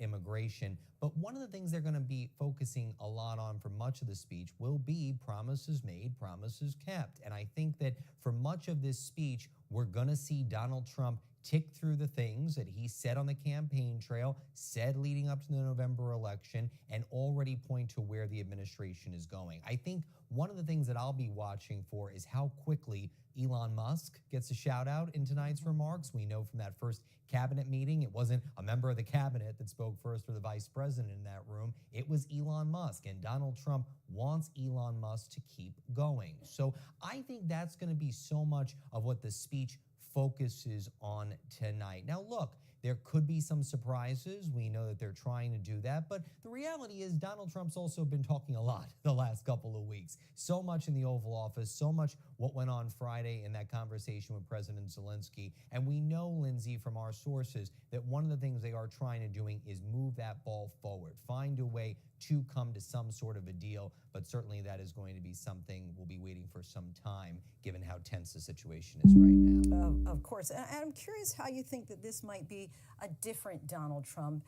immigration. But one of the things they're going to be focusing a lot on for much of the speech will be promises made, promises kept. And I think that for much of this speech, we're going to see Donald Trump tick through the things that he said on the campaign trail, said leading up to the November election, and already point to where the administration is going. I think one of the things that I'll be watching for is how quickly Elon Musk gets a shout out in tonight's remarks. We know from that first cabinet meeting, it wasn't a member of the cabinet that spoke first or the vice president in that room. It was Elon Musk, and Donald Trump wants Elon Musk to keep going. So I think that's going to be so much of what the speech focuses on tonight. Now, look, there could be some surprises. We know that they're trying to do that. But the reality is Donald Trump's also been talking a lot the last couple of weeks. So much in the Oval Office, so much what went on Friday in that conversation with President Zelenskyy. And we know, Lindsay, from our sources, that one of the things they are trying to doing is move that ball forward, find a way to come to some sort of a deal. But certainly that is going to be something we'll be waiting for some time, given how tense the situation is right now. Of course. And I'm curious how you think that this might be a different Donald Trump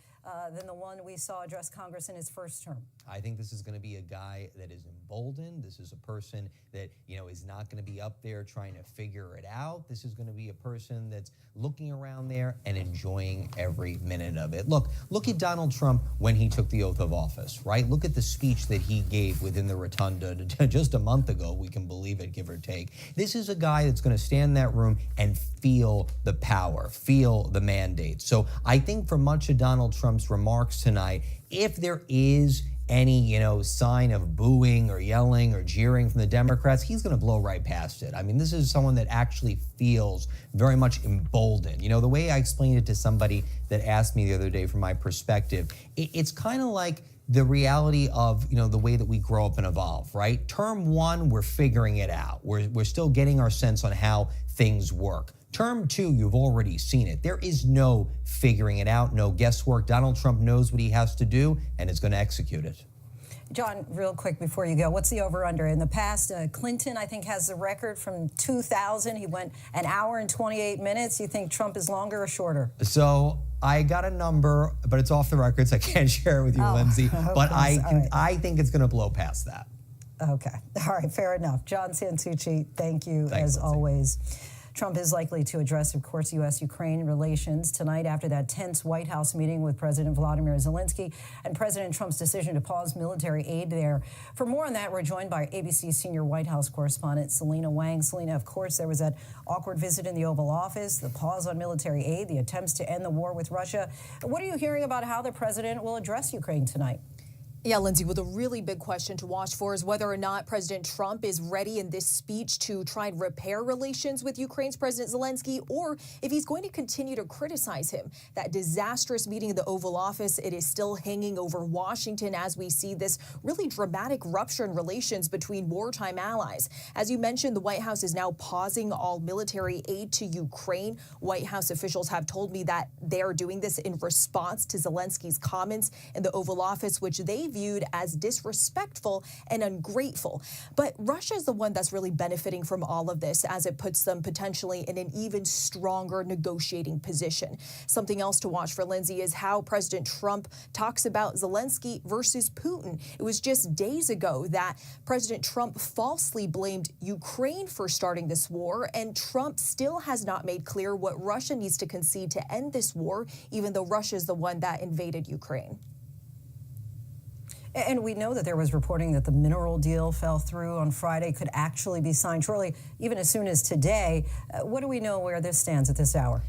than the one we saw address Congress in his first term. I think this is going to be a guy that is emboldened. This is a person that, is not going to be up there trying to figure it out. This is going to be a person that's looking around there and enjoying every minute of it. Look at Donald Trump when he took the oath of office, right? Look at the speech that he gave within the rotunda just a month ago. We can believe it, give or take. This is a guy that's going to stand in that room and feel the power, feel the mandate. So I think for much of Donald Trump's remarks tonight, if there is any, sign of booing or yelling or jeering from the Democrats, he's going to blow right past it. I mean, this is someone that actually feels very much emboldened. The way I explained it to somebody that asked me the other day from my perspective, it's kind of like the reality of, the way that we grow up and evolve, right? Term one, we're figuring it out. We're still getting our sense on how things work. Term two, you've already seen it. There is no figuring it out, no guesswork. Donald Trump knows what he has to do and is going to execute it. John, real quick before you go, what's the over-under? In the past, Clinton, I think, has the record from 2000. He went an hour and 28 minutes. You think Trump is longer or shorter? So I got a number, but it's off the record, so I can't share it with you, Lindsay. But I think it's going to blow past that. Okay. All right. Fair enough. John Santucci, thank you, Thanks, as always. Trump is likely to address, of course, U.S.-Ukraine relations tonight after that tense White House meeting with President Volodymyr Zelenskyy and President Trump's decision to pause military aid there. For more on that, we're joined by ABC senior White House correspondent Selena Wang. Selena, of course, there was that awkward visit in the Oval Office, the pause on military aid, the attempts to end the war with Russia. What are you hearing about how the president will address Ukraine tonight? Yeah, Lindsay, well, the really big question to watch for is whether or not President Trump is ready in this speech to try and repair relations with Ukraine's President Zelenskyy, or if he's going to continue to criticize him. That disastrous meeting in the Oval Office, it is still hanging over Washington as we see this really dramatic rupture in relations between wartime allies. As you mentioned, the White House is now pausing all military aid to Ukraine. White House officials have told me that they are doing this in response to Zelensky's comments in the Oval Office, which they viewed as disrespectful and ungrateful. But Russia is the one that's really benefiting from all of this, as it puts them potentially in an even stronger negotiating position. Something else to watch for, Lindsay, is how President Trump talks about Zelenskyy versus Putin. It was just days ago that President Trump falsely blamed Ukraine for starting this war, and Trump still has not made clear what Russia needs to concede to end this war, even though Russia is the one that invaded Ukraine. And we know that there was reporting that the mineral deal fell through on Friday, could actually be signed shortly, even as soon as today. What do we know where this stands at this hour?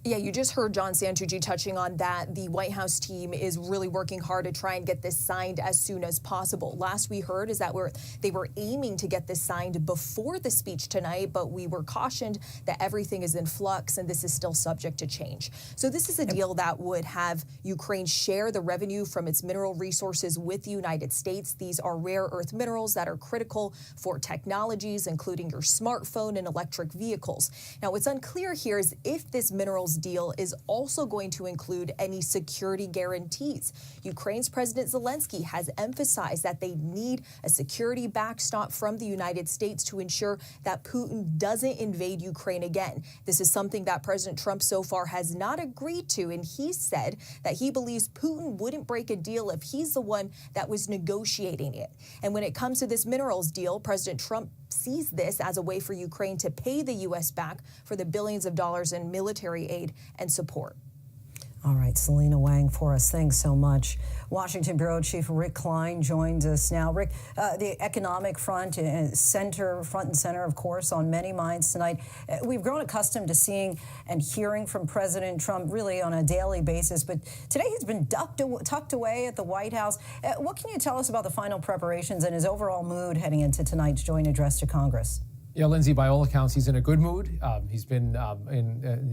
Yeah, you just heard John Santucci touching on that. The White House team is really working hard to try and get this signed as soon as possible. Last we heard is that they were aiming to get this signed before the speech tonight, but we were cautioned that everything is in flux and this is still subject to change. So this is a deal that would have Ukraine share the revenue from its mineral resources with the United States. These are rare earth minerals that are critical for technologies, including your smartphone and electric vehicles. Now, what's unclear here is if this minerals deal is also going to include any security guarantees. Ukraine's President Zelenskyy has emphasized that they need a security backstop from the United States to ensure that Putin doesn't invade Ukraine again. This is something that President Trump so far has not agreed to, and he said that he believes Putin wouldn't break a deal if he's the one that was negotiating it. And when it comes to this minerals deal, President Trump sees this as a way for Ukraine to pay the U.S. back for the billions of dollars in military aid and support. All right, Selena Wang for us. Thanks so much. Washington Bureau Chief Rick Klein joins us now. Rick, the economic front and center, of course, on many minds tonight. We've grown accustomed to seeing and hearing from President Trump really on a daily basis, but today he's been tucked away at the White House. What can you tell us about the final preparations and his overall mood heading into tonight's joint address to Congress? Yeah, Lindsay, by all accounts, he's in a good mood. He's been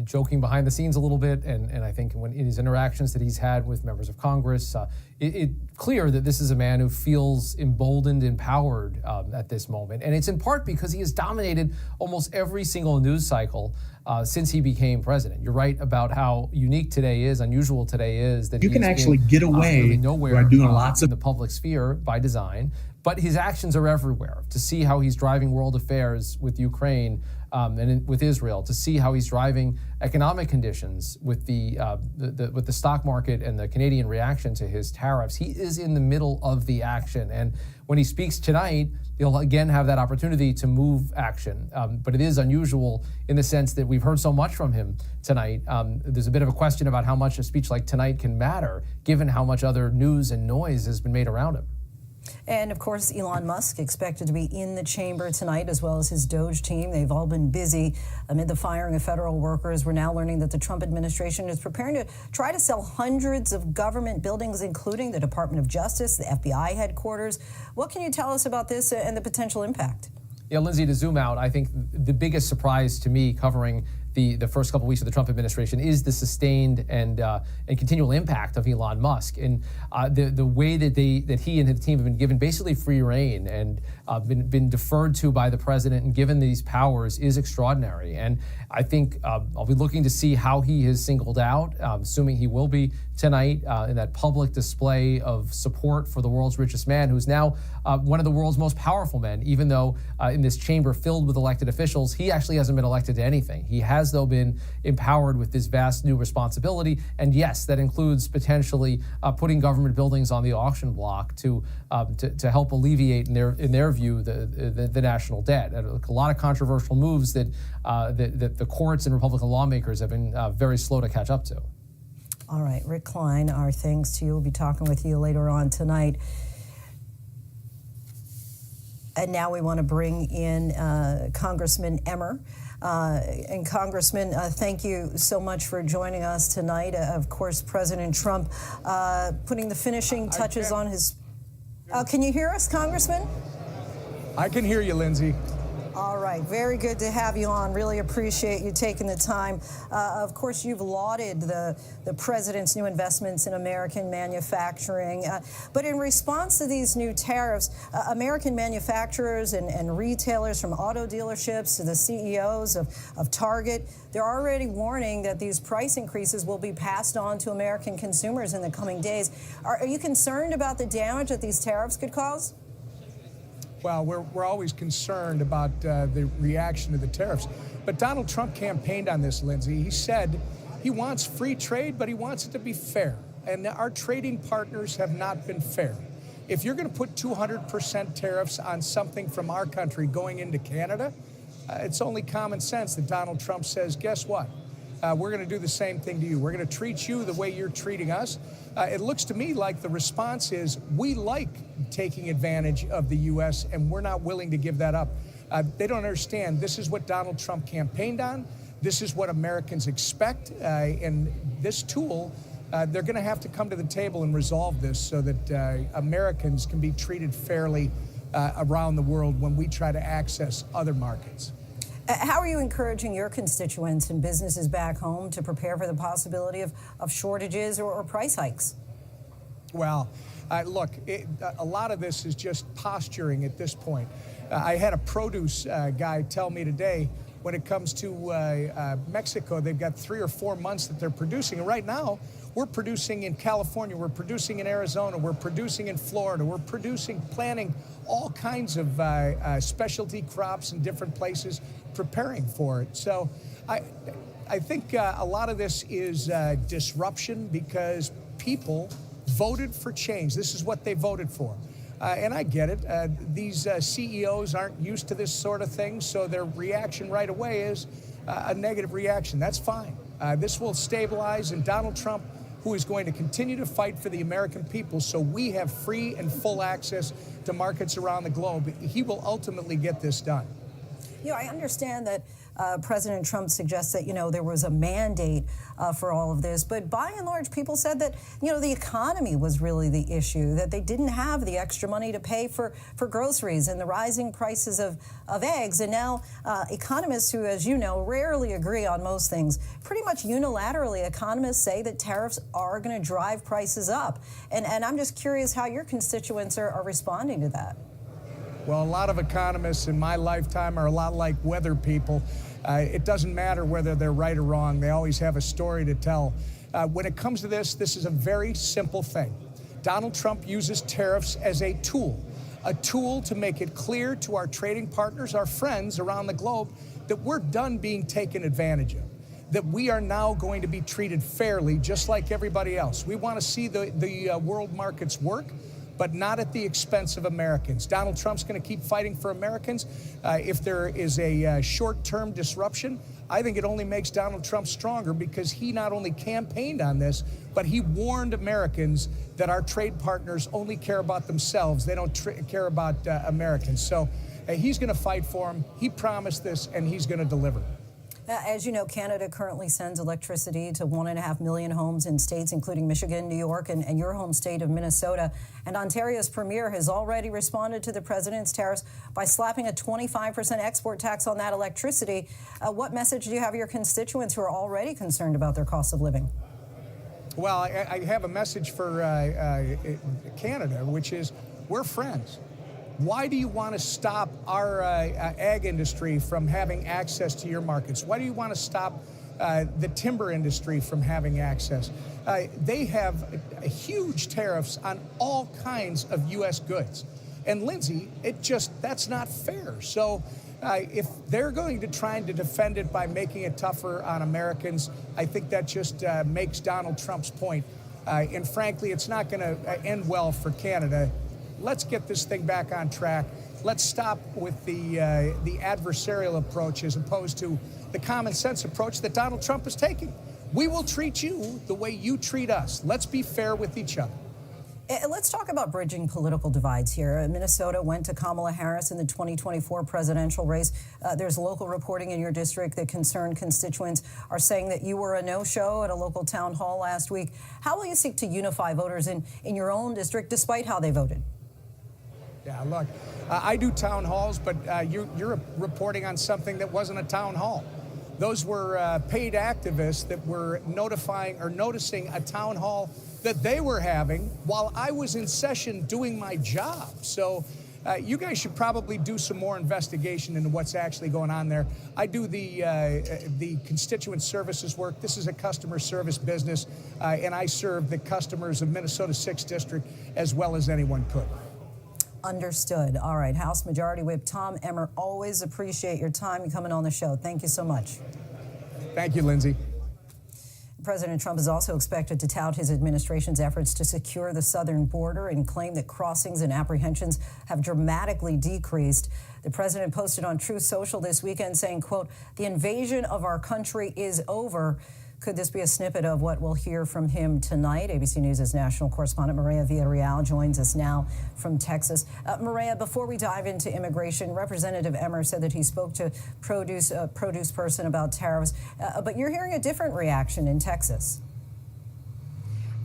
joking behind the scenes a little bit, and I think in his interactions that he's had with members of Congress, it's clear that this is a man who feels emboldened, empowered at this moment. And it's in part because he has dominated almost every single news cycle since he became president. You're right about how unique today is, unusual today is, that you can actually get away really nowhere by doing lots of in the public sphere by design. But his actions are everywhere. To see how he's driving world affairs with Ukraine and with Israel, to see how he's driving economic conditions with the stock market and the Canadian reaction to his tariffs, he is in the middle of the action. And when he speaks tonight, he'll again have that opportunity to move action. But it is unusual in the sense that we've heard so much from him tonight. There's a bit of a question about how much a speech like tonight can matter, given how much other news and noise has been made around him. And, of course, Elon Musk expected to be in the chamber tonight, as well as his Doge team. They've all been busy amid the firing of federal workers. We're now learning that the Trump administration is preparing to try to sell hundreds of government buildings, including the Department of Justice, the FBI headquarters. What can you tell us about this and the potential impact? Yeah, Lindsay, to zoom out, I think the biggest surprise to me covering the first couple of weeks of the Trump administration is the sustained and continual impact of Elon Musk, and the way that he and his team have been given basically free rein and been deferred to by the president and given these powers is extraordinary. And I think I'll be looking to see how he is singled out, assuming he will be tonight in that public display of support for the world's richest man, who's now one of the world's most powerful men, even though in this chamber filled with elected officials, he actually hasn't been elected to anything. He has, though, been empowered with this vast new responsibility. And yes, that includes potentially putting government buildings on the auction block to help alleviate, in their view, the national debt. A lot of controversial moves that the courts and Republican lawmakers have been very slow to catch up to. All right, Rick Klein, our thanks to you. We'll be talking with you later on tonight. And now we want to bring in Congressman Emmer. And Congressman, thank you so much for joining us tonight. Of course, President Trump putting the finishing touches on his... can you hear us, Congressman? I can hear you, Lindsay. All right. Very good to have you on. Really appreciate you taking the time. Of course, you've lauded the president's new investments in American manufacturing. But in response to these new tariffs, American manufacturers and retailers, from auto dealerships to the CEOs of Target, they're already warning that these price increases will be passed on to American consumers in the coming days. Are you concerned about the damage that these tariffs could cause? Well, we're always concerned about the reaction to the tariffs. But Donald Trump campaigned on this, Lindsay. He said he wants free trade, but he wants it to be fair. And our trading partners have not been fair. If you're going to put 200% tariffs on something from our country going into Canada, it's only common sense that Donald Trump says, guess what? We're going to do the same thing to you. We're going to treat you the way you're treating us. It looks to me like the response is we like taking advantage of the U.S. and we're not willing to give that up. They don't understand. This is what Donald Trump campaigned on. This is what Americans expect. And this tool, they're going to have to come to the table and resolve this so that Americans can be treated fairly around the world when we try to access other markets. How are you encouraging your constituents and businesses back home to prepare for the possibility of shortages or price hikes? Well, look, a lot of this is just posturing at this point. I had a produce guy tell me today, When it comes to Mexico, they've got 3 or 4 months that they're producing. And right now, we're producing in California, we're producing in Arizona, we're producing in Florida, we're planting all kinds of specialty crops in different places, preparing for it. So I think a lot of this is disruption because people voted for change. This is what they voted for. And I get it. These CEOs aren't used to this sort of thing, so their reaction right away is a negative reaction. That's fine. This will stabilize, and Donald Trump, who is going to continue to fight for the American people so we have free and full access to markets around the globe, he will ultimately get this done. You know, I understand that President Trump suggests that, there was a mandate for all of this. But by and large, people said that, the economy was really the issue, that they didn't have the extra money to pay for groceries and the rising prices of eggs. And now economists who, as you know, rarely agree on most things, pretty much unilaterally, economists say that tariffs are going to drive prices up. And I'm just curious how your constituents are responding to that. Well, a lot of economists in my lifetime are a lot like weather people. It doesn't matter whether they're right or wrong. They always have a story to tell. When it comes to this is a very simple thing. Donald Trump uses tariffs as a tool to make it clear to our trading partners, our friends around the globe, that we're done being taken advantage of, that we are now going to be treated fairly, just like everybody else. We want to see the world markets work, but not at the expense of Americans. Donald Trump's going to keep fighting for Americans. If there is a short-term disruption, I think it only makes Donald Trump stronger because he not only campaigned on this, but he warned Americans that our trade partners only care about themselves. They don't care about Americans. So he's going to fight for them. He promised this, and he's going to deliver. As you know, Canada currently sends electricity to 1.5 million homes in states, including Michigan, New York, and your home state of Minnesota. And Ontario's premier has already responded to the president's tariffs by slapping a 25% export tax on that electricity. What message do you have to your constituents who are already concerned about their cost of living? Well, I have a message for Canada, which is we're friends. Why do you want to stop our ag industry from having access to your markets? Why do you want to stop the timber industry from having access? They have huge tariffs on all kinds of U.S. goods. And Lindsay, that's not fair. So if they're going to try to defend it by making it tougher on Americans, I think that just makes Donald Trump's point. And frankly, it's not going to end well for Canada. Let's get this thing back on track. Let's stop with the adversarial approach as opposed to the common sense approach that Donald Trump is taking. We will treat you the way you treat us. Let's be fair with each other. Let's talk about bridging political divides here. Minnesota went to Kamala Harris in the 2024 presidential race. There's local reporting in your district that concerned constituents are saying that you were a no-show at a local town hall last week. How will you seek to unify voters in your own district despite how they voted? Yeah, look, I do town halls, but you're reporting on something that wasn't a town hall. Those were paid activists that were noticing a town hall that they were having while I was in session doing my job. So you guys should probably do some more investigation into what's actually going on there. I do the constituent services work. This is a customer service business, and I serve the customers of Minnesota 6th District as well as anyone could. Understood. All right. House Majority Whip Tom Emmer, always appreciate your time and coming on the show. Thank you so much. Thank you, Lindsay. President Trump is also expected to tout his administration's efforts to secure the southern border and claim that crossings and apprehensions have dramatically decreased. The president posted on Truth Social this weekend saying, quote, "The invasion of our country is over." Could this be a snippet of what we'll hear from him tonight? ABC News' national correspondent Maria Villarreal joins us now from Texas. Maria, before we dive into immigration, Representative Emmer said that he spoke to produce person about tariffs, but you're hearing a different reaction in Texas.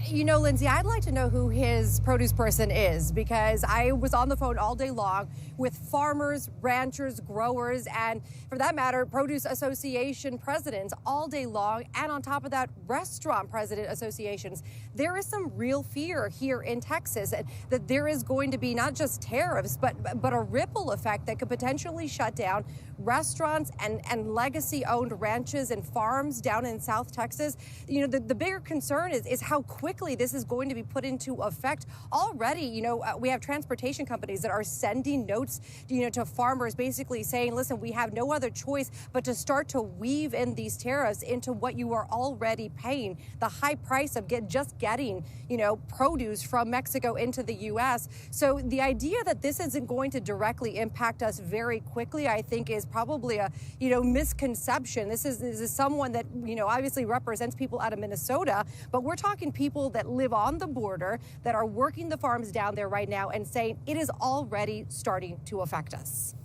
You know, Lindsay, I'd like to know who his produce person is, because I was on the phone all day long with farmers, ranchers, growers, and for that matter, produce association presidents all day long. And on top of that, restaurant president associations. There is some real fear here in Texas that there is going to be not just tariffs, but a ripple effect that could potentially shut down restaurants and legacy-owned ranches and farms down in South Texas. You know, the bigger concern is how quickly this is going to be put into effect. Already, you know, we have transportation companies that are sending notes, you know, to farmers basically saying, listen, we have no other choice but to start to weave in these tariffs into what you are already paying, the high price of just getting, you know, produce from Mexico into the U.S. So the idea that this isn't going to directly impact us very quickly, I think, is probably a, you know, misconception. This is someone that, you know, obviously represents people out of Minnesota, but we're talking people that live on the border, that are working the farms down there right now and saying it is already starting to affect us.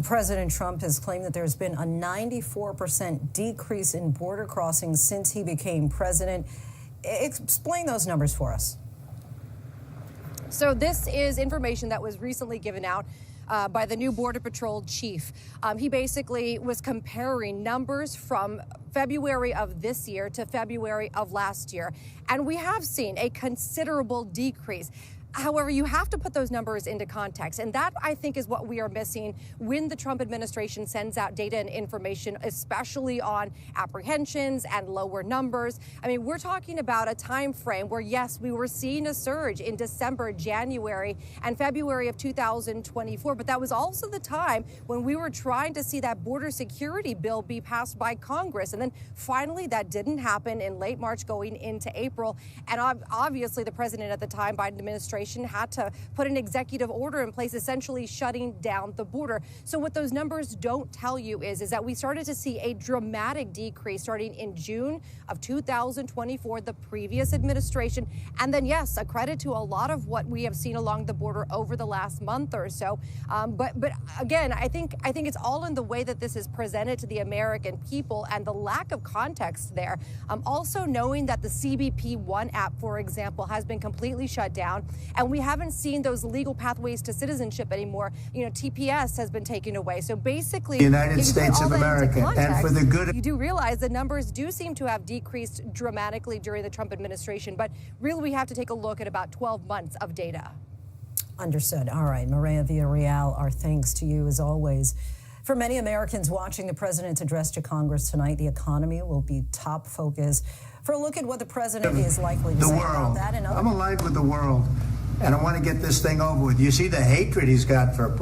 President Trump has claimed that there's been a 94% decrease in border crossings since he became president. Explain those numbers for us. So this is information that was recently given out by the new Border Patrol chief. He basically was comparing numbers from February of this year to February of last year. And we have seen a considerable decrease. However, you have to put those numbers into context. And that, I think, is what we are missing when the Trump administration sends out data and information, especially on apprehensions and lower numbers. I mean, we're talking about a time frame where, yes, we were seeing a surge in December, January, and February of 2024. But that was also the time when we were trying to see that border security bill be passed by Congress. And then finally, that didn't happen in late March going into April. And obviously, the president at the time, Biden administration, had to put an executive order in place, essentially shutting down the border. So what those numbers don't tell you is that we started to see a dramatic decrease starting in June of 2024, the previous administration. And then, yes, a credit to a lot of what we have seen along the border over the last month or so. But again, I think it's all in the way that this is presented to the American people and the lack of context there. Also knowing that the CBP One app, for example, has been completely shut down. And we haven't seen those legal pathways to citizenship anymore. You know, TPS has been taken away. So basically, the United States of America, and for the good of... You do realize the numbers do seem to have decreased dramatically during the Trump administration. But really, we have to take a look at about 12 months of data. Understood. All right. Maria Villarreal, our thanks to you as always. For many Americans watching the president's address to Congress tonight, the economy will be top focus. For a look at what the president is likely to say about that and other... I'm aligned with the world, and I want to get this thing over with. You see the hatred he's got for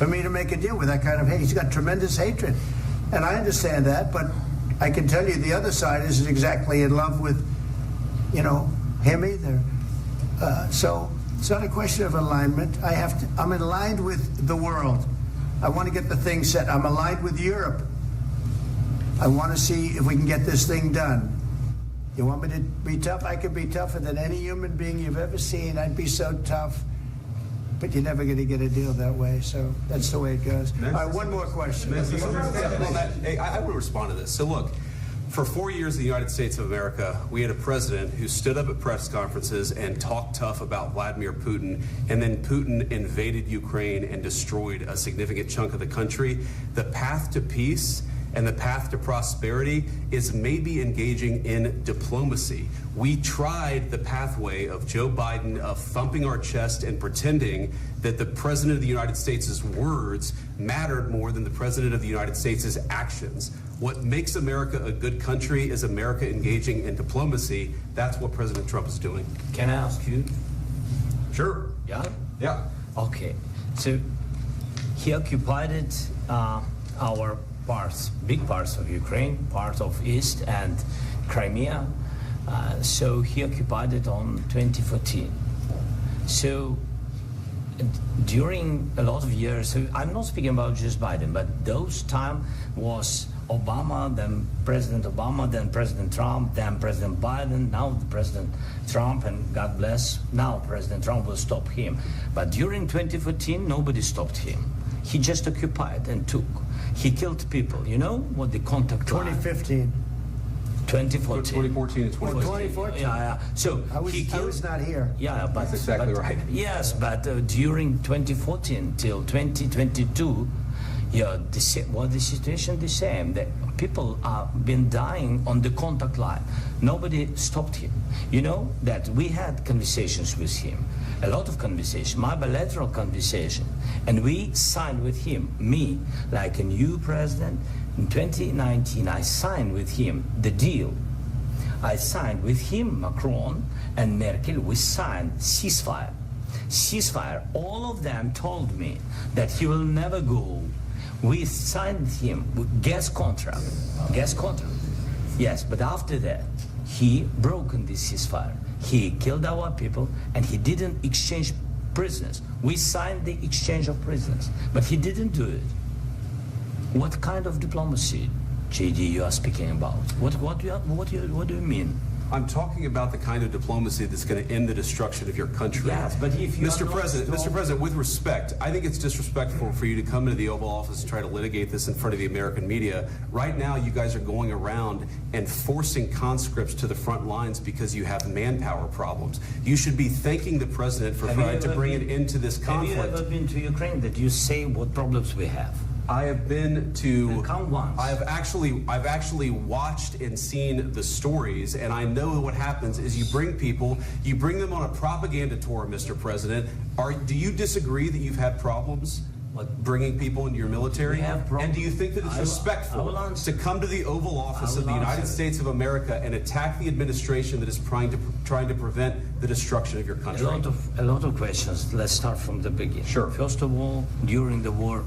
me to make a deal with that kind of hate. He's got tremendous hatred, and I understand that, but I can tell you the other side isn't exactly in love with, you know, him either. So it's not a question of alignment. I'm aligned with the world. I want to get the thing set. I'm aligned with Europe. I want to see if we can get this thing done. You want me to be tough? I could be tougher than any human being you've ever seen. I'd be so tough. But you're never going to get a deal that way, so that's the way it goes. All right, one more question. I would respond to this. So look, for 4 years in the United States of America, we had a president who stood up at press conferences and talked tough about Vladimir Putin, and then Putin invaded Ukraine and destroyed a significant chunk of the country. The path to peace and the path to prosperity is maybe engaging in diplomacy. We tried the pathway of Joe Biden of thumping our chest and pretending that the president of the United States' words mattered more than the president of the United States' actions. What makes America a good country is America engaging in diplomacy. That's what President Trump is doing. Can I ask you? Sure. Yeah? Yeah. Okay. So he occupied our parts, big parts of Ukraine, part of East and Crimea. So he occupied it on 2014. So during a lot of years, so I'm not speaking about just Biden, but those time was Obama, then President Obama, then President Trump, then President Biden, now President Trump, and God bless, now President Trump will stop him. But during 2014, nobody stopped him. He just occupied and took. He killed people. You know what the contact line? 2015. 2014. 2014 and 2014. 2014. Yeah. So I was not here. Yeah, but That's exactly right. Yes, but during 2014 till 2022, yeah, the situation the same. The people have been dying on the contact line. Nobody stopped him. You know that we had conversations with him, a lot of conversation, my bilateral conversation, and we signed with him, me, like a new president. In 2019, I signed with him the deal. I signed with him, Macron and Merkel, we signed ceasefire. Ceasefire, all of them told me that he will never go. We signed with him with gas contract. Yes, but after that, he broken this ceasefire. He killed our people and he didn't exchange prisoners. We signed the exchange of prisoners, but he didn't do it. What kind of diplomacy, JD, you are speaking about? What do you mean? I'm talking about the kind of diplomacy that's going to end the destruction of your country. Yes, but if you Mr. President, with respect, I think it's disrespectful for you to come into the Oval Office and try to litigate this in front of the American media. Right now, you guys are going around and forcing conscripts to the front lines because you have manpower problems. You should be thanking the President for trying to bring an end to this conflict. Have you ever been to Ukraine that you say what problems we have? I have been to. Come once. I've actually watched and seen the stories, and I know what happens is you bring them on a propaganda tour, Mr. President. Do you disagree that you've had problems bringing people into your military? We have problems. And do you think that it's respectful to come to the Oval Office of the United States of America and attack the administration that is trying to prevent the destruction of your country? A lot of questions. Let's start from the beginning. Sure. First of all, during the war,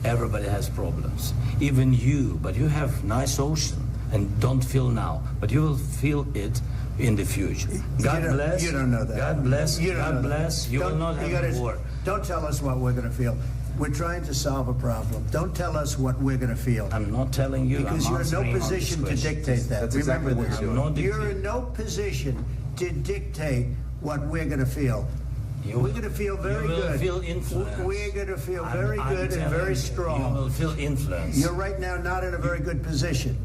everybody has problems, even you, but you have nice ocean and don't feel now, but you will feel it in the future. God bless. You don't know that. God bless. You don't God know bless. that. You will not have war. Don't tell us what we're going to feel. We're trying to solve a problem. Don't tell us what we're going to feel. I'm not telling you. Because you're in no position to dictate that. That's exactly what you're doing. You're in no position to dictate what we're going to feel. We're going to feel very good. You will feel influence. We're going to feel very good and very strong. You will feel influence. You're right now not in a very good position.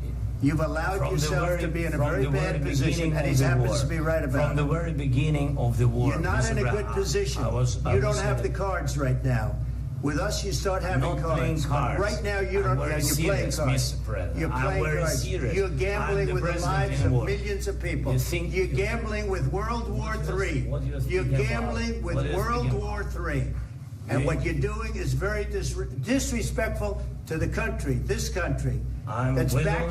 You've allowed yourself to be in a very bad position, and he happens to be right about it. From the very beginning of the war. You're not in a good position. You don't have the cards right now. With us, you start having cards. Right now, you don't. You're playing cards. You're playing cards. You're gambling with the lives of millions of people. You're gambling with World War III. You're gambling with World War III. And what you're doing is very disrespectful to the country, this country, that's back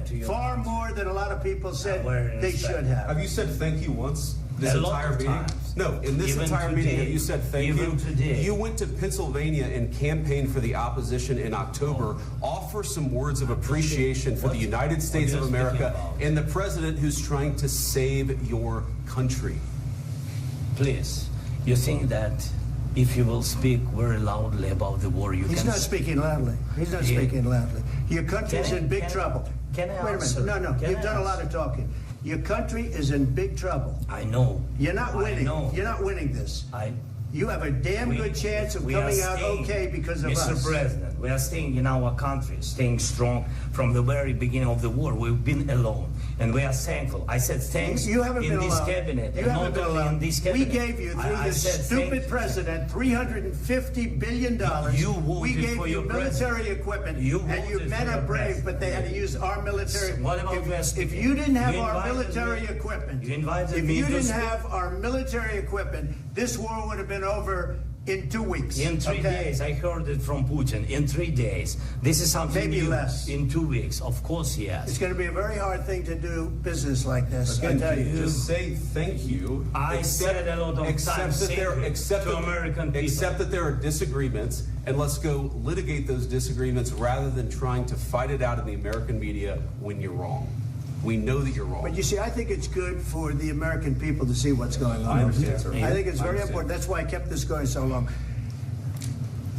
to you, far more than a lot of people said they should have. Have you said thank you once? This entire meeting? No, in this entire meeting, have you said thank you? You went to Pennsylvania and campaigned for the opposition in October. Offer some words of appreciation for the United States of America and the president who's trying to save your country. Please, you think that if you will speak very loudly about the war, you can... He's not speaking loudly. He's not speaking loudly. Your country's in big trouble. Can I Wait a answer? minute. No, you've done a lot of talking. Your country is in big trouble. I know. You're not winning. know. You're not winning this. You have a damn good chance of coming out okay because of us. Mr. President, we are staying in our country, staying strong from the very beginning of the war. We've been alone, and we are thankful. I said thanks you haven't in been this alone. cabinet. You and haven't not been only alone. in this cabinet. We gave you, through your stupid president, $350 billion. You voted we gave for you your military equipment, and your men are brave, but they had to use our military. What about if you didn't have our military equipment, if you didn't have our military equipment, this war would have been over in 2 weeks. In 3 days. I heard it from Putin. In 3 days. This is something maybe new. Less. In 2 weeks. Of course, yes. It's going to be a very hard thing to do business like this. I tell you. Just say thank you. I said a lot of times to American people. Accept that there are disagreements, and let's go litigate those disagreements rather than trying to fight it out in the American media when you're wrong. We know that you're wrong. But you see, I think it's good for the American people to see what's going on. I understand, sir. I think it's very important. That's why I kept this going so long.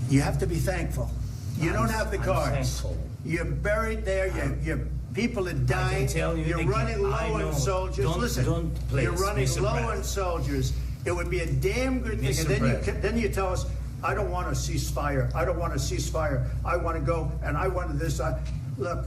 You have to be thankful. You don't have the cards. You're buried there. Your people are dying. You're running low on soldiers. Listen, you're running low on soldiers. It would be a damn good thing. And then you tell us, I don't want a ceasefire. I don't want a ceasefire. I want to go and I want this. Look,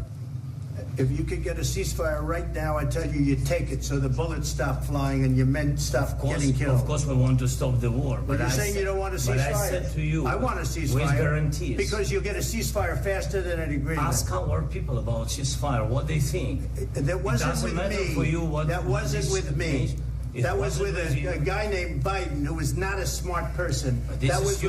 If you could get a ceasefire right now, I tell you, you'd take it so the bullets stop flying and your men stop getting killed. Of course, we want to stop the war. But you're saying you don't want a ceasefire. But I said to you, I want a ceasefire. with guarantees. Because you'll get a ceasefire faster than an agreement. Ask our people about ceasefire, what they think. That wasn't with me. For you what that wasn't with me. That was with a guy named Biden who was not a smart person. That was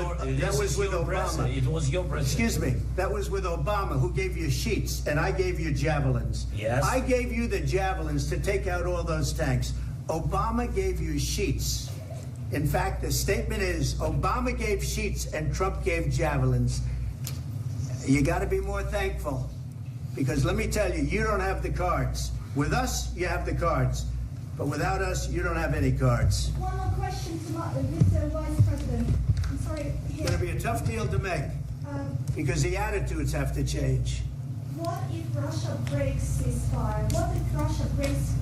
with Obama. It was your president. Excuse me. That was with Obama, who gave you sheets, and I gave you javelins. Yes. I gave you the javelins to take out all those tanks. Obama gave you sheets. In fact, the statement is Obama gave sheets and Trump gave javelins. You got to be more thankful, because let me tell you, you don't have the cards. With us, you have the cards. But without us, you don't have any cards. One more question to Mr. Vice President. I'm sorry. It's going to be a tough deal to make because the attitudes have to change. What if Russia breaks ceasefire? What if Russia breaks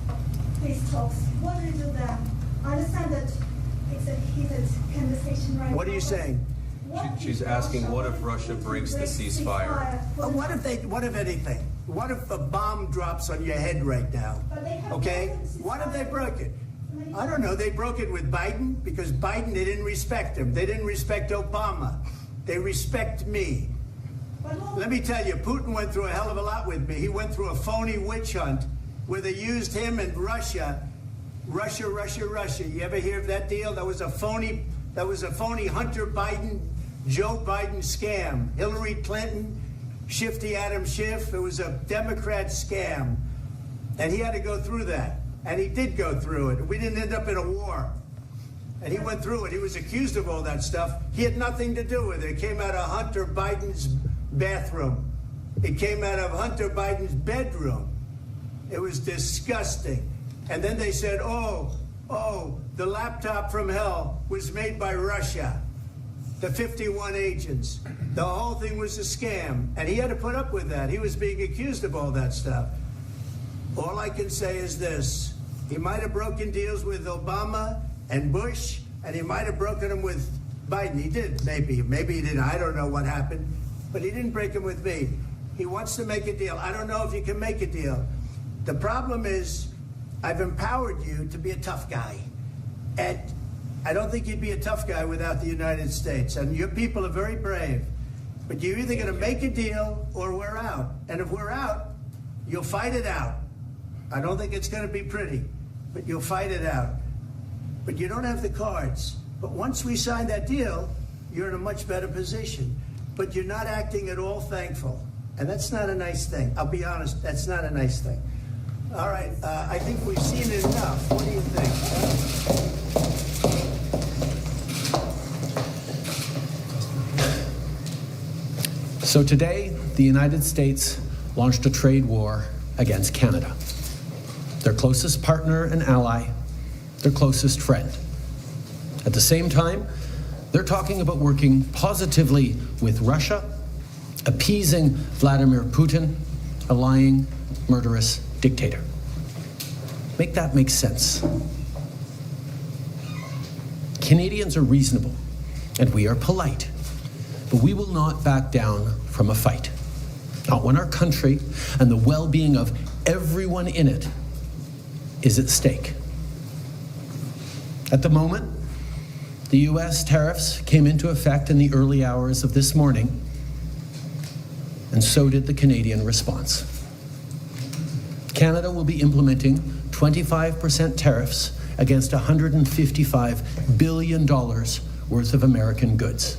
peace talks? What do you do then? I understand that it's a heated conversation right now. What are you saying? She's asking, what if Russia breaks the ceasefire? What if anything? What if a bomb drops on your head right now? Okay? What if they broke it? I don't know. They broke it with Biden because Biden, they didn't respect him. They didn't respect Obama. They respect me. Let me tell you, Putin went through a hell of a lot with me. He went through a phony witch hunt where they used him and Russia. Russia. You ever hear of that deal? That was a phony Hunter Biden, Joe Biden scam. Hillary Clinton, Shifty Adam Schiff. It was a Democrat scam. And he had to go through that. And he did go through it. We didn't end up in a war. And he went through it. He was accused of all that stuff. He had nothing to do with it. It came out of Hunter Biden's bathroom. It came out of Hunter Biden's bedroom. It was disgusting. And then they said, oh, the laptop from hell was made by Russia. The 51 agents. The whole thing was a scam. And he had to put up with that. He was being accused of all that stuff. All I can say is this. He might have broken deals with Obama and Bush, and he might have broken them with Biden. He did, maybe. Maybe he didn't. I don't know what happened. But he didn't break them with me. He wants to make a deal. I don't know if you can make a deal. The problem is I've empowered you to be a tough guy. And I don't think you'd be a tough guy without the United States. And your people are very brave. But you're either going to make a deal or we're out. And if we're out, you'll fight it out. I don't think it's going to be pretty, but you'll fight it out. But you don't have the cards. But once we sign that deal, you're in a much better position. But you're not acting at all thankful. And that's not a nice thing. I'll be honest, that's not a nice thing. All right, I think we've seen it enough. What do you think? So today, the United States launched a trade war against Canada, their closest partner and ally, their closest friend. At the same time, they're talking about working positively with Russia, appeasing Vladimir Putin, a lying, murderous dictator. Make that make sense. Canadians are reasonable, and we are polite, but we will not back down from a fight. Not when our country and the well-being of everyone in it is at stake. At the moment, the U.S. tariffs came into effect in the early hours of this morning, and so did the Canadian response. Canada will be implementing 25% tariffs against $155 billion worth of American goods,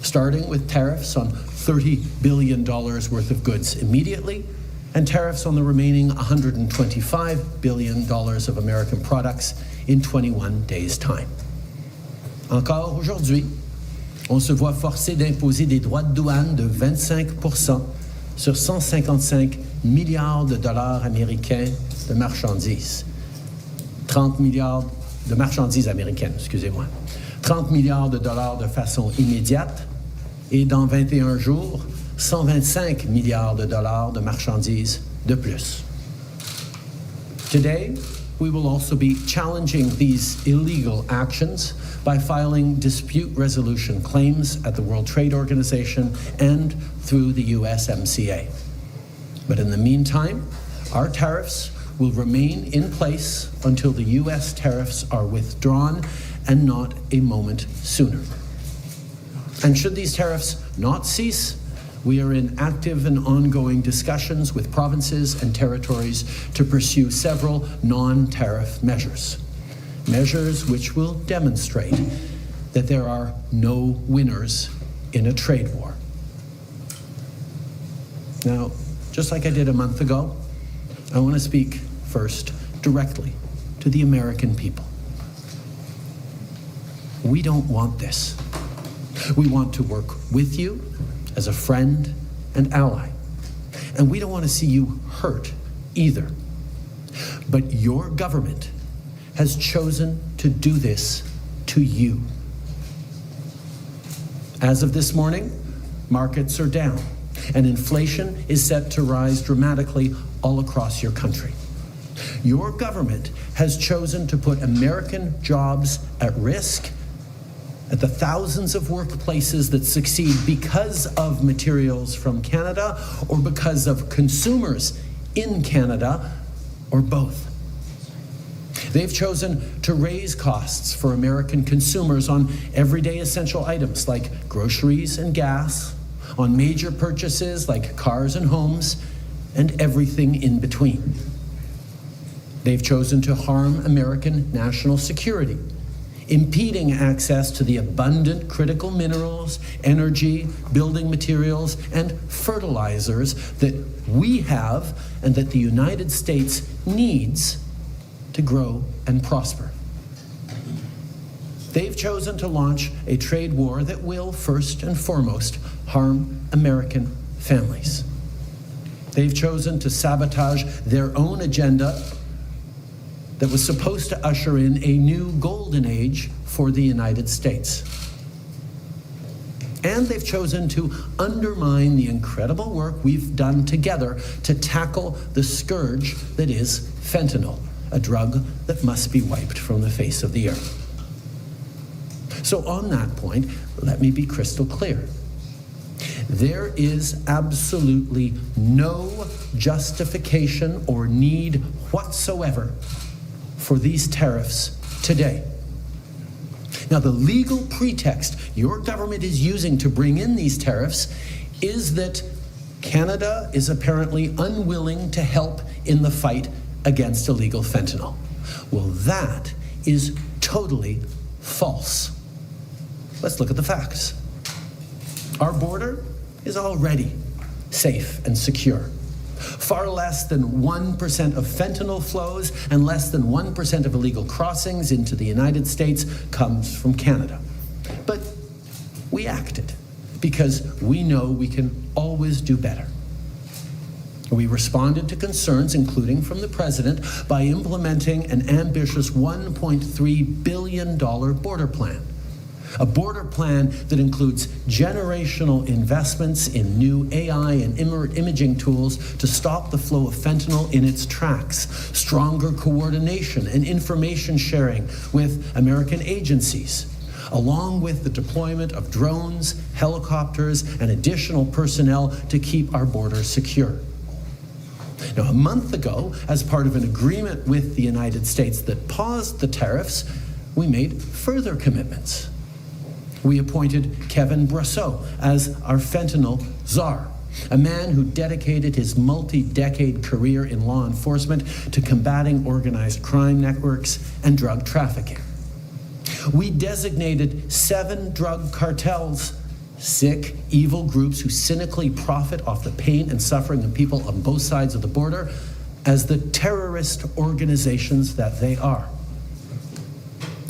starting with tariffs on $30 billion worth of goods immediately, and tariffs on the remaining $125 billion of American products in 21 days' time. Encore aujourd'hui, on se voit forcé d'imposer des droits de douane de 25% sur 155 milliards de dollars américains de marchandises. 30 milliards de marchandises américaines, excusez-moi. 30 milliards de dollars de façon immédiate et dans 21 jours, 125 milliards de dollars de marchandises de plus. Today, we will also be challenging these illegal actions by filing dispute resolution claims at the World Trade Organization and through the USMCA. But in the meantime, our tariffs will remain in place until the U.S. tariffs are withdrawn, and not a moment sooner. And should these tariffs not cease, we are in active and ongoing discussions with provinces and territories to pursue several non-tariff measures. Measures which will demonstrate that there are no winners in a trade war. Now, just like I did a month ago, I want to speak first directly to the American people. We don't want this. We want to work with you as a friend and ally. And we don't want to see you hurt either. But your government has chosen to do this to you. As of this morning, markets are down, and inflation is set to rise dramatically all across your country. Your government has chosen to put American jobs at risk, at the thousands of workplaces that succeed because of materials from Canada or because of consumers in Canada, or both. They've chosen to raise costs for American consumers on everyday essential items like groceries and gas, on major purchases like cars and homes, and everything in between. They've chosen to harm American national security, impeding access to the abundant critical minerals, energy, building materials, and fertilizers that we have and that the United States needs to grow and prosper. They've chosen to launch a trade war that will, first and foremost, harm American families. They've chosen to sabotage their own agenda that was supposed to usher in a new golden age for the United States. And they've chosen to undermine the incredible work we've done together to tackle the scourge that is fentanyl, a drug that must be wiped from the face of the earth. So on that point, let me be crystal clear. There is absolutely no justification or need whatsoever for these tariffs today. Now, the legal pretext your government is using to bring in these tariffs is that Canada is apparently unwilling to help in the fight against illegal fentanyl. Well, that is totally false. Let's look at the facts. Our border is already safe and secure. Far less than 1% of fentanyl flows and less than 1% of illegal crossings into the United States comes from Canada. But we acted because we know we can always do better. We responded to concerns, including from the president, by implementing an ambitious $1.3 billion border plan. A border plan that includes generational investments in new AI and imaging tools to stop the flow of fentanyl in its tracks, stronger coordination and information sharing with American agencies, along with the deployment of drones, helicopters, and additional personnel to keep our border secure. Now, a month ago, as part of an agreement with the United States that paused the tariffs, we made further commitments. We appointed Kevin Brasseau as our fentanyl czar, a man who dedicated his multi-decade career in law enforcement to combating organized crime networks and drug trafficking. We designated 7 drug cartels, sick, evil groups who cynically profit off the pain and suffering of people on both sides of the border, as the terrorist organizations that they are.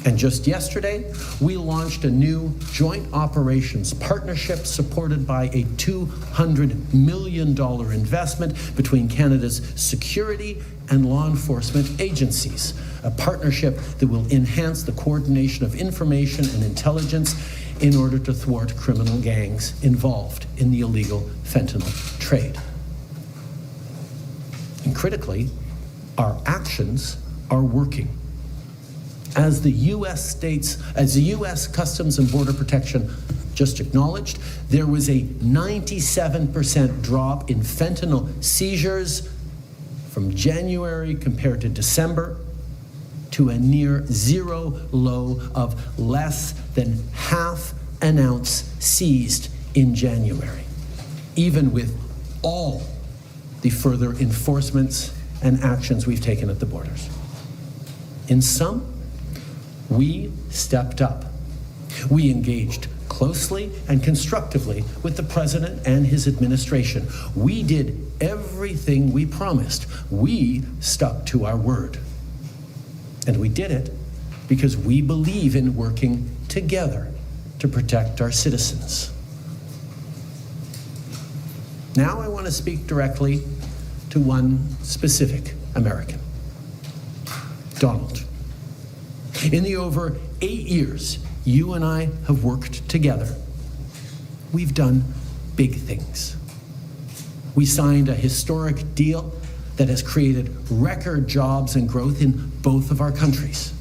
And just yesterday, we launched a new joint operations partnership supported by a $200 million investment between Canada's security and law enforcement agencies, a partnership that will enhance the coordination of information and intelligence in order to thwart criminal gangs involved in the illegal fentanyl trade. And critically, our actions are working. As the U.S. Customs and Border Protection just acknowledged, there was a 97% drop in fentanyl seizures from January compared to December, to a near zero low of less than half an ounce seized in January, even with all the further enforcements and actions we've taken at the borders. In sum, we stepped up. We engaged closely and constructively with the president and his administration. We did everything we promised. We stuck to our word. And we did it because we believe in working together to protect our citizens. Now I want to speak directly to one specific American, Donald. In the over 8 years you and I have worked together, we've done big things. We signed a historic deal that has created record jobs and growth in both of our countries.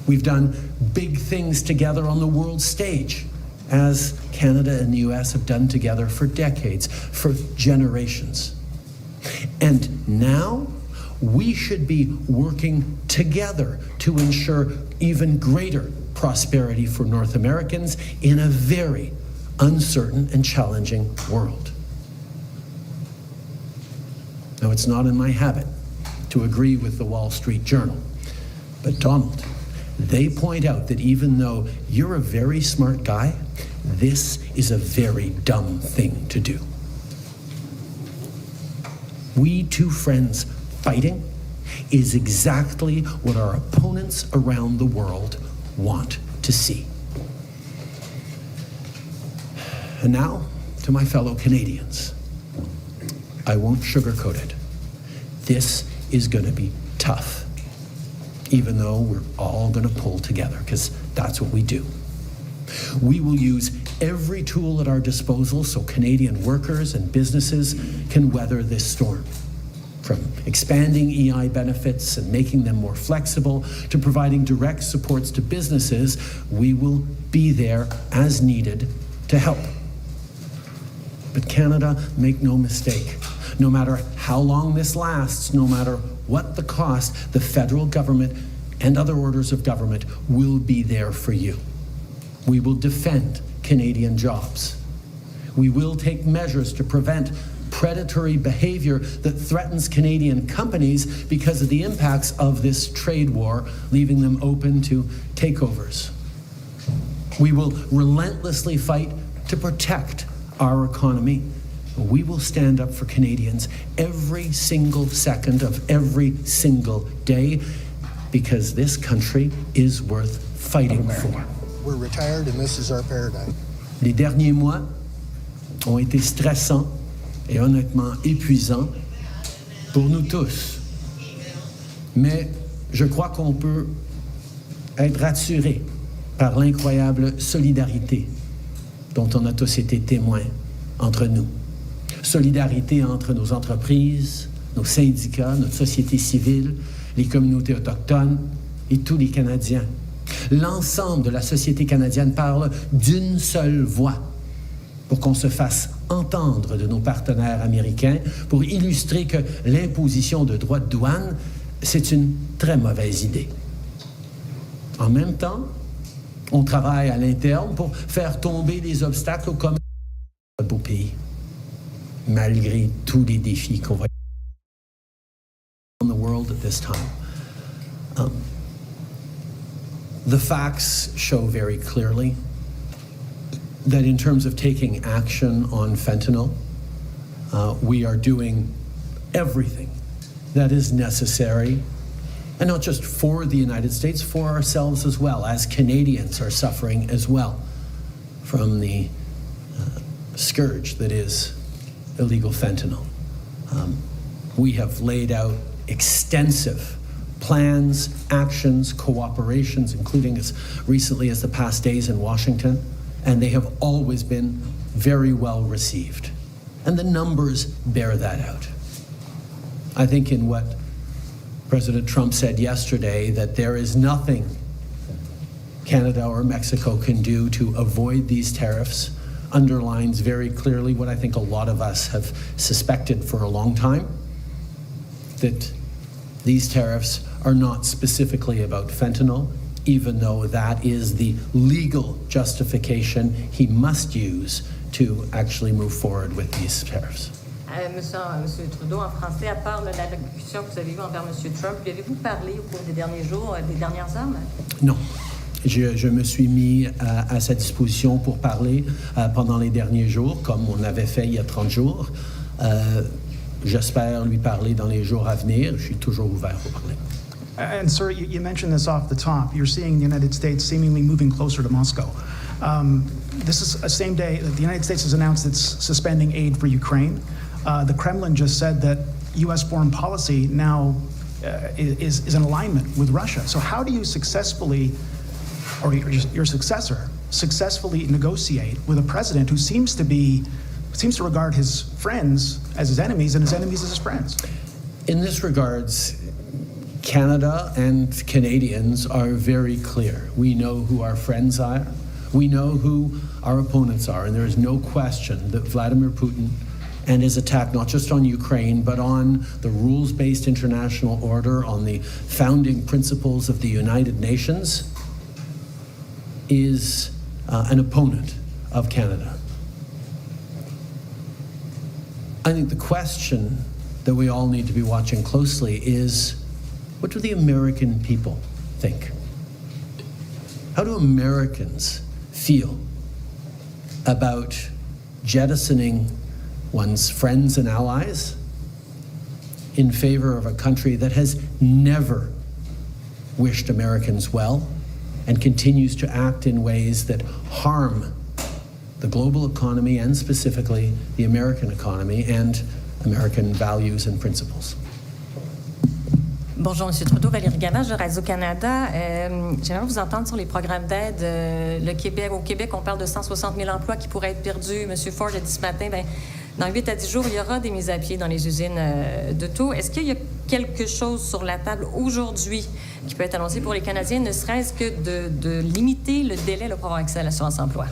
We've done big things together on the world stage, as Canada and the US have done together for decades, for generations. And now we should be working together to ensure even greater prosperity for North Americans in a very uncertain and challenging world. Now, it's not in my habit to agree with the Wall Street Journal, but Donald, they point out that even though you're a very smart guy, this is a very dumb thing to do. We two friends fighting is exactly what our opponents around the world want to see. And now, to my fellow Canadians, I won't sugarcoat it. This is going to be tough, even though we're all going to pull together, because that's what we do. We will use every tool at our disposal so Canadian workers and businesses can weather this storm. From expanding EI benefits and making them more flexible to providing direct supports to businesses, we will be there as needed to help. But Canada, make no mistake, no matter how long this lasts, no matter what the cost, the federal government and other orders of government will be there for you. We will defend Canadian jobs. We will take measures to prevent predatory behavior that threatens Canadian companies because of the impacts of this trade war, leaving them open to takeovers. We will relentlessly fight to protect our economy. We will stand up for Canadians every single second of every single day because this country is worth fighting for. We're retired and this is our paradigm. Les derniers mois ont été stressants et honnêtement épuisants pour nous tous. Mais je crois qu'on peut être rassuré par l'incroyable solidarité dont on a tous été témoins entre nous. Solidarité entre nos entreprises, nos syndicats, notre société civile, les communautés autochtones et tous les Canadiens. L'ensemble de la société canadienne parle d'une seule voix pour qu'on se fasse entendre de nos partenaires américains pour illustrer que l'imposition de droits de douane, c'est une très mauvaise idée. En même temps, on travaille à l'interne pour faire tomber les obstacles au commerce de notre beau pays, malgré tous les défis qu'on voit in the world at this time. The facts show very clearly that in terms of taking action on fentanyl, we are doing everything that is necessary, and not just for the United States, for ourselves as well, as Canadians are suffering as well from the scourge that is illegal fentanyl. We have laid out extensive plans, actions, cooperations, including as recently as the past days in Washington, and they have always been very well received. And the numbers bear that out. I think in what President Trump said yesterday, that there is nothing Canada or Mexico can do to avoid these tariffs underlines very clearly what I think a lot of us have suspected for a long time, that these tariffs are not specifically about fentanyl, even though that is the legal justification he must use to actually move forward with these tariffs. Monsieur Trudeau, en français, à part l'allocution que vous avez eue envers Monsieur Trump, lui avez-vous parlé au cours des derniers jours, des dernières heures? Non. Je me suis mis à sa disposition pour parler pendant les derniers jours, comme on avait fait il y a 30 jours. J'espère lui parler dans les jours à venir. Je suis toujours ouvert pour parler. And sir, you mentioned this off the top. You're seeing the United States seemingly moving closer to Moscow. This is the same day that the United States has announced it's suspending aid for Ukraine. The Kremlin just said that U.S. foreign policy now is in alignment with Russia. So how do you successfully, or your successor, successfully negotiate with a president who seems to regard his friends as his enemies and his enemies as his friends? In this regards, Canada and Canadians are very clear. We know who our friends are. We know who our opponents are. And there is no question that Vladimir Putin and his attack not just on Ukraine, but on the rules-based international order, on the founding principles of the United Nations, is an opponent of Canada. I think the question that we all need to be watching closely is, what do the American people think? How do Americans feel about jettisoning one's friends and allies in favor of a country that has never wished Americans well and continues to act in ways that harm the global economy and specifically the American economy and American values and principles? Bonjour, M. Trudeau, Valérie Gamache de Radio-Canada. J'aimerais vous entendre sur les programmes d'aide. Au Québec, on parle de 160 000 emplois qui pourraient être perdus. M. Ford a dit ce matin, dans 8 à 10 jours, il y aura des mises à pied dans les usines d'auto. Est-ce qu'il y a quelque chose sur la table aujourd'hui qui peut être annoncé pour les Canadiens, ne serait-ce que de limiter le délai pour avoir accès à l'assurance-emploi?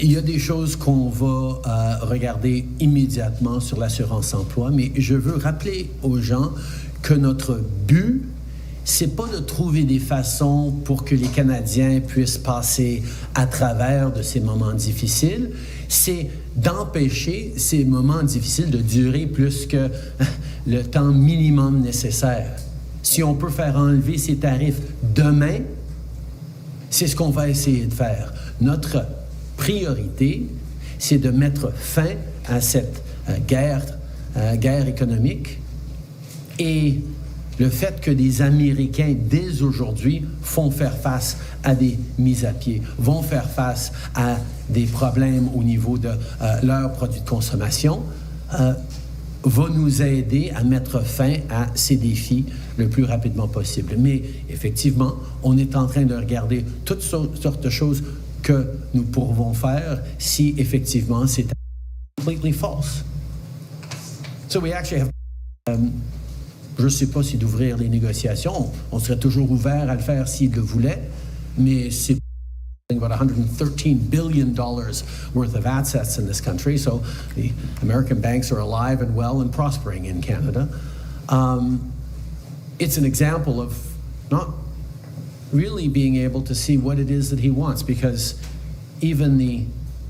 Il y a des choses qu'on va regarder immédiatement sur l'assurance-emploi, mais je veux rappeler aux gens que notre but, c'est pas de trouver des façons pour que les Canadiens puissent passer à travers de ces moments difficiles, c'est d'empêcher ces moments difficiles de durer plus que le temps minimum nécessaire. Si on peut faire enlever ces tarifs demain, c'est ce qu'on va essayer de faire. Notre priorité, c'est de mettre fin à cette guerre économique. Et le fait que des Américains, dès aujourd'hui, font faire face à des mises à pied, vont faire face à des problèmes au niveau de leurs produits de consommation, va nous aider à mettre fin à ces défis le plus rapidement possible. Mais effectivement, on est en train de regarder toutes sortes de choses que nous pourrons faire si effectivement c'est completely false. So we actually have je ne sais pas si d'ouvrir les négociations, on serait toujours ouvert à le faire s'il le voulait, mais c'est about $113 billion worth of assets in this country, so the American banks are alive and well and prospering in Canada. It's an example of not really being able to see what it is that he wants, because even the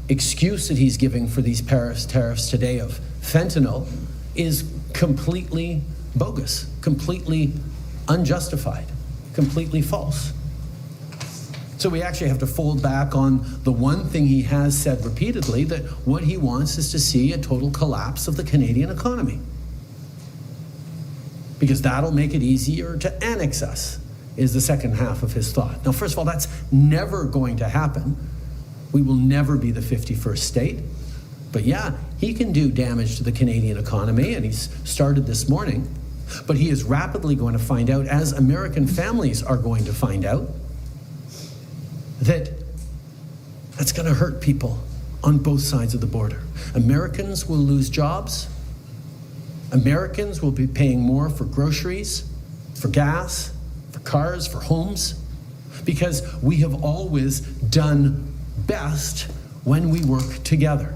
excuse that he's giving for these tariffs today of fentanyl is completely bogus, completely unjustified, completely false. So we actually have to fold back on the one thing he has said repeatedly, that what he wants is to see a total collapse of the Canadian economy. Because that'll make it easier to annex us, is the second half of his thought. Now, first of all, that's never going to happen. We will never be the 51st state. But yeah, he can do damage to the Canadian economy, and he's started this morning. But he is rapidly going to find out, as American families are going to find out, that that's going to hurt people on both sides of the border. Americans will lose jobs. Americans will be paying more for groceries, for gas, for cars, for homes, because we have always done best when we work together.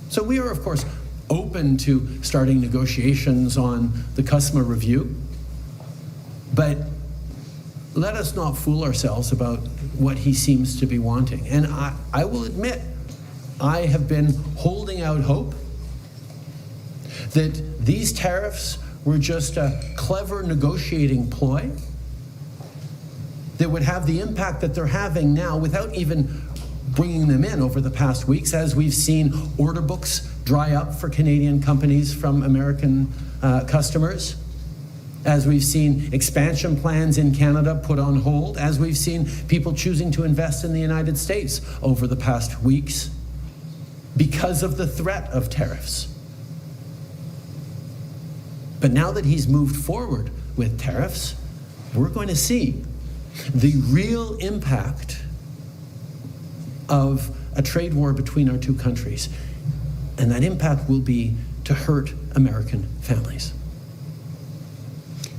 So we are, of course, open to starting negotiations on the customer review, but let us not fool ourselves about what he seems to be wanting. And I will admit, I have been holding out hope that these tariffs were just a clever negotiating ploy that would have the impact that they're having now without even bringing them in over the past weeks, as we've seen order books dry up for Canadian companies from American customers, as we've seen expansion plans in Canada put on hold, as we've seen people choosing to invest in the United States over the past weeks because of the threat of tariffs. But now that he's moved forward with tariffs, we're going to see the real impact of a trade war between our two countries. And that impact will be to hurt American families.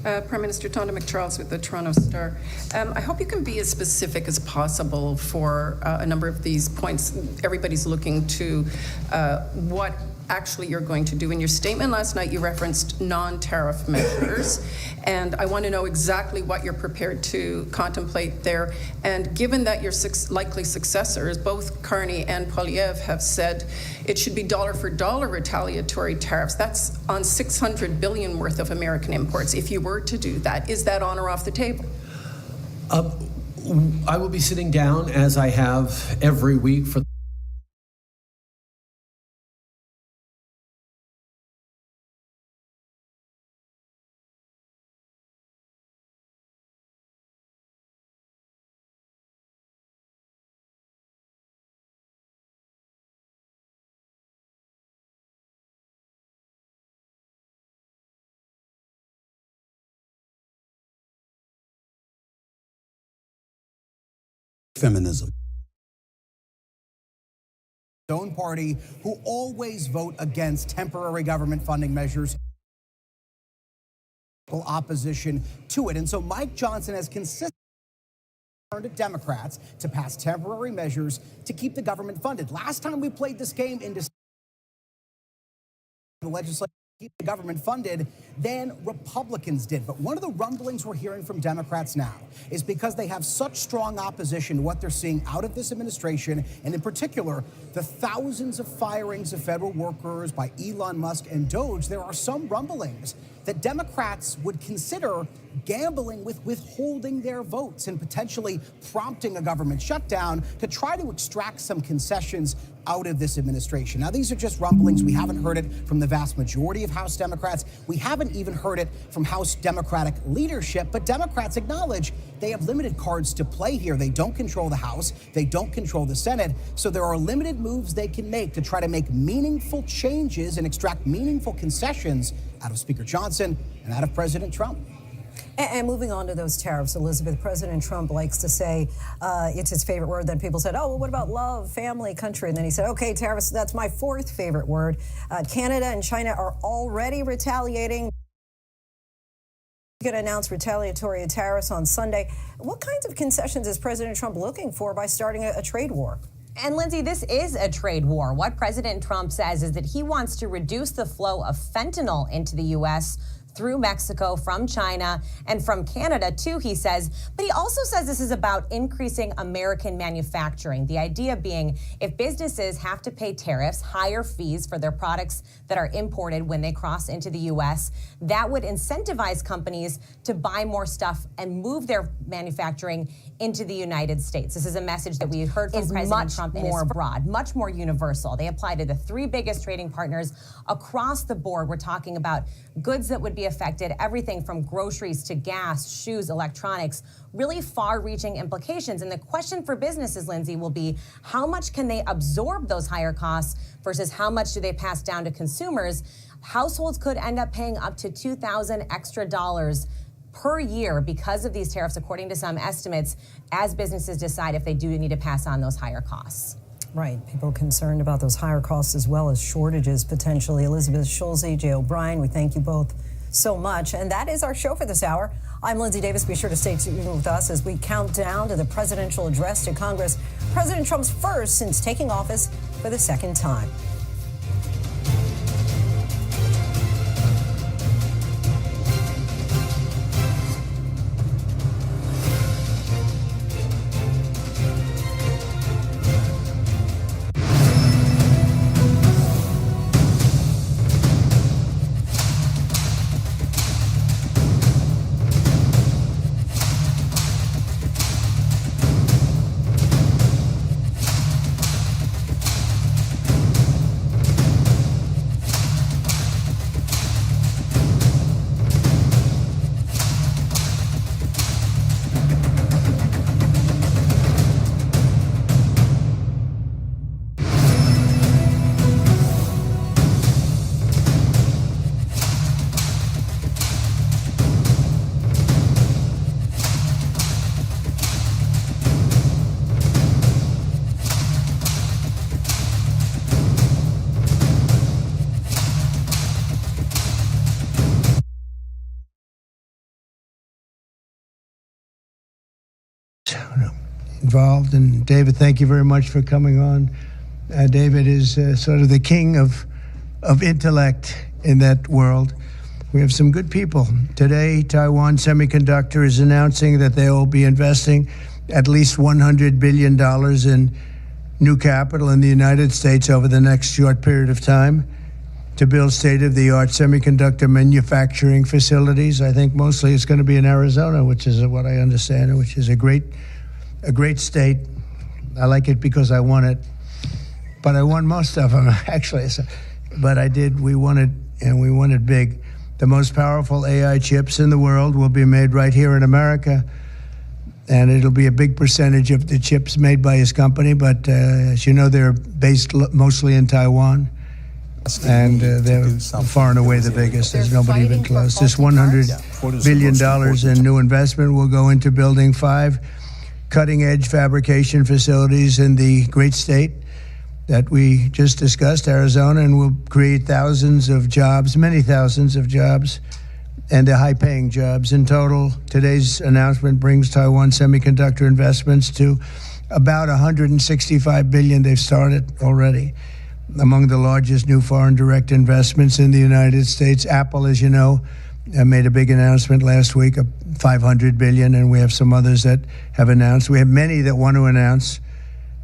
Prime Minister Tonda McCharles with the Toronto Star. I hope you can be as specific as possible for a number of these points. Everybody's looking to what actually you're going to do. In your statement last night, you referenced non-tariff measures, and I want to know exactly what you're prepared to contemplate there. And given that your likely successors, both Carney and Poilievre, have said it should be dollar for dollar retaliatory tariffs, that's on $600 billion worth of American imports. If you were to do that, is that on or off the table? I will be sitting down, as I have every week, for feminism. Own party who always vote against temporary government funding measures, opposition to it. And so Mike Johnson has consistently turned to Democrats to pass temporary measures to keep the government funded. Last time we played this game in December, the legislature keep the government funded than Republicans did. But one of the rumblings we're hearing from Democrats now is because they have such strong opposition to what they're seeing out of this administration, and in particular, the thousands of firings of federal workers by Elon Musk and Doge, there are some rumblings that Democrats would consider gambling with withholding their votes and potentially prompting a government shutdown to try to extract some concessions out of this administration. Now, these are just rumblings. We haven't heard it from the vast majority of House Democrats. We haven't even heard it from House Democratic leadership, but Democrats acknowledge they have limited cards to play here. They don't control the House. They don't control the Senate. So there are limited moves they can make to try to make meaningful changes and extract meaningful concessions out of Speaker Johnson and out of President Trump. And moving on to those tariffs, Elizabeth, President Trump likes to say it's his favorite word. Then people said, oh, well, what about love, family, country? And then he said, okay, tariffs, that's my fourth favorite word. Canada and China are already retaliating. Going to announce retaliatory tariffs on Sunday. What kinds of concessions is President Trump looking for by starting a trade war? And Lindsay, this is a trade war. What President Trump says is that he wants to reduce the flow of fentanyl into the U.S. through Mexico, from China, and from Canada, too, he says. But he also says this is about increasing American manufacturing. The idea being if businesses have to pay tariffs, higher fees for their products that are imported when they cross into the U.S., that would incentivize companies to buy more stuff and move their manufacturing into the United States. This is a message that we heard from President Trump and is broad, much more universal. They apply to the three biggest trading partners across the board. We're talking about goods that would be affected, everything from groceries to gas, shoes, electronics, really far-reaching implications. And the question for businesses, Lindsay, will be how much can they absorb those higher costs versus how much do they pass down to consumers? Households could end up paying up to $2,000 extra per year because of these tariffs, according to some estimates, as businesses decide if they do need to pass on those higher costs. Right. People concerned about those higher costs as well as shortages potentially. Elizabeth Schulze, Jay O'Brien, we thank you both so much. And that is our show for this hour. I'm Lindsay Davis. Be sure to stay tuned with us as we count down to the presidential address to Congress. President Trump's first since taking office for the second time. Involved. And David, thank you very much for coming on. David is sort of the king of intellect in that world. We have some good people. Today, Taiwan Semiconductor is announcing that they will be investing at least $100 billion in new capital in the United States over the next short period of time to build state-of-the-art semiconductor manufacturing facilities. I think mostly it's going to be in Arizona, which is what I understand, which is a great state. I like it because I won it, but I won most of them actually. But we won it, and we won it big. The most powerful AI chips in the world will be made right here in America, and it'll be a big percentage of the chips made by his company. But as you know, they're based mostly in Taiwan, and they're far and away the biggest. There's nobody even close. This $100 billion in new investment will go into building 5 cutting-edge fabrication facilities in the great state that we just discussed, Arizona, and will create thousands of jobs, many thousands of jobs, and they're high-paying jobs. In total, today's announcement brings Taiwan Semiconductor investments to about $165 billion they've started already. Among the largest new foreign direct investments in the United States, Apple, as you know, made a big announcement last week of $500 billion, and we have some others that have announced. We have many that want to announce,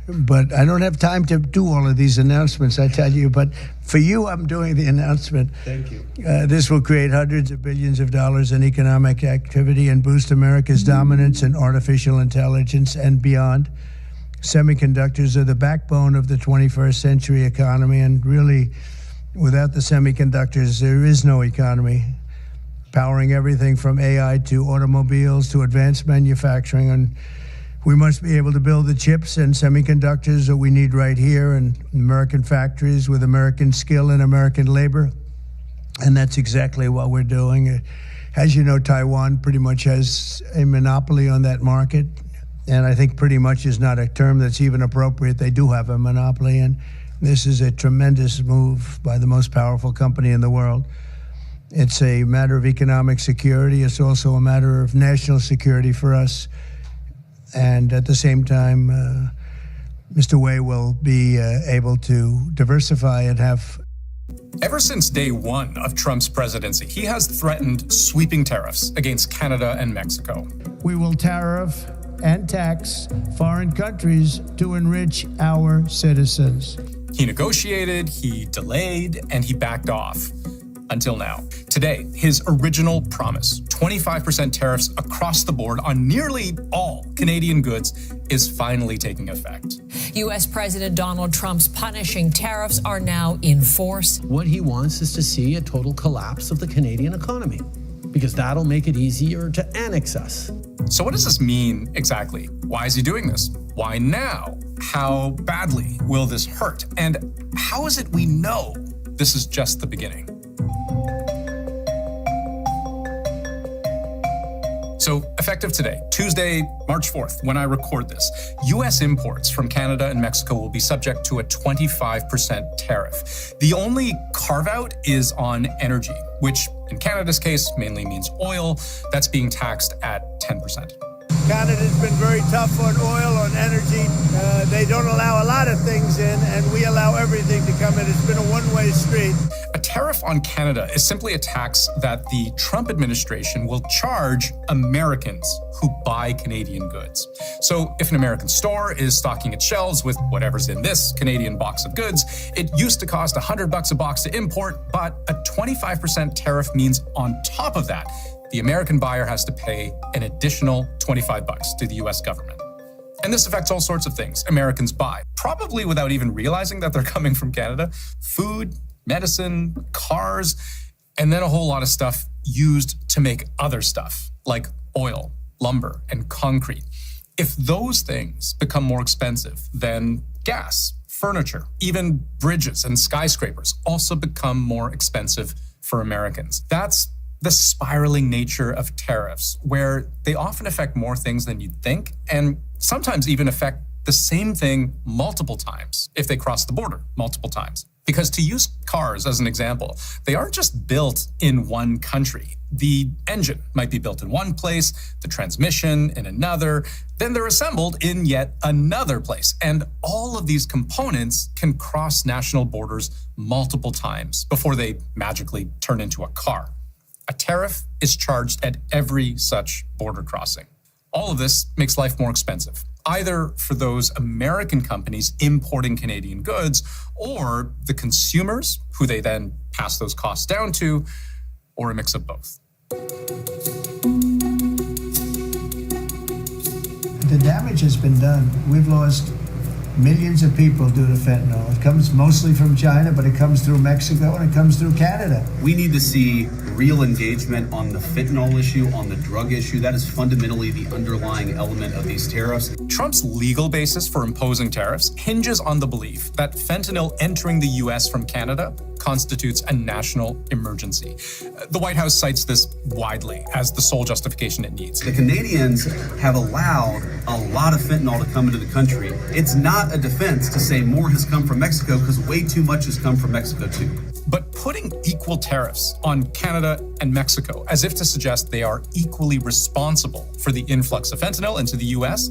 but I don't have time to do all of these announcements, I tell you. But for you, I'm doing the announcement. Thank you. This will create hundreds of billions of dollars in economic activity and boost America's dominance in artificial intelligence and beyond. Semiconductors are the backbone of the 21st century economy, and really, without the semiconductors, there is no economy. Powering everything from AI to automobiles to advanced manufacturing. And we must be able to build the chips and semiconductors that we need right here in American factories with American skill and American labor. And that's exactly what we're doing. As you know, Taiwan pretty much has a monopoly on that market. And I think pretty much is not a term that's even appropriate. They do have a monopoly. And this is a tremendous move by the most powerful company in the world. It's a matter of economic security. It's also a matter of national security for us. And at the same time, Mr. Wei will be able to diversify and have. Ever since day one of Trump's presidency, he has threatened sweeping tariffs against Canada and Mexico. We will tariff and tax foreign countries to enrich our citizens. He negotiated, he delayed, and he backed off. Until now. Today, his original promise, 25% tariffs across the board on nearly all Canadian goods, is finally taking effect. U.S. President Donald Trump's punishing tariffs are now in force. What he wants is to see a total collapse of the Canadian economy, because that'll make it easier to annex us. So what does this mean exactly? Why is he doing this? Why now? How badly will this hurt? And how is it we know this is just the beginning? So effective today, Tuesday, March 4th, when I record this, U.S. imports from Canada and Mexico will be subject to a 25% tariff. The only carve-out is on energy, which in Canada's case mainly means oil. That's being taxed at 10%. Canada's been very tough on oil, on energy. They don't allow a lot of things in, and we allow everything to come in. It's been a one-way street. A tariff on Canada is simply a tax that the Trump administration will charge Americans who buy Canadian goods. So if an American store is stocking its shelves with whatever's in this Canadian box of goods, it used to cost $100 a box to import, but a 25% tariff means on top of that, the American buyer has to pay an additional $25 to the US government. And this affects all sorts of things Americans buy, probably without even realizing that they're coming from Canada. Food, medicine, cars, and then a whole lot of stuff used to make other stuff, like oil, lumber, and concrete. If those things become more expensive, then gas, furniture, even bridges and skyscrapers also become more expensive for Americans. That's the spiraling nature of tariffs, where they often affect more things than you'd think, and sometimes even affect the same thing multiple times if they cross the border multiple times. Because to use cars as an example, they aren't just built in one country. The engine might be built in one place, the transmission in another, then they're assembled in yet another place. And all of these components can cross national borders multiple times before they magically turn into a car. A tariff is charged at every such border crossing. All of this makes life more expensive, either for those American companies importing Canadian goods or the consumers who they then pass those costs down to, or a mix of both. The damage has been done. We've lost millions of people due to fentanyl. It comes mostly from China, but it comes through Mexico and it comes through Canada. We need to see real engagement on the fentanyl issue, on the drug issue. That is fundamentally the underlying element of these tariffs. Trump's legal basis for imposing tariffs hinges on the belief that fentanyl entering the U.S. from Canada constitutes a national emergency. The White House cites this widely as the sole justification it needs. The Canadians have allowed a lot of fentanyl to come into the country. It's not a defense to say more has come from Mexico, because way too much has come from Mexico too. But putting equal tariffs on Canada and Mexico, as if to suggest they are equally responsible for the influx of fentanyl into the U.S.,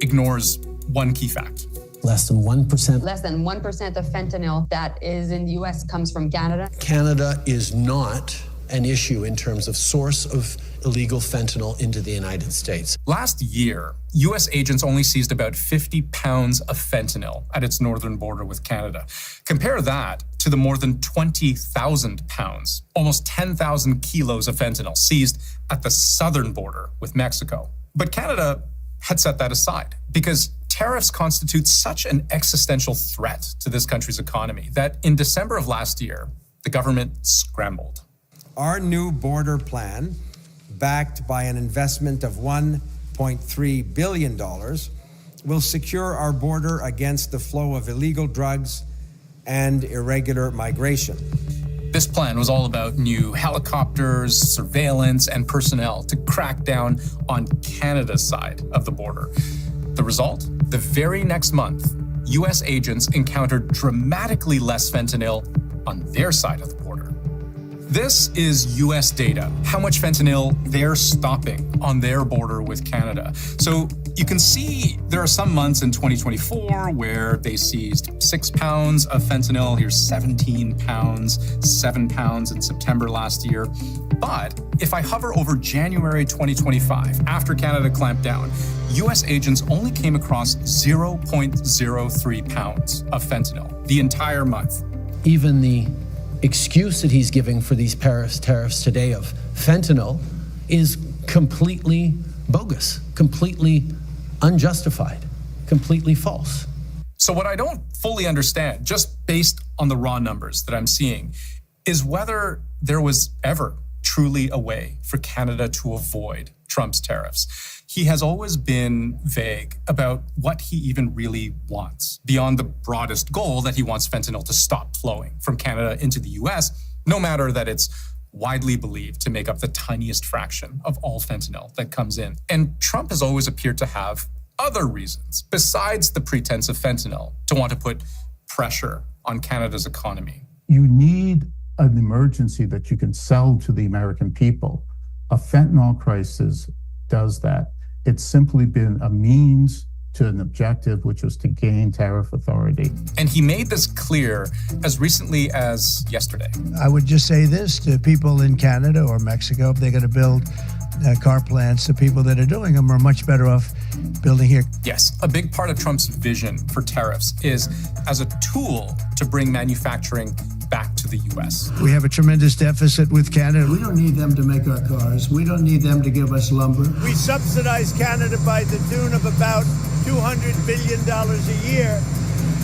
ignores one key fact. Less than 1%. Less than 1% of fentanyl that is in the U.S. comes from Canada. Canada is not an issue in terms of source of illegal fentanyl into the United States. Last year, U.S. agents only seized about 50 pounds of fentanyl at its northern border with Canada. Compare that to the more than 20,000 pounds, almost 10,000 kilos of fentanyl seized at the southern border with Mexico. But Canada had set that aside because tariffs constitute such an existential threat to this country's economy that in December of last year, the government scrambled. Our new border plan, backed by an investment of $1.3 billion, will secure our border against the flow of illegal drugs and irregular migration. This plan was all about new helicopters, surveillance, and personnel to crack down on Canada's side of the border. The result? The very next month, U.S. agents encountered dramatically less fentanyl on their side of the border. This is U.S. data, how much fentanyl they're stopping on their border with Canada. So you can see there are some months in 2024 where they seized 6 pounds of fentanyl. Here's 17 pounds, 7 pounds in September last year. But if I hover over January 2025, after Canada clamped down, U.S. agents only came across 0.03 pounds of fentanyl the entire month. Even the excuse that he's giving for these tariffs today of fentanyl is completely bogus, completely unjustified, completely false. So what I don't fully understand, just based on the raw numbers that I'm seeing, is whether there was ever truly a way for Canada to avoid Trump's tariffs. He has always been vague about what he even really wants, beyond the broadest goal that he wants fentanyl to stop flowing from Canada into the US, no matter that it's widely believed to make up the tiniest fraction of all fentanyl that comes in. And Trump has always appeared to have other reasons, besides the pretense of fentanyl, to want to put pressure on Canada's economy. You need an emergency that you can sell to the American people. A fentanyl crisis does that. It's simply been a means to an objective, which was to gain tariff authority. And he made this clear as recently as yesterday. I would just say this to people in Canada or Mexico: if they're going to build car plants, the people that are doing them are much better off building here. Yes, a big part of Trump's vision for tariffs is as a tool to bring manufacturing back to the U.S. We have a tremendous deficit with Canada. We don't need them to make our cars. We don't need them to give us lumber. We subsidize Canada by the tune of about $200 billion a year.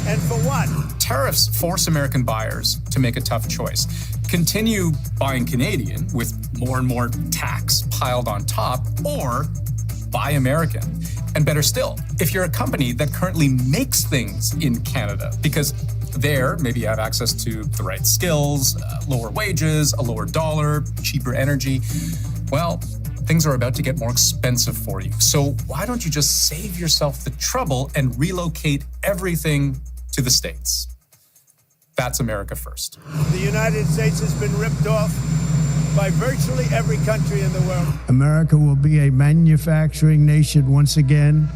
And for what? Tariffs force American buyers to make a tough choice. Continue buying Canadian with more and more tax piled on top, or buy American. And better still, if you're a company that currently makes things in Canada, because there, maybe you have access to the right skills, lower wages, a lower dollar, cheaper energy. Well, things are about to get more expensive for you. So why don't you just save yourself the trouble and relocate everything to the States? That's America first. The United States has been ripped off by virtually every country in the world. America will be a manufacturing nation once again.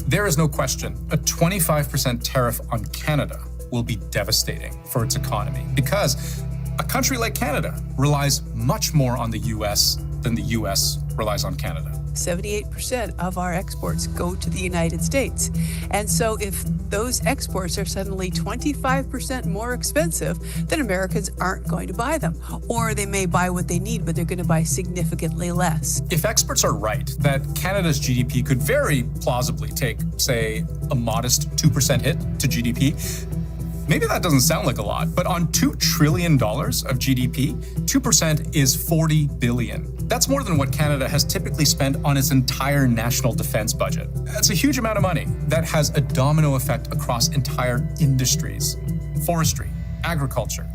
There is no question a 25% tariff on Canada will be devastating for its economy, because a country like Canada relies much more on the U.S. than the U.S. relies on Canada. 78% of our exports go to the United States. And so if those exports are suddenly 25% more expensive, then Americans aren't going to buy them. Or they may buy what they need, but they're going to buy significantly less. If experts are right that Canada's GDP could very plausibly take, say, a modest 2% hit to GDP, maybe that doesn't sound like a lot, but on $2 trillion of GDP, 2% is $40 billion. That's more than what Canada has typically spent on its entire national defense budget. That's a huge amount of money that has a domino effect across entire industries: forestry, agriculture,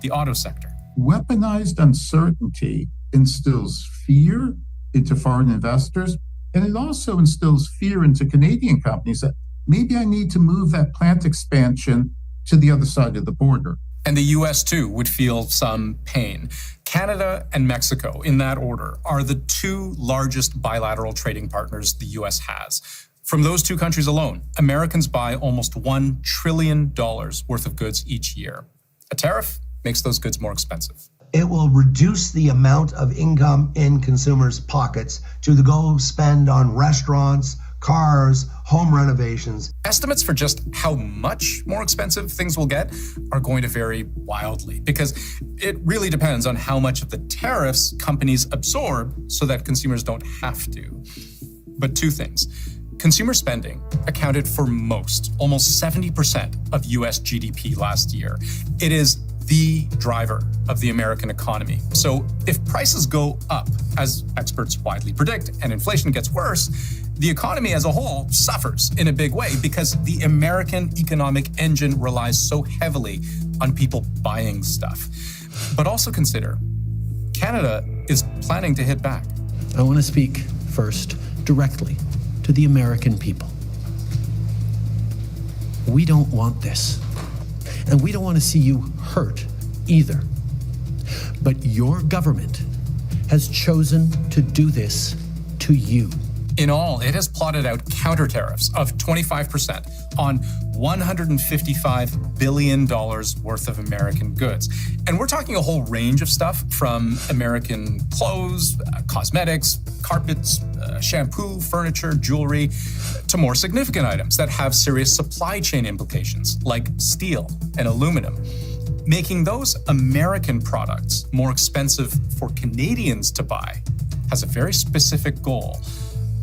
the auto sector. Weaponized uncertainty instills fear into foreign investors, and it also instills fear into Canadian companies that maybe I need to move that plant expansion to the other side of the border. And the U.S., too, would feel some pain. Canada and Mexico, in that order, are the two largest bilateral trading partners the U.S. has. From those two countries alone, Americans buy almost $1 trillion worth of goods each year. A tariff makes those goods more expensive. It will reduce the amount of income in consumers' pockets to go spend on restaurants, cars, home renovations. Estimates for just how much more expensive things will get are going to vary wildly, because it really depends on how much of the tariffs companies absorb so that consumers don't have to. But two things. Consumer spending accounted for almost 70% of US GDP last year. It is the driver of the American economy. So if prices go up, as experts widely predict, and inflation gets worse, the economy as a whole suffers in a big way, because the American economic engine relies so heavily on people buying stuff. But also consider, Canada is planning to hit back. I want to speak first directly to the American people. We don't want this. And we don't want to see you hurt either. But your government has chosen to do this to you. In all, it has plotted out counter tariffs of 25% on $155 billion worth of American goods. And we're talking a whole range of stuff from American clothes, cosmetics, carpets, shampoo, furniture, jewelry, to more significant items that have serious supply chain implications, like steel and aluminum. Making those American products more expensive for Canadians to buy has a very specific goal: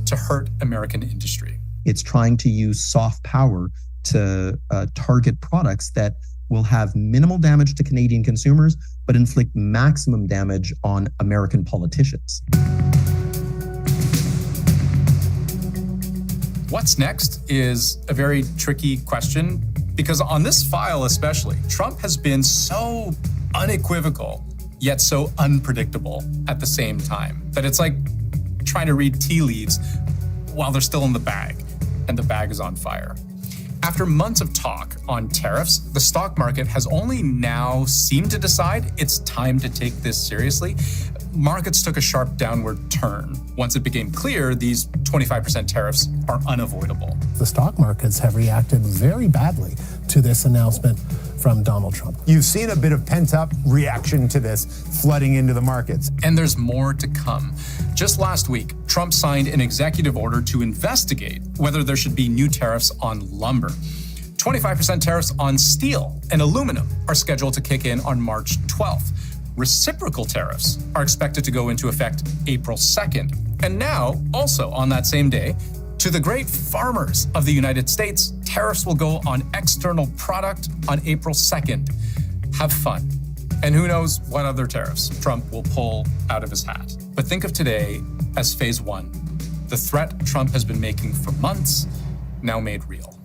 to hurt American industry. It's trying to use soft power to target products that will have minimal damage to Canadian consumers, but inflict maximum damage on American politicians. What's next is a very tricky question, Because on this file especially, Trump has been so unequivocal, yet so unpredictable at the same time, that it's like trying to read tea leaves while they're still in the bag, and the bag is on fire. After months of talk on tariffs, the stock market has only now seemed to decide it's time to take this seriously. Markets took a sharp downward turn once it became clear these 25% tariffs are unavoidable. The stock markets have reacted very badly to this announcement from Donald Trump. You've seen a bit of pent-up reaction to this flooding into the markets. And there's more to come. Just last week, Trump signed an executive order to investigate whether there should be new tariffs on lumber. 25% tariffs on steel and aluminum are scheduled to kick in on March 12th. Reciprocal tariffs are expected to go into effect April 2nd. And now, also on that same day, to the great farmers of the United States, tariffs will go on external product on April 2nd. Have fun. And who knows what other tariffs Trump will pull out of his hat. But think of today as phase one. The threat Trump has been making for months, now made real.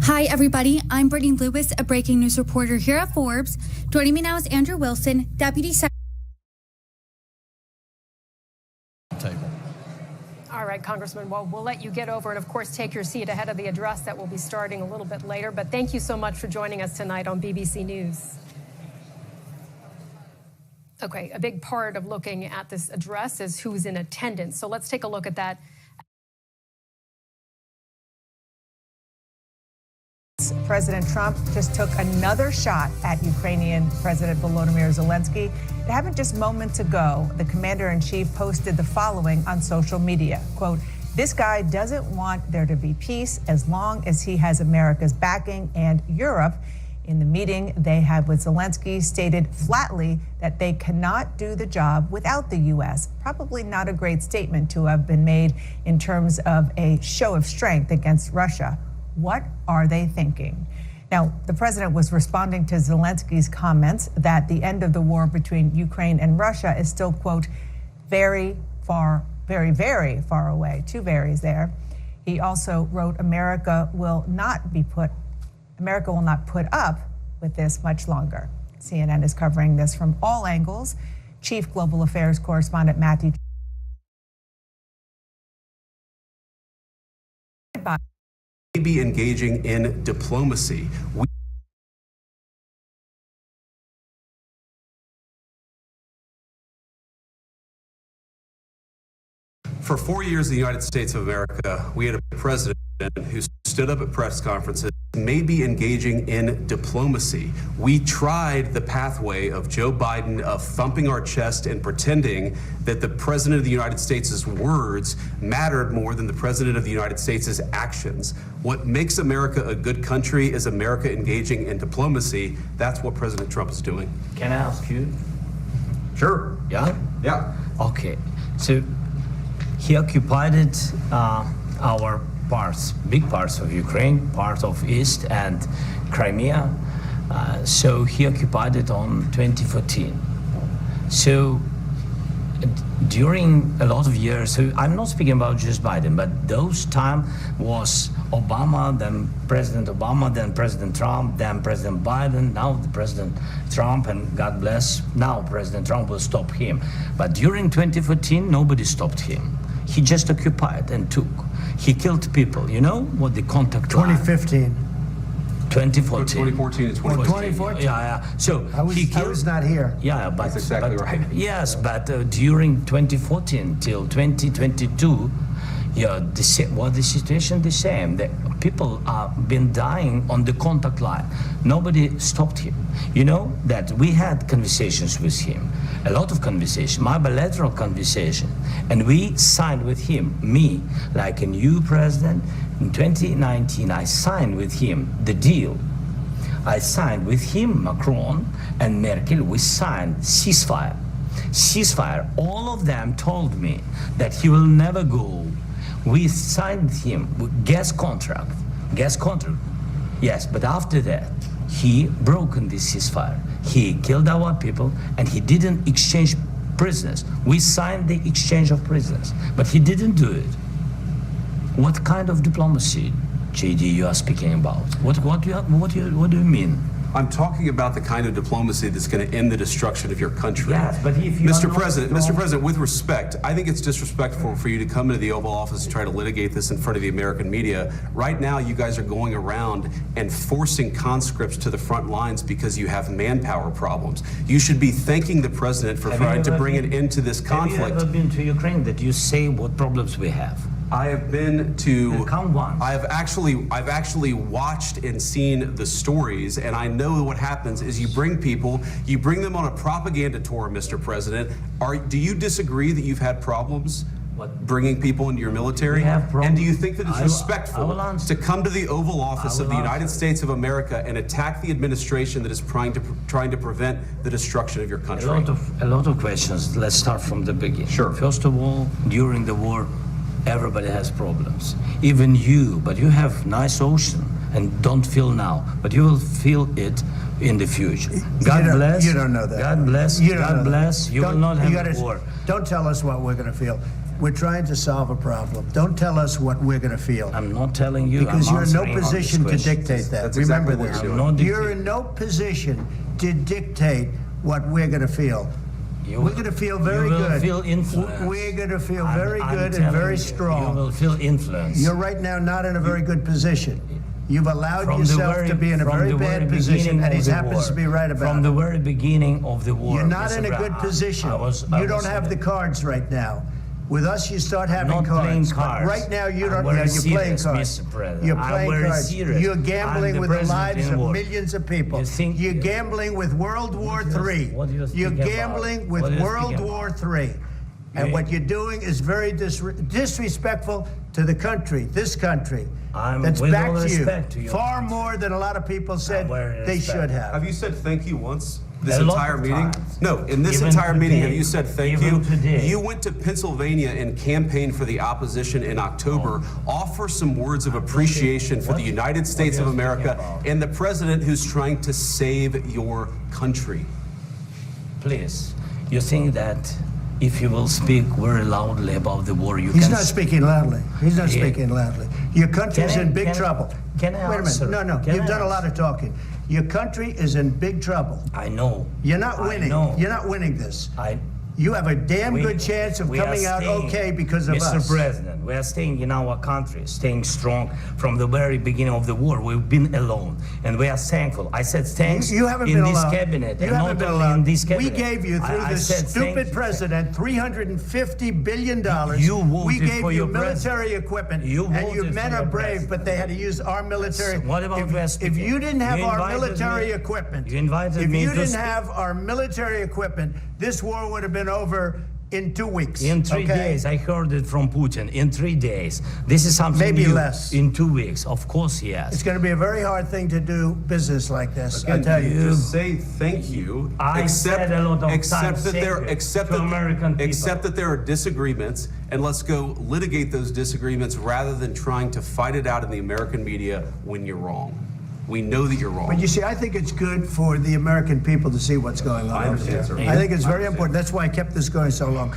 Hi, everybody. I'm Brittany Lewis, a breaking news reporter here at Forbes. Joining me now is Andrew Wilson, Deputy Secretary. All right, Congressman, well, we'll let you get over and, of course, take your seat ahead of the address that will be starting a little bit later. But thank you so much for joining us tonight on BBC News. Okay, a big part of looking at this address is who's in attendance. So let's take a look at that. President Trump just took another shot at Ukrainian President Volodymyr Zelenskyy. It happened just moments ago. The commander-in-chief posted the following on social media, quote, "This guy doesn't want there to be peace as long as he has America's backing and Europe." In the meeting they had with Zelenskyy, stated flatly that they cannot do the job without the U.S. Probably not a great statement to have been made in terms of a show of strength against Russia. What are they thinking? Now, the president was responding to Zelenskyy's comments that the end of the war between Ukraine and Russia is still, quote, very, very far away. Two verys there. He also wrote, America will not put up with this much longer. CNN is covering this from all angles. Chief Global Affairs correspondent Matthew be engaging in diplomacy. For 4 years in the United States of America, we had a president who stood up at press conferences, maybe engaging in diplomacy. We tried the pathway of Joe Biden of thumping our chest and pretending that the president of the United States' words mattered more than the president of the United States' actions. What makes America a good country is America engaging in diplomacy. That's what President Trump is doing. Can I ask you? Sure. Yeah? Yeah. Okay. So he occupied our parts, big parts of Ukraine, part of East and Crimea. So he occupied it on 2014. So during a lot of years, so I'm not speaking about just Biden, but those time was Obama, then President Obama, then President Trump, then President Biden, now the President Trump, and God bless, now President Trump will stop him. But during 2014, nobody stopped him. He just occupied and took. He killed people. You know what the contact 2015. 2014 and 2014. Yeah. So I was not here. Yeah, but that's exactly right. Yes, but during 2014 till 2022, yeah, the situation the same. The people have been dying on the contact line. Nobody stopped him. You know that we had conversations with him, a lot of conversation, my bilateral conversation, and we signed with him, me, like a new president. In 2019, I signed with him the deal. I signed with him, Macron and Merkel, we signed ceasefire. Ceasefire, all of them told me that he will never go. We signed him with gas contract gas contract. Yes, but after that, he broken this ceasefire. He killed our people, and he didn't exchange prisoners. We signed the exchange of prisoners, but he didn't do it. What kind of diplomacy, JD, you are speaking about? What do you mean? I'm talking about the kind of diplomacy that's going to end the destruction of your country. Yes, but if you Mr. President, with respect, I think it's disrespectful for you to come into the Oval Office and try to litigate this in front of the American media. Right now, you guys are going around and forcing conscripts to the front lines because you have manpower problems. You should be thanking the president for trying to bring an end to this conflict. Have you ever been to Ukraine that you say what problems we have? I have been to. Count once. I've actually watched and seen the stories, and I know what happens is you bring them on a propaganda tour, Mr. President. Do you disagree that you've had problems bringing people into your military? And do you think that it's respectful to come to the Oval Office of the United States of America and attack the administration that is trying to prevent the destruction of your country? A lot of questions. Let's start from the beginning. Sure. First of all, during the war, everybody has problems, even you, but you have nice ocean and don't feel now, but you will feel it in the future. God bless. You don't know that. God bless. God bless. You will not have war. Don't tell us what we're going to feel. We're trying to solve a problem. Don't tell us what we're going to feel. I'm not telling you. Because you're in no position to dictate that. That's Remember exactly this. You're in no position to dictate what we're going to feel. We're going to feel very good. You will feel influence. We're going to feel very good and very strong. You will feel influence. You're right now not in a very good position. You've allowed yourself to be in a very bad position, and he happens to be right about it. From the very beginning of the war. You're not in a good position. You don't have the cards right now. With us, you start having cards. But right now, you don't. Yeah, you're playing cards. You're playing cards. You're gambling with the lives of millions of people. You're gambling with World War III. You're gambling with World War III. And what you're doing is very disrespectful to the country, this country. That's back to you. Far more than a lot of people said they should have. Have you said thank you once? This entire meeting? No, in this entire meeting, have you said thank you? You went to Pennsylvania and campaigned for the opposition in October. Offer some words of appreciation for the United States of America and the president who's trying to save your country. Please, you think that if you will speak very loudly about the war, you can... He's not speaking loudly. He's not speaking loudly. Your country's in big trouble. Can I answer? Wait a minute. No. You've done a lot of talking. Your country is in big trouble. I know. You're not winning. You're not winning this. You have a damn good chance of coming out okay because of us. Mr. President, we are staying in our country, staying strong from the very beginning of the war. We've been alone, and we are thankful. I said thanks you haven't been this alone. cabinet. You haven't been alone. In this cabinet. We gave you, through this stupid president, $350 billion. We gave you military equipment, and your men are brave, but they had to use our military. What about if you didn't have our military equipment, if you didn't have our military equipment, this war would have been over in 2 weeks. In 3 days. I heard it from Putin. In 3 days. This is something maybe new. Less. In 2 weeks. Of course, yes. It's going to be a very hard thing to do business like this. Again, I tell you. Just say thank you. Said a lot of except that there are disagreements, and let's go litigate those disagreements rather than trying to fight it out in the American media when you're wrong. We know that you're wrong. But you see, I think it's good for the American people to see what's going on. I understand, sir. I think it's very important. That's why I kept this going so long.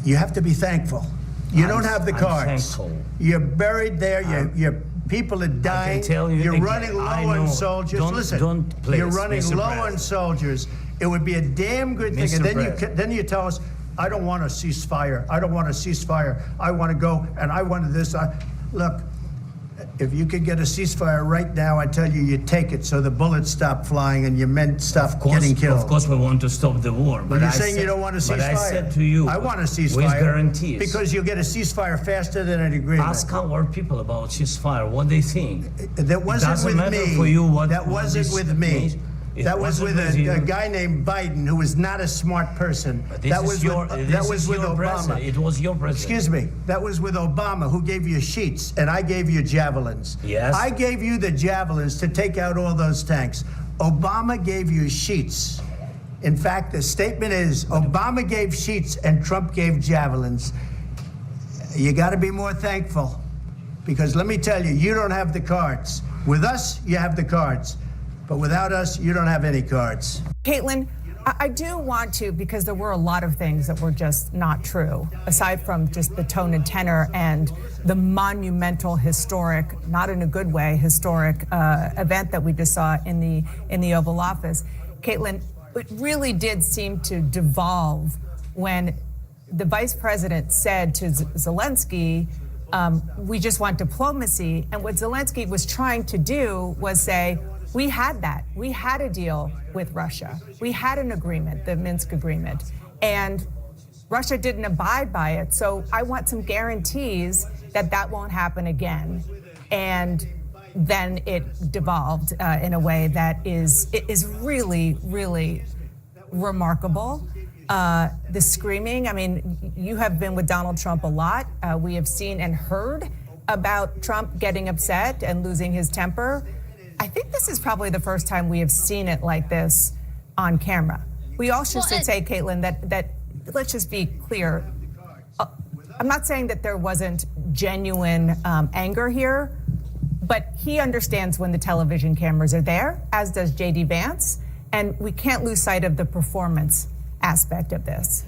You have to be thankful. You don't have the cards. You're buried there. Your people are dying. You're running low on soldiers. Listen, you're running low on soldiers. It would be a damn good thing. And then you tell us, I don't want a ceasefire. I don't want a ceasefire. I want to go, and I wanted this. Look. If you could get a ceasefire right now, I tell you, you take it so the bullets stop flying and your men stop getting killed. Of course, we want to stop the war. But you're saying you don't want a ceasefire. But I said to you, I want a ceasefire. With guarantees. Because you'll get a ceasefire faster than an agreement. Ask our people about ceasefire, what they think. That wasn't with me. For you what that wasn't with me. That was with a guy named Biden, who was not a smart person. That was with Obama. It was your president. Excuse me. That was with Obama, who gave you sheets, and I gave you javelins. Yes. I gave you the javelins to take out all those tanks. Obama gave you sheets. In fact, the statement is Obama gave sheets and Trump gave javelins. You got to be more thankful, Because let me tell you, you don't have the cards. With us, you have the cards. But without us, you don't have any cards. Caitlin, I do want to, because there were a lot of things that were just not true, aside from just the tone and tenor and the monumental, historic, not in a good way, historic event that we just saw in the Oval Office. Caitlin, it really did seem to devolve when the vice president said to Zelenskyy, we just want diplomacy. And what Zelenskyy was trying to do was say, we had that. We had a deal with Russia. We had an agreement, the Minsk agreement, and Russia didn't abide by it. So I want some guarantees that that won't happen again. And then it devolved in a way that is really, really remarkable. The screaming, I mean, you have been with Donald Trump a lot. We have seen and heard about Trump getting upset and losing his temper. I think this is probably the first time we have seen it like this on camera. We also should say, Caitlin, that let's just be clear. I'm not saying that there wasn't genuine anger here, but he understands when the television cameras are there, as does J.D. Vance, and we can't lose sight of the performance aspect of this.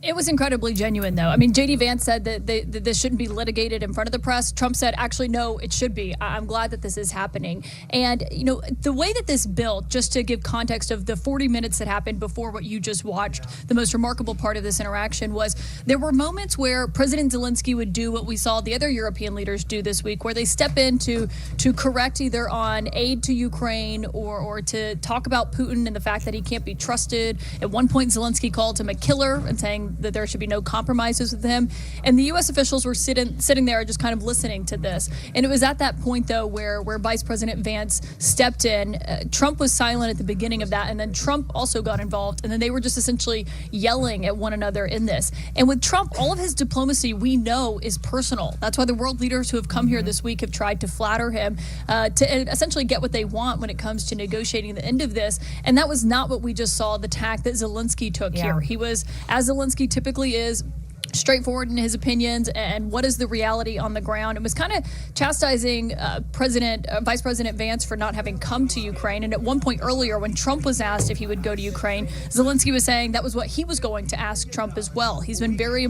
It was incredibly genuine, though. I mean, J.D. Vance said that this shouldn't be litigated in front of the press. Trump said, actually, no, it should be. I'm glad that this is happening. And, you know, the way that this built, just to give context of the 40 minutes that happened before what you just watched, the most remarkable part of this interaction was there were moments where President Zelenskyy would do what we saw the other European leaders do this week, where they step in to correct either on aid to Ukraine or to talk about Putin and the fact that he can't be trusted. At one point, Zelenskyy called him a killer and saying that there should be no compromises with him. And the U.S. officials were sitting there just kind of listening to this. And it was at that point, though, where Vice President Vance stepped in. Trump was silent at the beginning of that, and then Trump also got involved. And then they were just essentially yelling at one another in this. And with Trump, all of his diplomacy, we know, is personal. That's why the world leaders who have come here this week have tried to flatter him to essentially get what they want when it comes to negotiating the end of this. And that was not what we just saw, the tack that Zelenskyy took here. He was, as Zelenskyy typically is, straightforward in his opinions and what is the reality on the ground. It was kind of chastising Vice President Vance for not having come to Ukraine. And at one point earlier, when Trump was asked if he would go to Ukraine, Zelenskyy was saying that was what he was going to ask Trump as well. He's been very,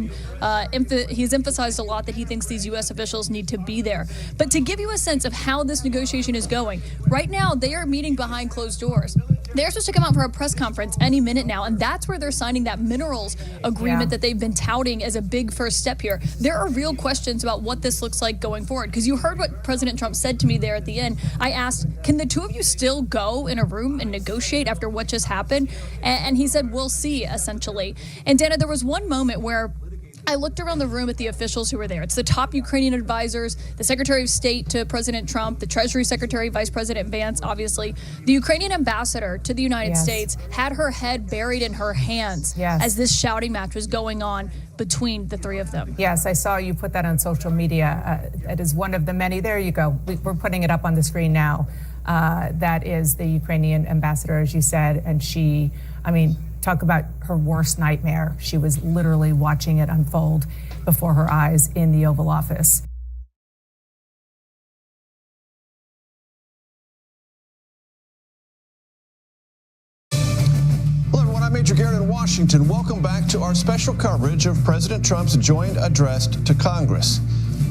he's emphasized a lot that he thinks these U.S. officials need to be there. But to give you a sense of how this negotiation is going, right now they are meeting behind closed doors. They're supposed to come out for a press conference any minute now, and that's where they're signing that minerals agreement that they've been touting as a big first step here. There are real questions about what this looks like going forward, because you heard what President Trump said to me there at the end. I asked, can the two of you still go in a room and negotiate after what just happened? And he said, we'll see, essentially. And Dana, there was one moment where I looked around the room at the officials who were there. It's the top Ukrainian advisors, the Secretary of State to President Trump, the Treasury Secretary, Vice President Vance, obviously. The Ukrainian ambassador to the United States had her head buried in her hands as this shouting match was going on between the three of them. Yes, I saw you put that on social media. It is one of the many. There you go. We're putting it up on the screen now. That is the Ukrainian ambassador, as you said, and she, I mean, talk about her worst nightmare. She was literally watching it unfold before her eyes in the Oval Office. Hello, everyone. I'm Major Garrett in Washington. Welcome back to our special coverage of President Trump's joint address to Congress.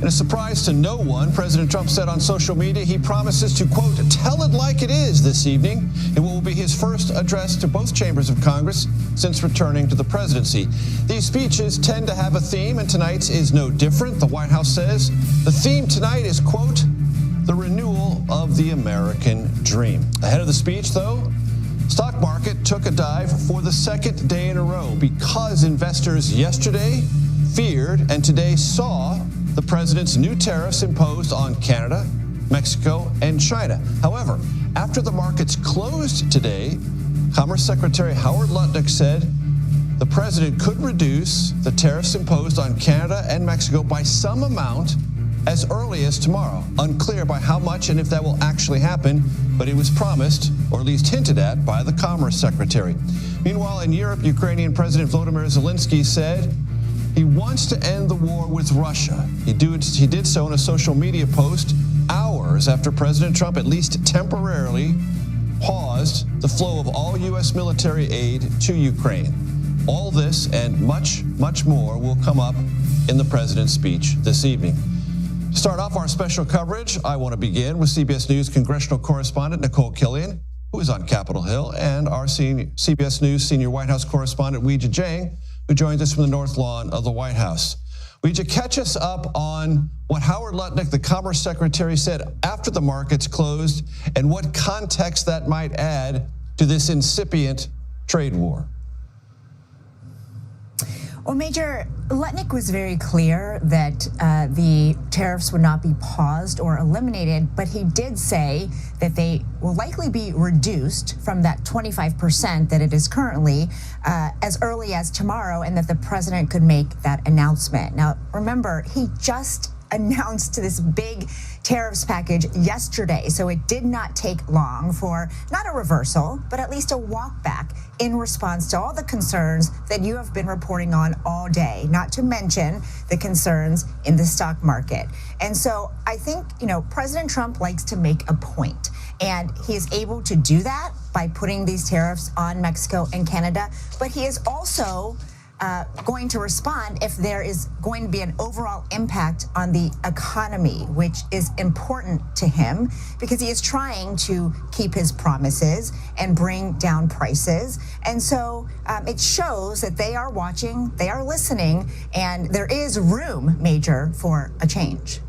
In a surprise to no one, President Trump said on social media he promises to, quote, tell it like it is this evening in what will be his first address to both chambers of Congress since returning to the presidency. These speeches tend to have a theme, and tonight's is no different. The White House says the theme tonight is, quote, the renewal of the American dream. Ahead of the speech, though, stock market took a dive for the second day in a row because investors yesterday feared and today saw the president's new tariffs imposed on Canada, Mexico, and China. However, after the markets closed today, Commerce Secretary Howard Lutnick said the president could reduce the tariffs imposed on Canada and Mexico by some amount as early as tomorrow. Unclear by how much and if that will actually happen, but it was promised, or at least hinted at, by the Commerce Secretary. Meanwhile, in Europe, Ukrainian President Volodymyr Zelenskyy said He wants to end the war with Russia. He did so in a social media post hours after President Trump, at least temporarily, paused the flow of all U.S. military aid to Ukraine. All this and much, much more will come up in the president's speech this evening. To start off our special coverage, I want to begin with CBS News congressional correspondent Nicole Killion, who is on Capitol Hill, and our CBS News senior White House correspondent Weijia Jiang, who joins us from the North Lawn of the White House. Weijia, catch us up on what Howard Lutnick, the Commerce Secretary, said after the markets closed and what context that might add to this incipient trade war. Well, Major, Lutnick was very clear that the tariffs would not be paused or eliminated, but he did say that they will likely be reduced from that 25% that it is currently as early as tomorrow, and that the president could make that announcement. Now, remember, he just announced this big tariffs package yesterday, so it did not take long for not a reversal, but at least a walk back in response to all the concerns that you have been reporting on all day, not to mention the concerns in the stock market. And so I think, President Trump likes to make a point, and he is able to do that by putting these tariffs on Mexico and Canada, but he is also going to respond if there is going to be an overall impact on the economy, which is important to him because he is trying to keep his promises and bring down prices. And so it shows that they are watching, they are listening, and there is room, Major, for a change.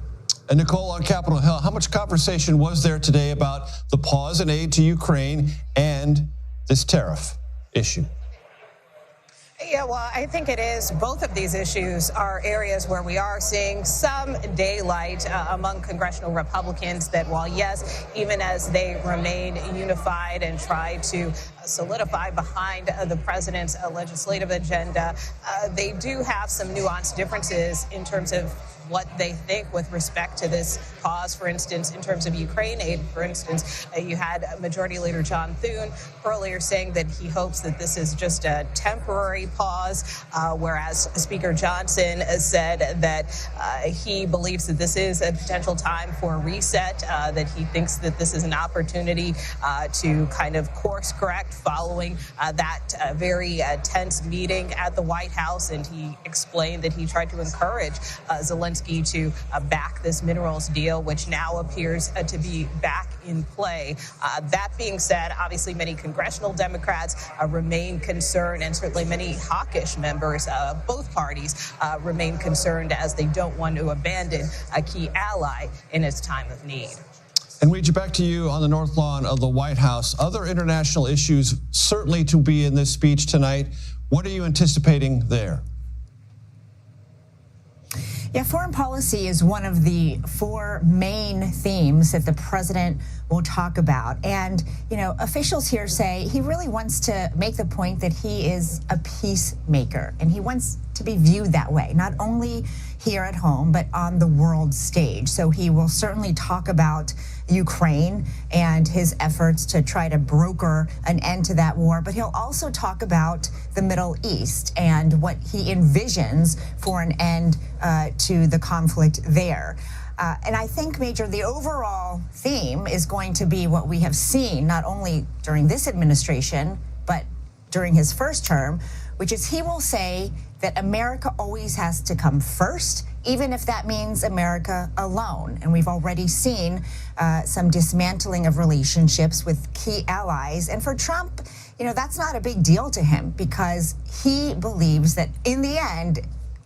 And Nicole, on Capitol Hill, how much conversation was there today about the pause in aid to Ukraine and this tariff issue? Yeah, well, I think it is. Both of these issues are areas where we are seeing some daylight among congressional Republicans that while, yes, even as they remain unified and try to solidify behind the president's legislative agenda, they do have some nuanced differences in terms of what they think with respect to this pause. For instance, in terms of Ukraine aid, for instance, you had Majority Leader John Thune earlier saying that he hopes that this is just a temporary pause, whereas Speaker Johnson said that he believes that this is a potential time for a reset, that he thinks that this is an opportunity to kind of course correct following that very tense meeting at the White House. And he explained that he tried to encourage Zelenskyy to back this minerals deal, which now appears to be back in play. That being said, obviously many congressional Democrats remain concerned, and certainly many hawkish members of both parties remain concerned as they don't want to abandon a key ally in its time of need. And Weijia, back to you on the North Lawn of the White House. Other international issues certainly to be in this speech tonight. What are you anticipating there? Yeah, foreign policy is one of the four main themes that the president will talk about. And, officials here say he really wants to make the point that he is a peacemaker, and he wants to be viewed that way, not only here at home, but on the world stage. So he will certainly talk about Ukraine and his efforts to try to broker an end to that war, but he'll also talk about the Middle East and what he envisions for an end to the conflict there. And I think, Major, the overall theme is going to be what we have seen not only during this administration, but during his first term, which is he will say that America always has to come first, even if that means America alone. And we've already seen some dismantling of relationships with key allies. And for Trump, that's not a big deal to him because he believes that in the end,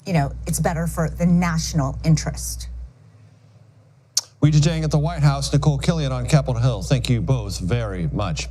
it's better for the national interest. Weijia Jiang at the White House, Nicole Killion on Capitol Hill. Thank you both very much.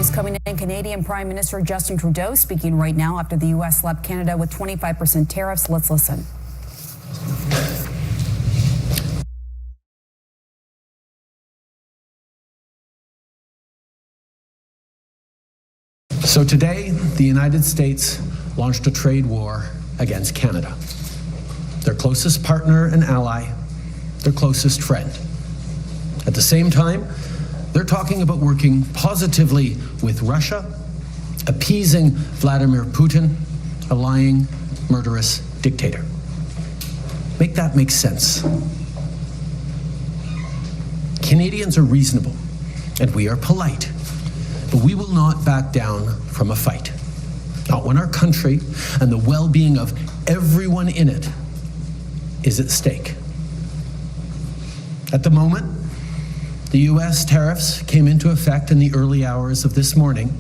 news coming in. Canadian Prime Minister Justin Trudeau speaking right now after the U.S. slapped Canada with 25% tariffs. Let's listen. So today, the United States launched a trade war against Canada, their closest partner and ally, their closest friend. At the same time, they're talking about working positively with Russia, appeasing Vladimir Putin, a lying, murderous dictator. Make that make sense. Canadians are reasonable, and we are polite, but we will not back down from a fight. Not when our country and the well-being of everyone in it is at stake. At the moment, the U.S. tariffs came into effect in the early hours of this morning,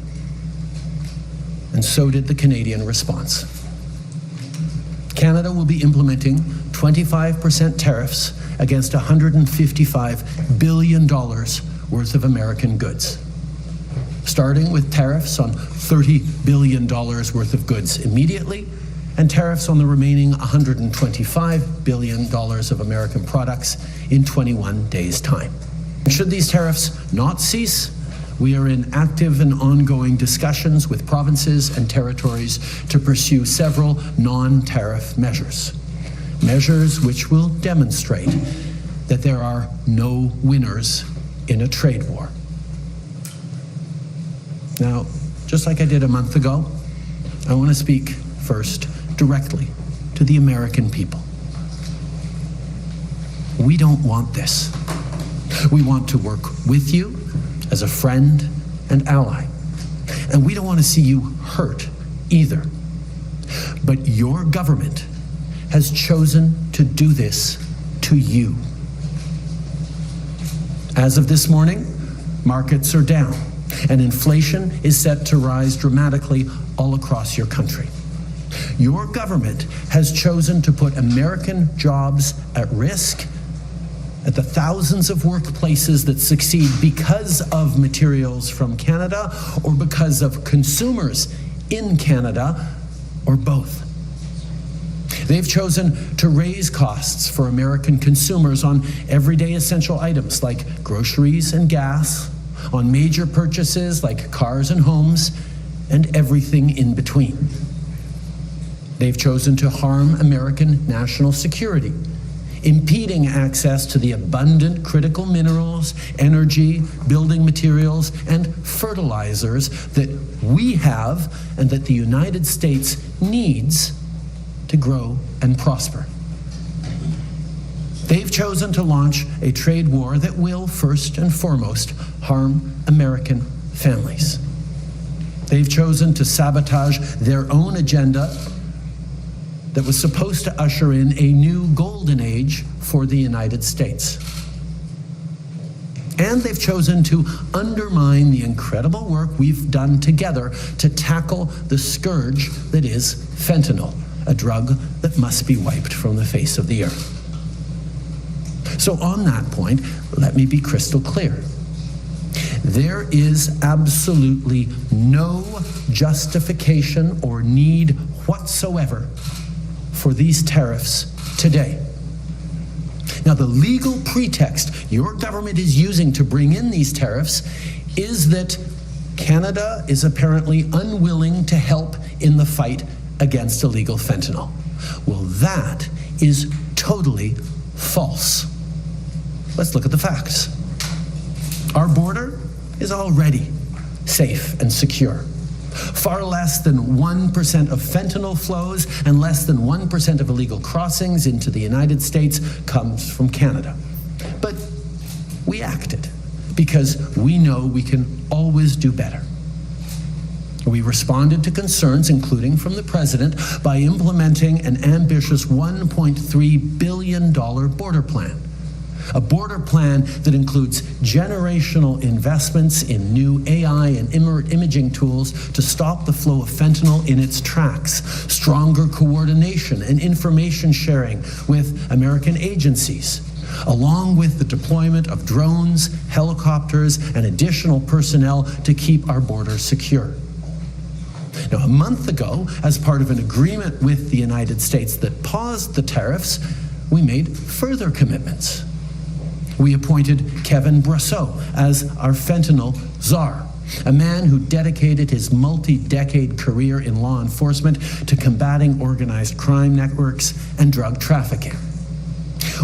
and so did the Canadian response. Canada will be implementing 25% tariffs against $155 billion worth of American goods, starting with tariffs on $30 billion worth of goods immediately, and tariffs on the remaining $125 billion of American products in 21 days' time. Should these tariffs not cease, we are in active and ongoing discussions with provinces and territories to pursue several non-tariff measures. Measures which will demonstrate that there are no winners in a trade war. Now, just like I did a month ago, I want to speak first directly to the American people. We don't want this. We want to work with you as a friend and ally. And we don't want to see you hurt either. But your government has chosen to do this to you. As of this morning, markets are down, and inflation is set to rise dramatically all across your country. Your government has chosen to put American jobs at risk, at the thousands of workplaces that succeed because of materials from Canada or because of consumers in Canada, or both. They've chosen to raise costs for American consumers on everyday essential items like groceries and gas, on major purchases like cars and homes, and everything in between. They've chosen to harm American national security, impeding access to the abundant critical minerals, energy, building materials, and fertilizers that we have and that the United States needs to grow and prosper. They've chosen to launch a trade war that will, first and foremost, harm American families. They've chosen to sabotage their own agenda that was supposed to usher in a new golden age for the United States. And they've chosen to undermine the incredible work we've done together to tackle the scourge that is fentanyl, a drug that must be wiped from the face of the earth. So on that point, let me be crystal clear. There is absolutely no justification or need whatsoever for these tariffs today. Now, the legal pretext your government is using to bring in these tariffs is that Canada is apparently unwilling to help in the fight against illegal fentanyl. Well, that is totally false. Let's look at the facts. Our border is already safe and secure. Far less than 1% of fentanyl flows and less than 1% of illegal crossings into the United States comes from Canada. But we acted because we know we can always do better. We responded to concerns, including from the president, by implementing an ambitious $1.3 billion border plan. A border plan that includes generational investments in new AI and imaging tools to stop the flow of fentanyl in its tracks, stronger coordination and information sharing with American agencies, along with the deployment of drones, helicopters, and additional personnel to keep our borders secure. Now, a month ago, as part of an agreement with the United States that paused the tariffs, we made further commitments. We appointed Kevin Brosseau as our fentanyl czar, a man who dedicated his multi-decade career in law enforcement to combating organized crime networks and drug trafficking.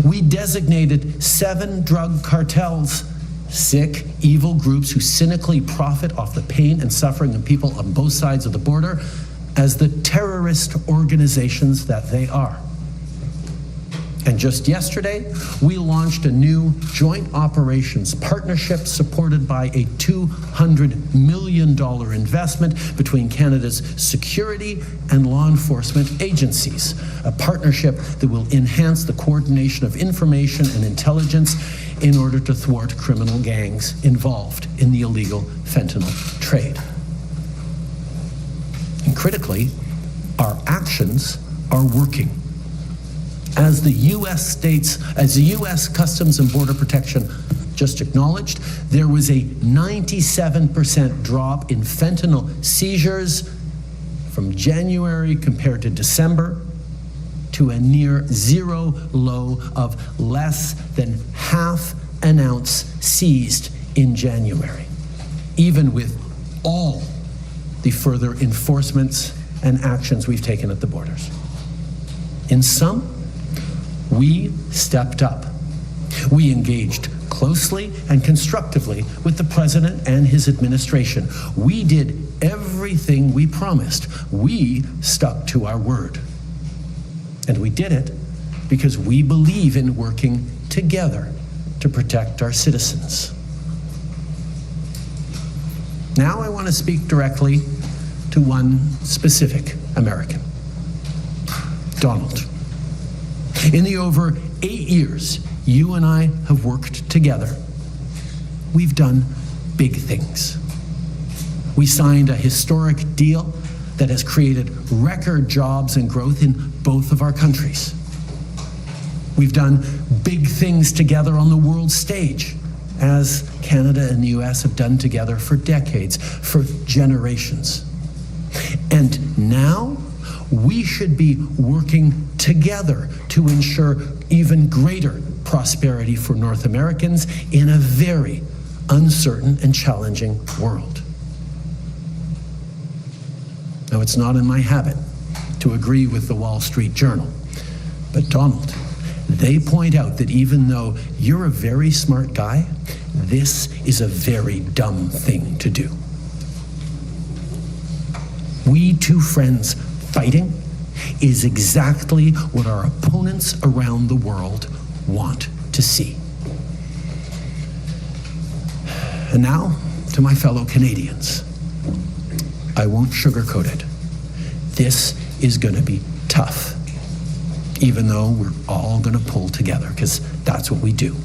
We designated 7 drug cartels, sick, evil groups who cynically profit off the pain and suffering of people on both sides of the border, as the terrorist organizations that they are. And just yesterday, we launched a new joint operations partnership supported by a $200 million investment between Canada's security and law enforcement agencies, a partnership that will enhance the coordination of information and intelligence in order to thwart criminal gangs involved in the illegal fentanyl trade. And critically, our actions are working. As the U.S. Customs and Border Protection just acknowledged, there was a 97% drop in fentanyl seizures from January compared to December, to a near zero low of less than half an ounce seized in January, even with all the further enforcements and actions we've taken at the borders. In sum, we stepped up. We engaged closely and constructively with the President and his administration. We did everything we promised. We stuck to our word. And we did it because we believe in working together to protect our citizens. Now I want to speak directly to one specific American, Donald. In the over 8 years you and I have worked together, we've done big things. We signed a historic deal that has created record jobs and growth in both of our countries. We've done big things together on the world stage, as Canada and the US have done together for decades, for generations. And now we should be working together to ensure even greater prosperity for North Americans in a very uncertain and challenging world. Now, it's not in my habit to agree with the Wall Street Journal, but Donald, they point out that even though you're a very smart guy, this is a very dumb thing to do. We two friends fighting is exactly what our opponents around the world want to see. And now, to my fellow Canadians, I won't sugarcoat it. This is going to be tough, even though we're all going to pull together, because that's what we do.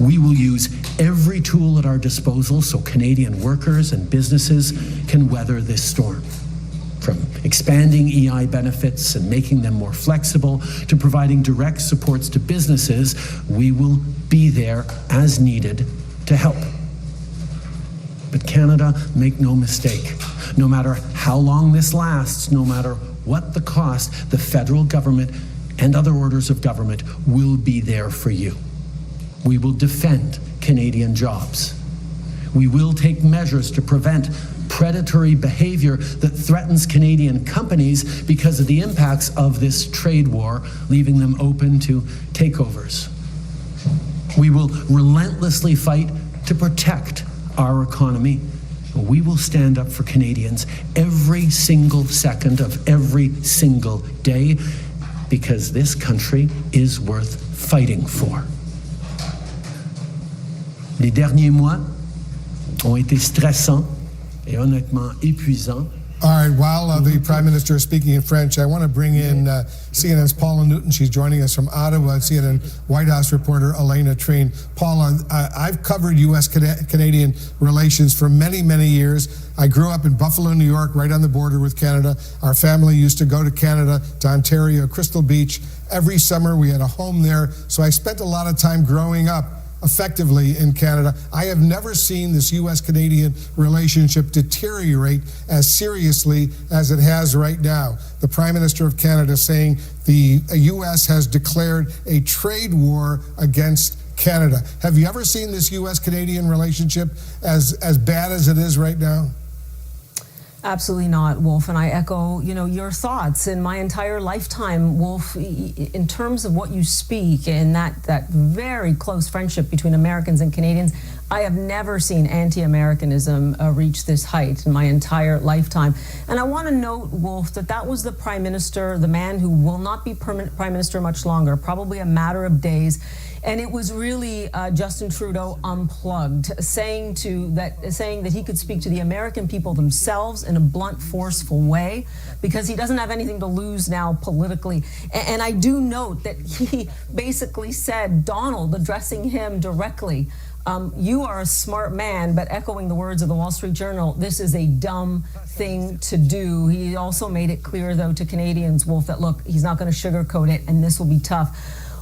We will use every tool at our disposal so Canadian workers and businesses can weather this storm. From expanding EI benefits and making them more flexible to providing direct supports to businesses, we will be there as needed to help. But Canada, make no mistake, no matter how long this lasts, no matter what the cost, the federal government and other orders of government will be there for you. We will defend Canadian jobs. We will take measures to prevent predatory behavior that threatens Canadian companies because of the impacts of this trade war, leaving them open to takeovers. We will relentlessly fight to protect our economy. We will stand up for Canadians every single second of every single day, because this country is worth fighting for. Les derniers mois ont été stressants et honnêtement épuisants. All right, while the Prime Minister is speaking in French, I want to bring in CNN's Paula Newton. She's joining us from Ottawa, and CNN White House reporter Elena Treen. Paula, I've covered U.S.-Canadian relations for many, many years. I grew up in Buffalo, New York, right on the border with Canada. Our family used to go to Canada, to Ontario, Crystal Beach, every summer. We had a home there. So I spent a lot of time growing up effectively in Canada. I have never seen this U.S.-Canadian relationship deteriorate as seriously as it has right now. The Prime Minister of Canada saying the U.S. has declared a trade war against Canada. Have you ever seen this U.S.-Canadian relationship as bad as it is right now? Absolutely not, Wolf, and I echo, your thoughts. In my entire lifetime, Wolf, in terms of what you speak and that very close friendship between Americans and Canadians, I have never seen anti-Americanism reach this height in my entire lifetime. And I want to note, Wolf, that was the Prime Minister, the man who will not be permanent Prime Minister much longer, probably a matter of days. And it was really Justin Trudeau unplugged, saying that he could speak to the American people themselves in a blunt, forceful way, because he doesn't have anything to lose now politically. And I do note that he basically said, Donald, addressing him directly, you are a smart man, but echoing the words of the Wall Street Journal, this is a dumb thing to do. He also made it clear, though, to Canadians, Wolf, that, look, he's not going to sugarcoat it, and this will be tough.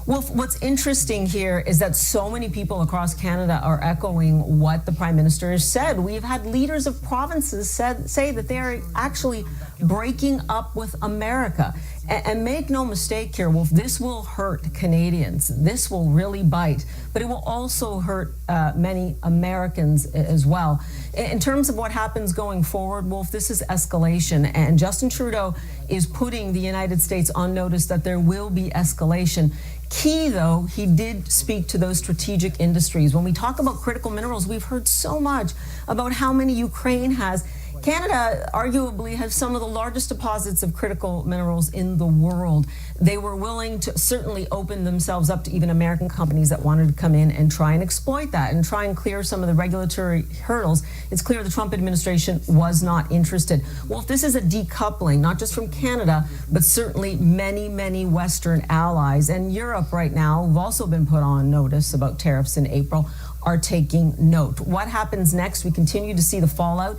Well, what's interesting here is that so many people across Canada are echoing what the Prime Minister has said. We've had leaders of provinces say that they're actually breaking up with America. And make no mistake here, Wolf, this will hurt Canadians. This will really bite, but it will also hurt many Americans as well. In terms of what happens going forward, Wolf, this is escalation, and Justin Trudeau is putting the United States on notice that there will be escalation. Key, though, he did speak to those strategic industries. When we talk about critical minerals, we've heard so much about how many Ukraine has. Canada arguably has some of the largest deposits of critical minerals in the world. They were willing to certainly open themselves up to even American companies that wanted to come in and try and exploit that and try and clear some of the regulatory hurdles. It's clear the Trump administration was not interested. Well, if this is a decoupling, not just from Canada, but certainly many, many Western allies, and Europe right now, who've also been put on notice about tariffs in April, are taking note. What happens next? We continue to see the fallout.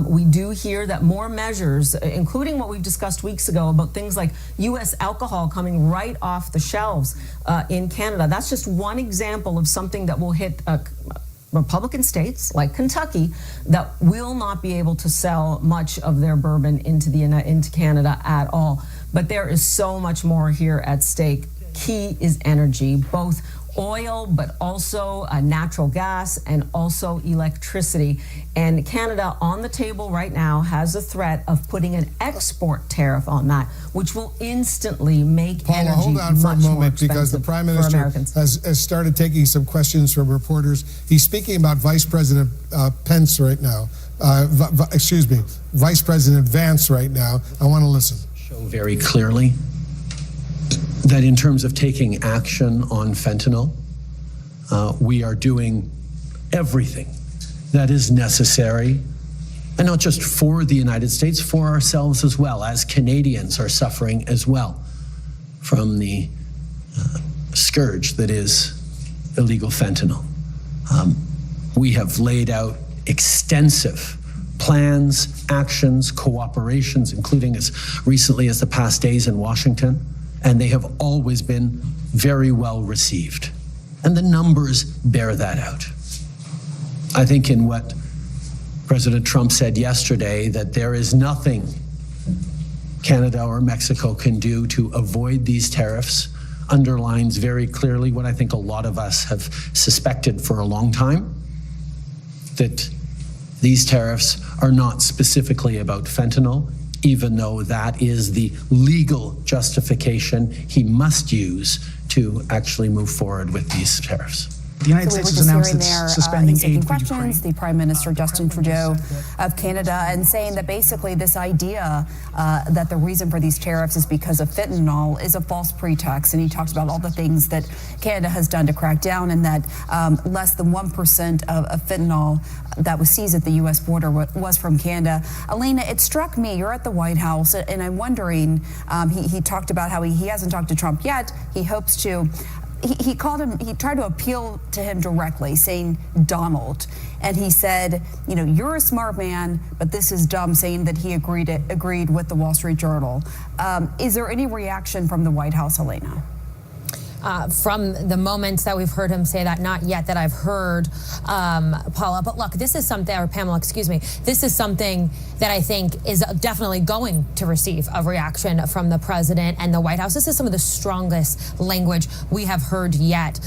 We do hear that more measures, including what we've discussed weeks ago about things like U.S. alcohol coming right off the shelves in Canada. That's just one example of something that will hit Republican states like Kentucky that will not be able to sell much of their bourbon into Canada at all. But there is so much more here at stake. Key is energy, both oil, but also natural gas and also electricity. And Canada on the table right now has a threat of putting an export tariff on that, which will instantly make Paula, energy hold on for a moment, because the Prime Minister has started taking some questions from reporters. He's speaking about Vice President Pence right now. Vice President Vance right now. I want to listen. Show very clearly that in terms of taking action on fentanyl, we are doing everything that is necessary, and not just for the United States, for ourselves as well, as Canadians are suffering as well from the scourge that is illegal fentanyl. We have laid out extensive plans, actions, cooperations, including as recently as the past days in Washington, and they have always been very well received. And the numbers bear that out. I think in what President Trump said yesterday, that there is nothing Canada or Mexico can do to avoid these tariffs, underlines very clearly what I think a lot of us have suspected for a long time, that these tariffs are not specifically about fentanyl, even though that is the legal justification he must use to actually move forward with these tariffs. The United States has announced it's suspending aid for Ukraine. The Prime Minister Justin Trudeau of Canada, and saying that basically this idea that the reason for these tariffs is because of fentanyl is a false pretext. And he talks about all the things that Canada has done to crack down, and that less than 1% of fentanyl that was seized at the U.S. border was from Canada. Elena, it struck me, you're at the White House, and I'm wondering, he talked about how he hasn't talked to Trump yet. He hopes to. he tried to appeal to him directly, saying Donald. And he said, you're a smart man, but this is dumb, saying that he agreed with the Wall Street Journal. Is there any reaction from the White House, Elena? From the moments that we've heard him say that, not yet that I've heard, Paula. But look, this is something, or Pamela, excuse me, this is something that I think is definitely going to receive a reaction from the president and the White House. This is some of the strongest language we have heard yet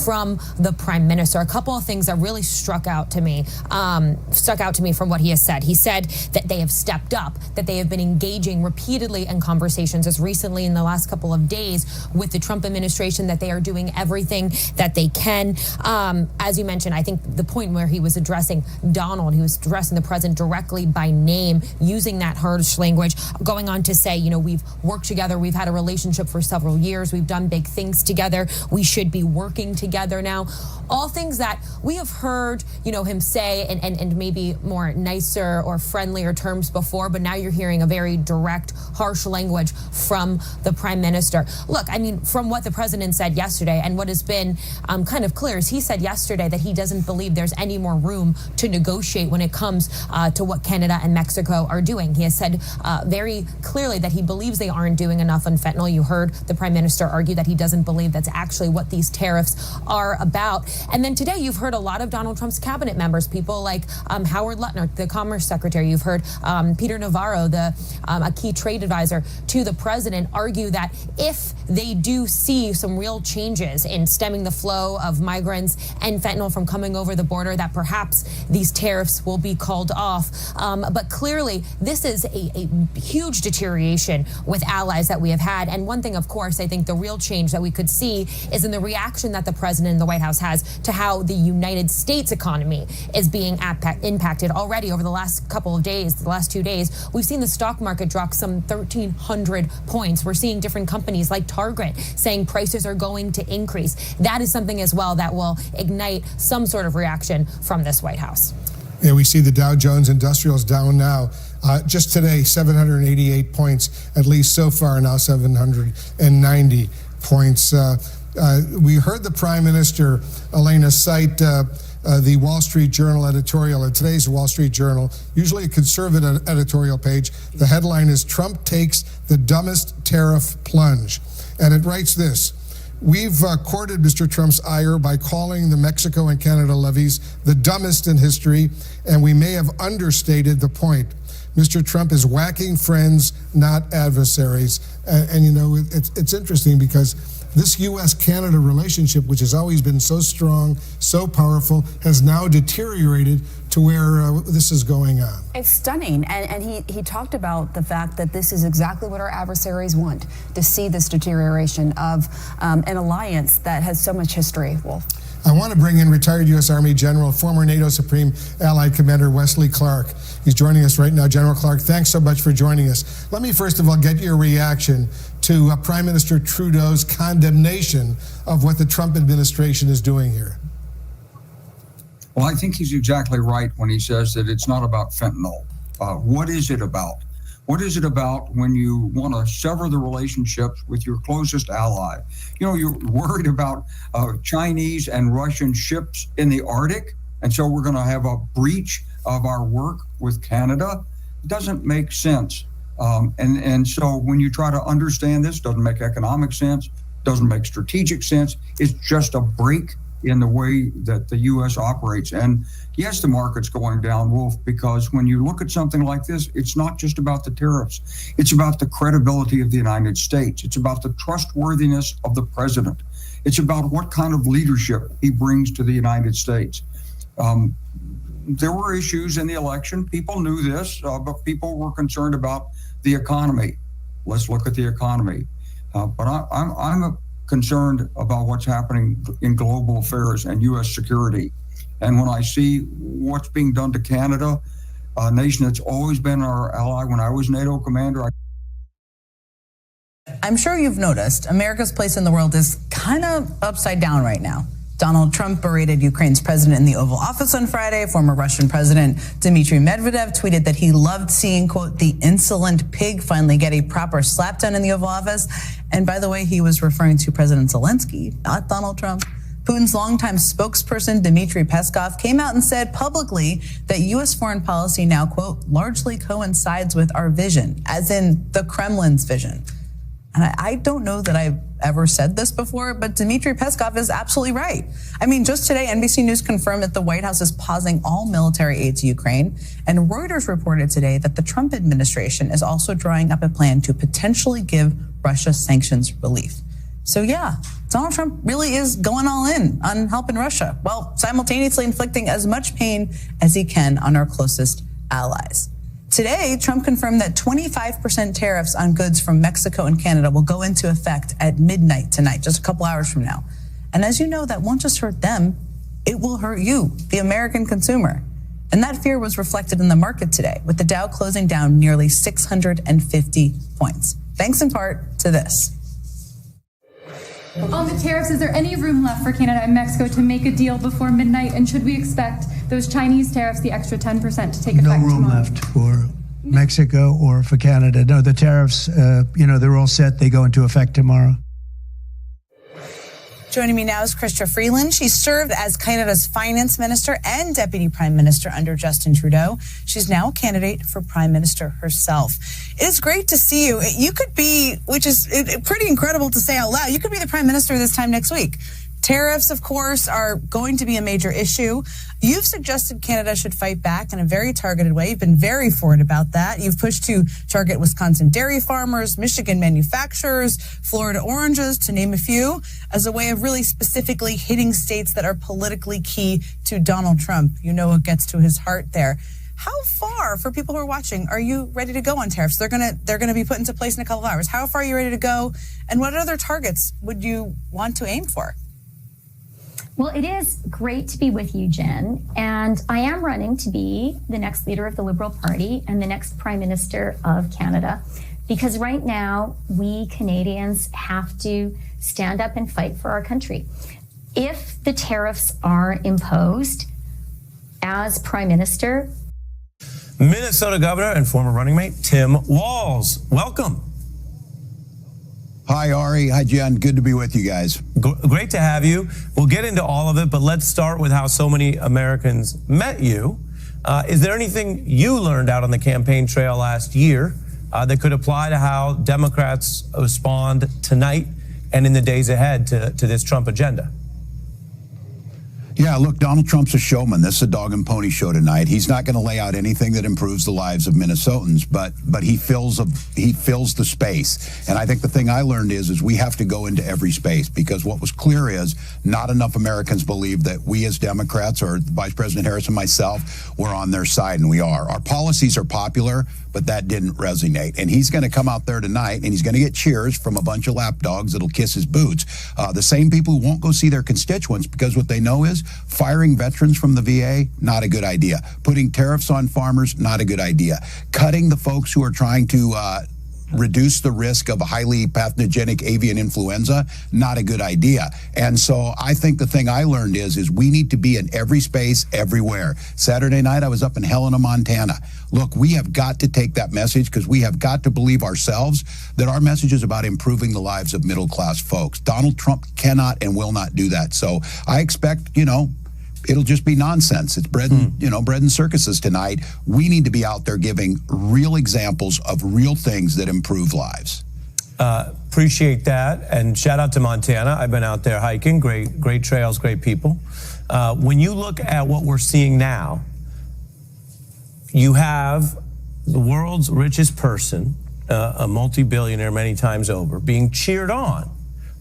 from the prime minister. A couple of things that really struck out to me from what he has said. He said that they have stepped up, that they have been engaging repeatedly in conversations as recently in the last couple of days with the Trump administration, that they are doing everything that they can. As you mentioned, I think the point where he was addressing Donald, he was addressing the president directly by name, using that harsh language, going on to say, we've worked together, we've had a relationship for several years, we've done big things together, we should be working together now. All things that we have heard, him say and maybe more nicer or friendlier terms before, but now you're hearing a very direct, harsh language from the prime minister. Look, from what the president said yesterday, and what has been kind of clear is he said yesterday that he doesn't believe there's any more room to negotiate when it comes to what Canada and Mexico are doing. He has said very clearly that he believes they aren't doing enough on fentanyl. You heard the prime minister argue that he doesn't believe that's actually what these tariffs are about. And then today you've heard a lot of Donald Trump's cabinet members, people like Howard Lutnick, the Commerce Secretary. You've heard Peter Navarro, a key trade advisor to the president, argue that if they do see some real changes in stemming the flow of migrants and fentanyl from coming over the border, that perhaps these tariffs will be called off. But clearly, this is a huge deterioration with allies that we have had. And one thing, of course, I think the real change that we could see is in the reaction that the president and the White House has to how the United States economy is being impacted already over the last couple of days, the last 2 days. We've seen the stock market drop some 1,300 points. We're seeing different companies like Target saying prices are going to increase. That is something as well that will ignite some sort of reaction from this White House. Yeah, we see the Dow Jones Industrials down now. Just today, 788 points, at least so far, now 790 points. We heard the Prime Minister, Elena, cite the Wall Street Journal editorial, in today's Wall Street Journal, usually a conservative editorial page. The headline is, "Trump takes the dumbest tariff plunge." And it writes this: "We've courted Mr. Trump's ire by calling the Mexico and Canada levies the dumbest in history, and we may have understated the point. Mr. Trump is whacking friends, not adversaries." And it's interesting because this U.S.-Canada relationship, which has always been so strong, so powerful, has now deteriorated to where this is going on. It's stunning. And he talked about the fact that this is exactly what our adversaries want, to see this deterioration of an alliance that has so much history. Wolf. I want to bring in retired U.S. Army General, former NATO Supreme Allied Commander Wesley Clark. He's joining us right now. General Clark, thanks so much for joining us. Let me first of all get your reaction to Prime Minister Trudeau's condemnation of what the Trump administration is doing here. Well, I think he's exactly right when he says that it's not about fentanyl. What is it about? What is it about when you want to sever the relationships with your closest ally? You're worried about Chinese and Russian ships in the Arctic, and so we're going to have a breach of our work with Canada? It doesn't make sense. And so when you try to understand this, doesn't make economic sense, doesn't make strategic sense. It's just a break in the way that the U.S. operates. And yes, the market's going down, Wolf, because when you look at something like this, it's not just about the tariffs. It's about the credibility of the United States. It's about the trustworthiness of the president. It's about what kind of leadership he brings to the United States. There were issues in the election. People knew this, but people were concerned about the economy. Let's look at the economy. But I'm concerned about what's happening in global affairs and U.S. security. And when I see what's being done to Canada, a nation that's always been our ally, when I was NATO commander. I'm sure you've noticed America's place in the world is kind of upside down right now. Donald Trump berated Ukraine's president in the Oval Office on Friday. Former Russian President Dmitry Medvedev tweeted that he loved seeing, quote, the insolent pig finally get a proper slapdown in the Oval Office. And by the way, he was referring to President Zelenskyy, not Donald Trump. Putin's longtime spokesperson, Dmitry Peskov, came out and said publicly that U.S. foreign policy now, quote, largely coincides with our vision, as in the Kremlin's vision. And I don't know that I've ever said this before, but Dmitry Peskov is absolutely right. I mean, just today, NBC News confirmed that the White House is pausing all military aid to Ukraine. And Reuters reported today that the Trump administration is also drawing up a plan to potentially give Russia sanctions relief. So yeah, Donald Trump really is going all in on helping Russia, while simultaneously inflicting as much pain as he can on our closest allies. Today, Trump confirmed that 25% tariffs on goods from Mexico and Canada will go into effect at midnight tonight, just a couple hours from now. And as you know, that won't just hurt them, it will hurt you, the American consumer. And that fear was reflected in the market today, with the Dow closing down nearly 650 points, thanks in part to this. On the tariffs, is there any room left for Canada and Mexico to make a deal before midnight? And should we expect those Chinese tariffs, the extra 10%, to take effect tomorrow? No room left for Mexico or for Canada. No, the tariffs, they're all set. They go into effect tomorrow. Joining me now is Chrystia Freeland. She served as Canada's finance minister and deputy prime minister under Justin Trudeau. She's now a candidate for prime minister herself. It is great to see you. You could be, which is pretty incredible to say out loud, you could be the prime minister this time next week. Tariffs, of course, are going to be a major issue. You've suggested Canada should fight back in a very targeted way. You've been very forward about that. You've pushed to target Wisconsin dairy farmers, Michigan manufacturers, Florida oranges, to name a few, as a way of really specifically hitting states that are politically key to Donald Trump. You know what gets to his heart there. How far, for people who are watching, are you ready to go on tariffs? They're gonna be put into place in a couple of hours. How far are you ready to go? And what other targets would you want to aim for? Well, it is great to be with you, Jen. And I am running to be the next leader of the Liberal Party and the next Prime Minister of Canada, because right now we Canadians have to stand up and fight for our country. If the tariffs are imposed as Prime Minister, Minnesota Governor and former running mate Tim Walz, welcome. Hi, Ari. Hi, Jen. Good to be with you guys. Great to have you. We'll get into all of it, but let's start with how so many Americans met you. Is there anything you learned out on the campaign trail last year that could apply to how Democrats respond tonight and in the days ahead to this Trump agenda? Yeah, look, Donald Trump's a showman. This is a dog and pony show tonight. He's not going to lay out anything that improves the lives of Minnesotans, but he fills the space. And I think the thing I learned is we have to go into every space, because what was clear is not enough Americans believe that we as Democrats, or Vice President Harris and myself, were on their side, and we are. Our policies are popular, but that didn't resonate. And he's going to come out there tonight, and he's going to get cheers from a bunch of lapdogs that'll kiss his boots. The same people who won't go see their constituents, because what they know is firing veterans from the VA, not a good idea. Putting tariffs on farmers, not a good idea. Cutting the folks who are trying to reduce the risk of a highly pathogenic avian influenza, not a good idea. And so I think the thing I learned is we need to be in every space, everywhere. Saturday night, I was up in Helena, Montana. Look, we have got to take that message, because we have got to believe ourselves that our message is about improving the lives of middle-class folks. Donald Trump cannot and will not do that. So I expect, it'll just be nonsense. It's bread and circuses tonight. We need to be out there giving real examples of real things that improve lives. Appreciate that, and shout out to Montana. I've been out there hiking. Great trails, great people. When you look at what we're seeing now, you have the world's richest person, a multi-billionaire many times over, being cheered on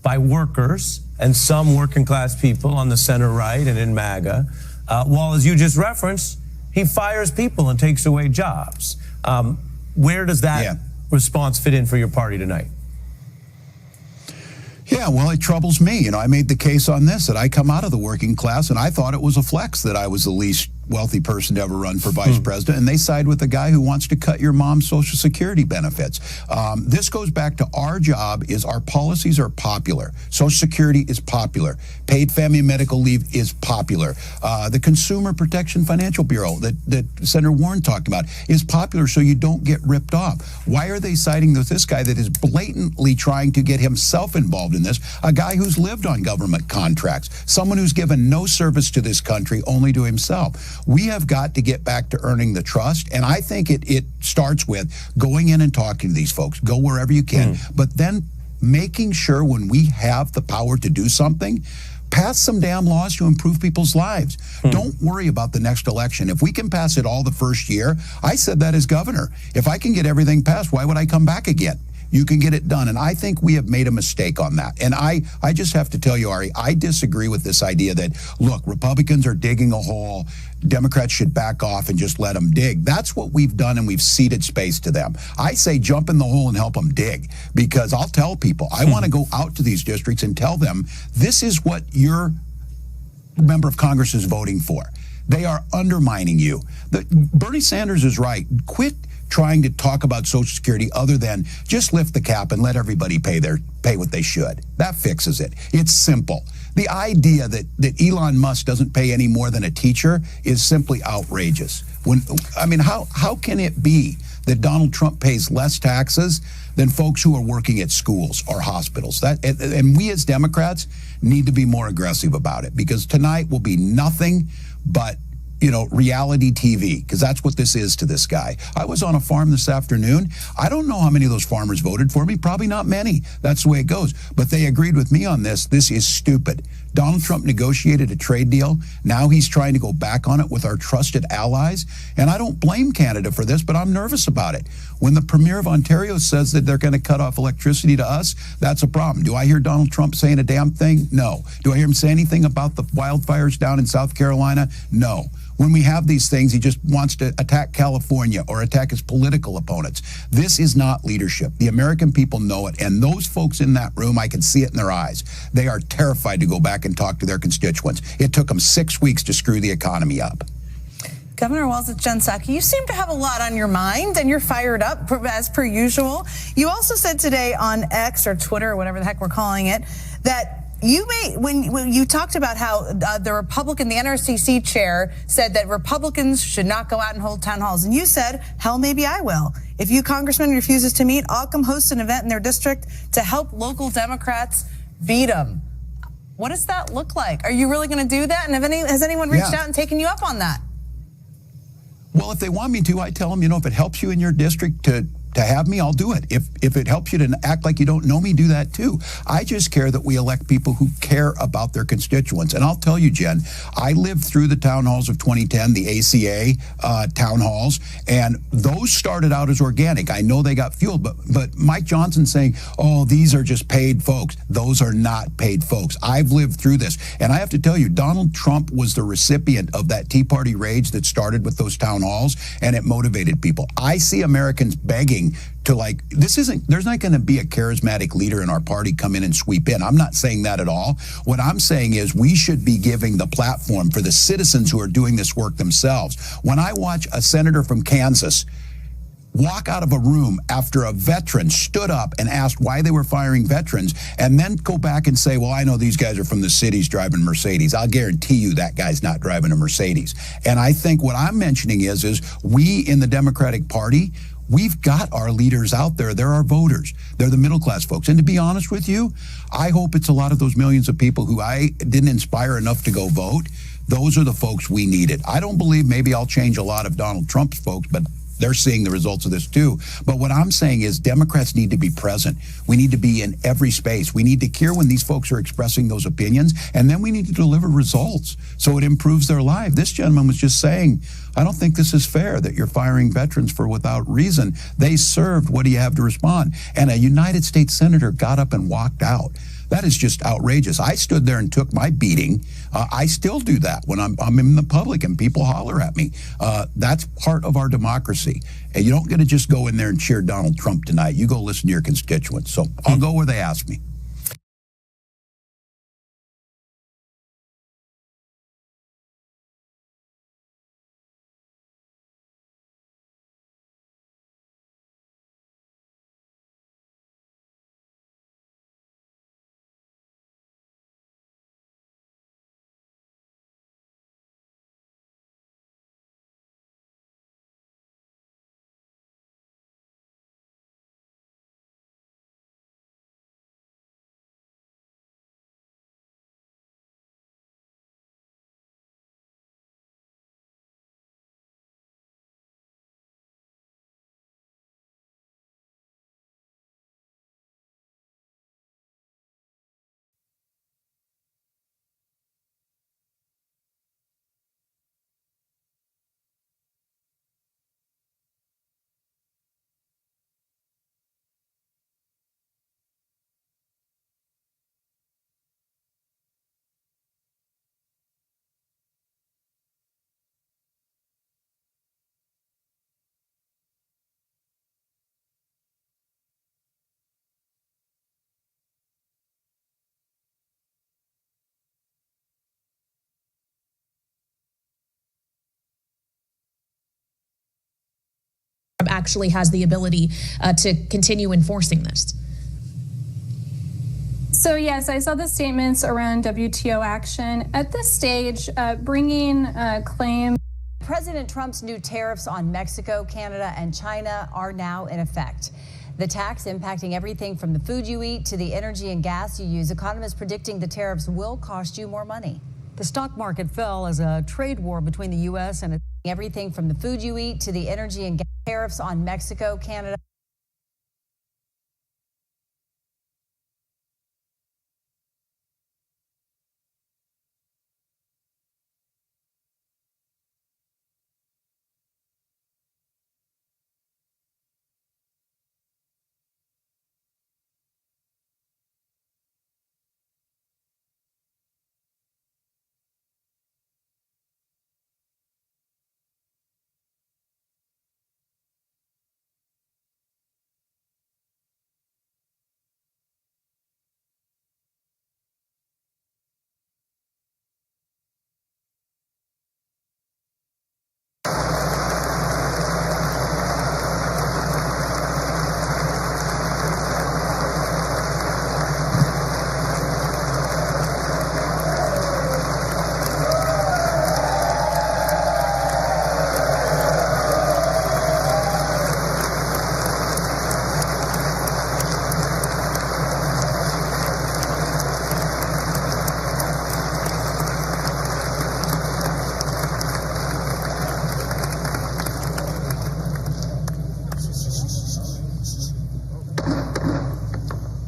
by workers and some working class people on the center right and in MAGA, while, as you just referenced, he fires people and takes away jobs. Where does that response fit in for your party tonight? Yeah, well, it troubles me. I made the case on this, that I come out of the working class, and I thought it was a flex that I was the least wealthy person to ever run for vice president, and they side with the guy who wants to cut your mom's Social Security benefits. This goes back to our job is our policies are popular. Social Security is popular. Paid family and medical leave is popular. The Consumer Protection Financial Bureau that Senator Warren talked about is popular, so you don't get ripped off. Why are they siding with this guy that is blatantly trying to get himself involved in this? A guy who's lived on government contracts, someone who's given no service to this country, only to himself. We have got to get back to earning the trust, and I think it starts with going in and talking to these folks. Go wherever you can, but then making sure when we have the power to do something, pass some damn laws to improve people's lives. Don't worry about the next election. If we can pass it all the first year, I said that as governor. If I can get everything passed, why would I come back again? You can get it done. And I think we have made a mistake on that. And I just have to tell you, Ari, I disagree with this idea that, look, Republicans are digging a hole. Democrats should back off and just let them dig. That's what we've done, and we've ceded space to them. I say jump in the hole and help them dig, because I'll tell people, I want to go out to these districts and tell them, this is what your member of Congress is voting for. They are undermining you. Bernie Sanders is right. Quit trying to talk about Social Security other than just lift the cap and let everybody pay what they should. That fixes it. It's simple. The idea that Elon Musk doesn't pay any more than a teacher is simply outrageous. How can it be that Donald Trump pays less taxes than folks who are working at schools or hospitals? And we as Democrats need to be more aggressive about it, because tonight will be nothing but reality TV, because that's what this is to this guy. I was on a farm this afternoon. I don't know how many of those farmers voted for me. Probably not many. That's the way it goes. But they agreed with me on this. This is stupid. Donald Trump negotiated a trade deal. Now he's trying to go back on it with our trusted allies. And I don't blame Canada for this, but I'm nervous about it. When the Premier of Ontario says that they're going to cut off electricity to us, that's a problem. Do I hear Donald Trump saying a damn thing? No. Do I hear him say anything about the wildfires down in South Carolina? No. When we have these things, he just wants to attack California or attack his political opponents. This is not leadership. The American people know it, and those folks in that room, I can see it in their eyes. They are terrified to go back and talk to their constituents. It took them 6 weeks to screw the economy up. Governor Walz, it's Jen Psaki. You seem to have a lot on your mind, and you're fired up as per usual. You also said today on X or Twitter or whatever the heck we're calling it, that when you talked about how the NRCC chair said that Republicans should not go out and hold town halls, and you said, hell, maybe I will. If you congressman refuses to meet, I'll come host an event in their district to help local Democrats beat them. What does that look like? Are you really going to do that? And has anyone reached out and taken you up on that? Well, if they want me to, I tell them, if it helps you in your district to have me, I'll do it. If it helps you to act like you don't know me, do that too. I just care that we elect people who care about their constituents. And I'll tell you, Jen, I lived through the town halls of 2010, the ACA town halls, and those started out as organic. I know they got fueled, but Mike Johnson saying, oh, these are just paid folks. Those are not paid folks. I've lived through this. And I have to tell you, Donald Trump was the recipient of that Tea Party rage that started with those town halls, and it motivated people. I see Americans begging to there's not going to be a charismatic leader in our party come in and sweep in. I'm not saying that at all. What I'm saying is we should be giving the platform for the citizens who are doing this work themselves. When I watch a senator from Kansas walk out of a room after a veteran stood up and asked why they were firing veterans, and then go back and say, well, I know these guys are from the cities driving Mercedes. I'll guarantee you that guy's not driving a Mercedes. And I think what I'm mentioning is we in the Democratic Party, we've got our leaders out there. They're our voters. They're the middle class folks. And to be honest with you, I hope it's a lot of those millions of people who I didn't inspire enough to go vote. Those are the folks we needed. I don't believe maybe I'll change a lot of Donald Trump's folks, but they're seeing the results of this too. But what I'm saying is Democrats need to be present. We need to be in every space. We need to hear when these folks are expressing those opinions, and then we need to deliver results so it improves their life. This gentleman was just saying, I don't think this is fair that you're firing veterans for without reason. They served. What do you have to respond? And a United States senator got up and walked out. That is just outrageous. I stood there and took my beating. I still do that when I'm in the public and people holler at me. That's part of our democracy. And you don't get to just go in there and cheer Donald Trump tonight. You go listen to your constituents. So I'll go where they ask me. actually has the ability to continue enforcing this. So yes, I saw the statements around WTO action. At this stage, bringing claims. President Trump's new tariffs on Mexico, Canada, and China are now in effect. The tax impacting everything from the food you eat to the energy and gas you use. Economists predicting the tariffs will cost you more money. The stock market fell as a trade war between the U.S. and everything from the food you eat to the energy and gas. Tariffs on Mexico, Canada.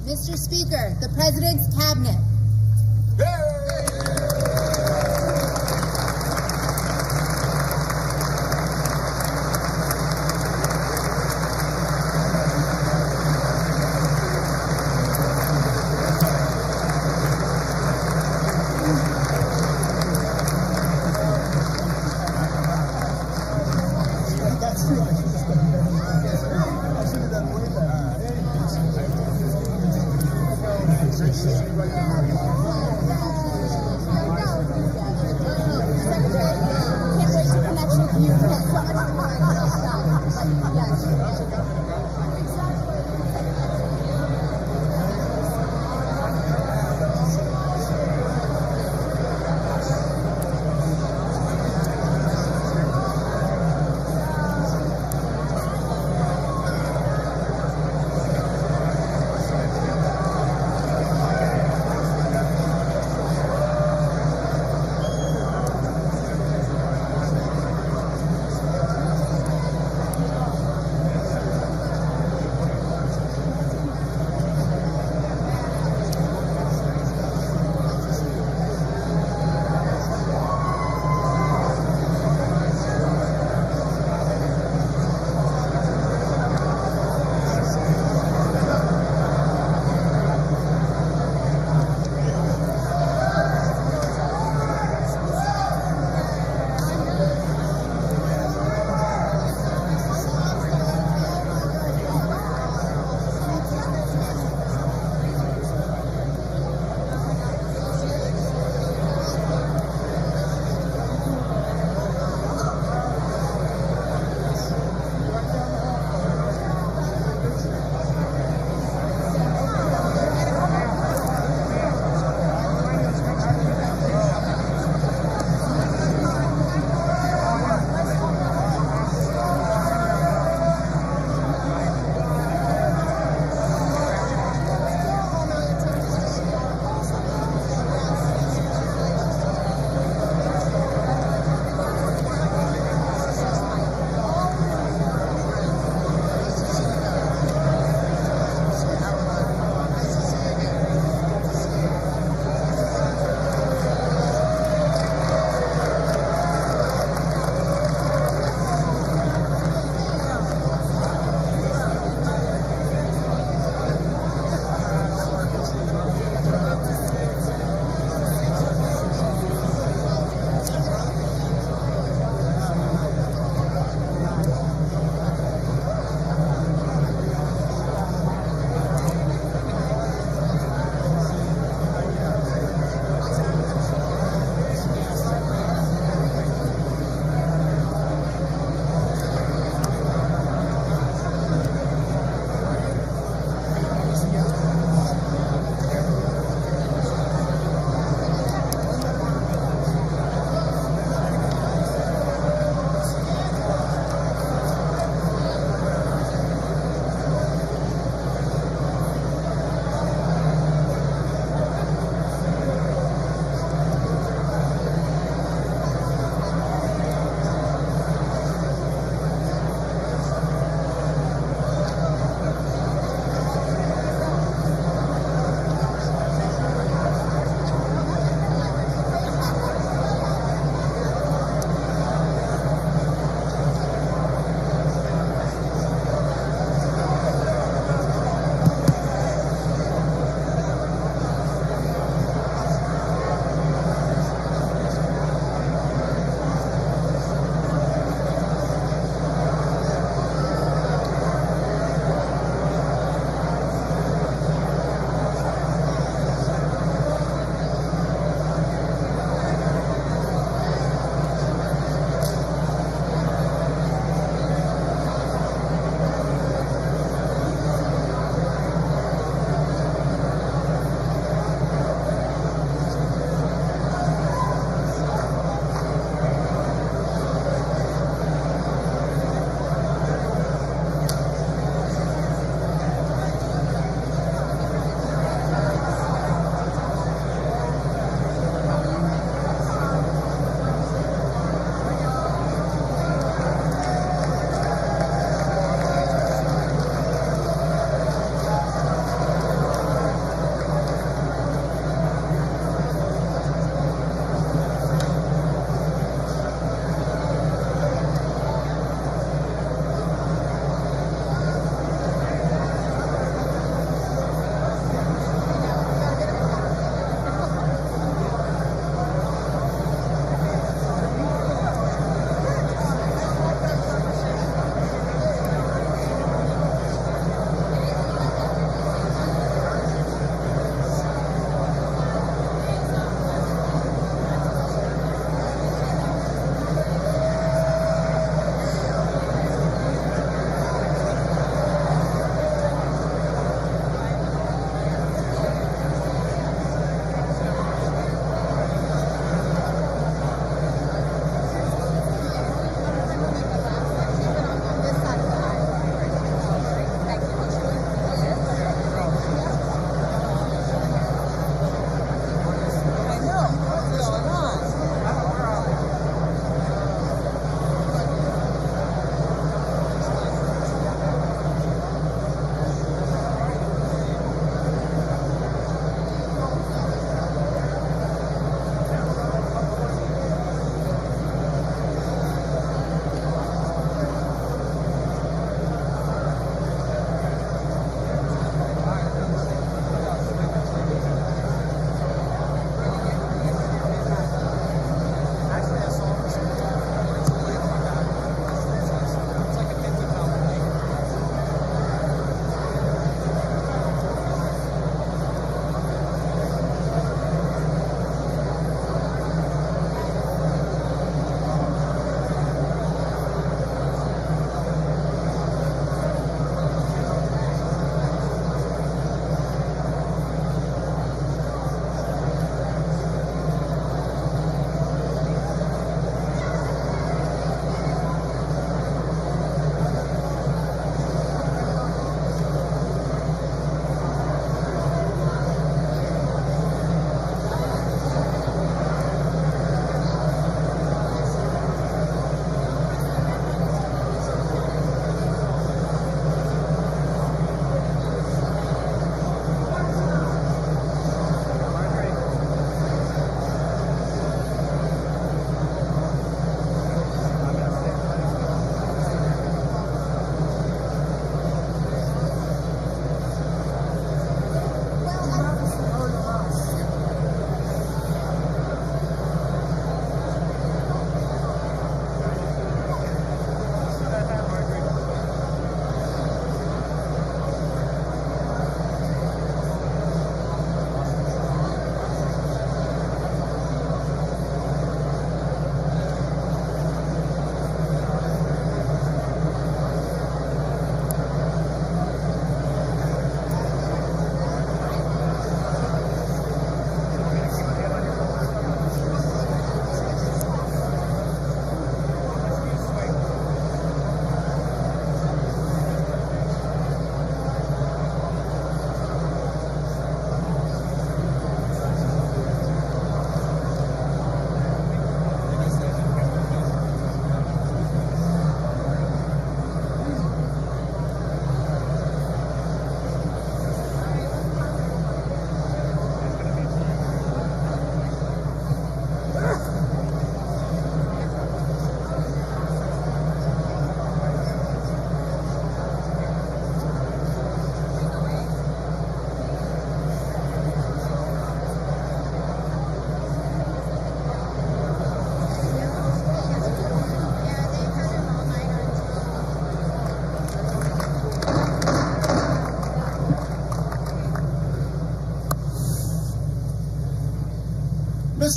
Mr. Speaker, the President's Cabinet.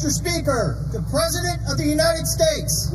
Mr. Speaker, the President of the United States.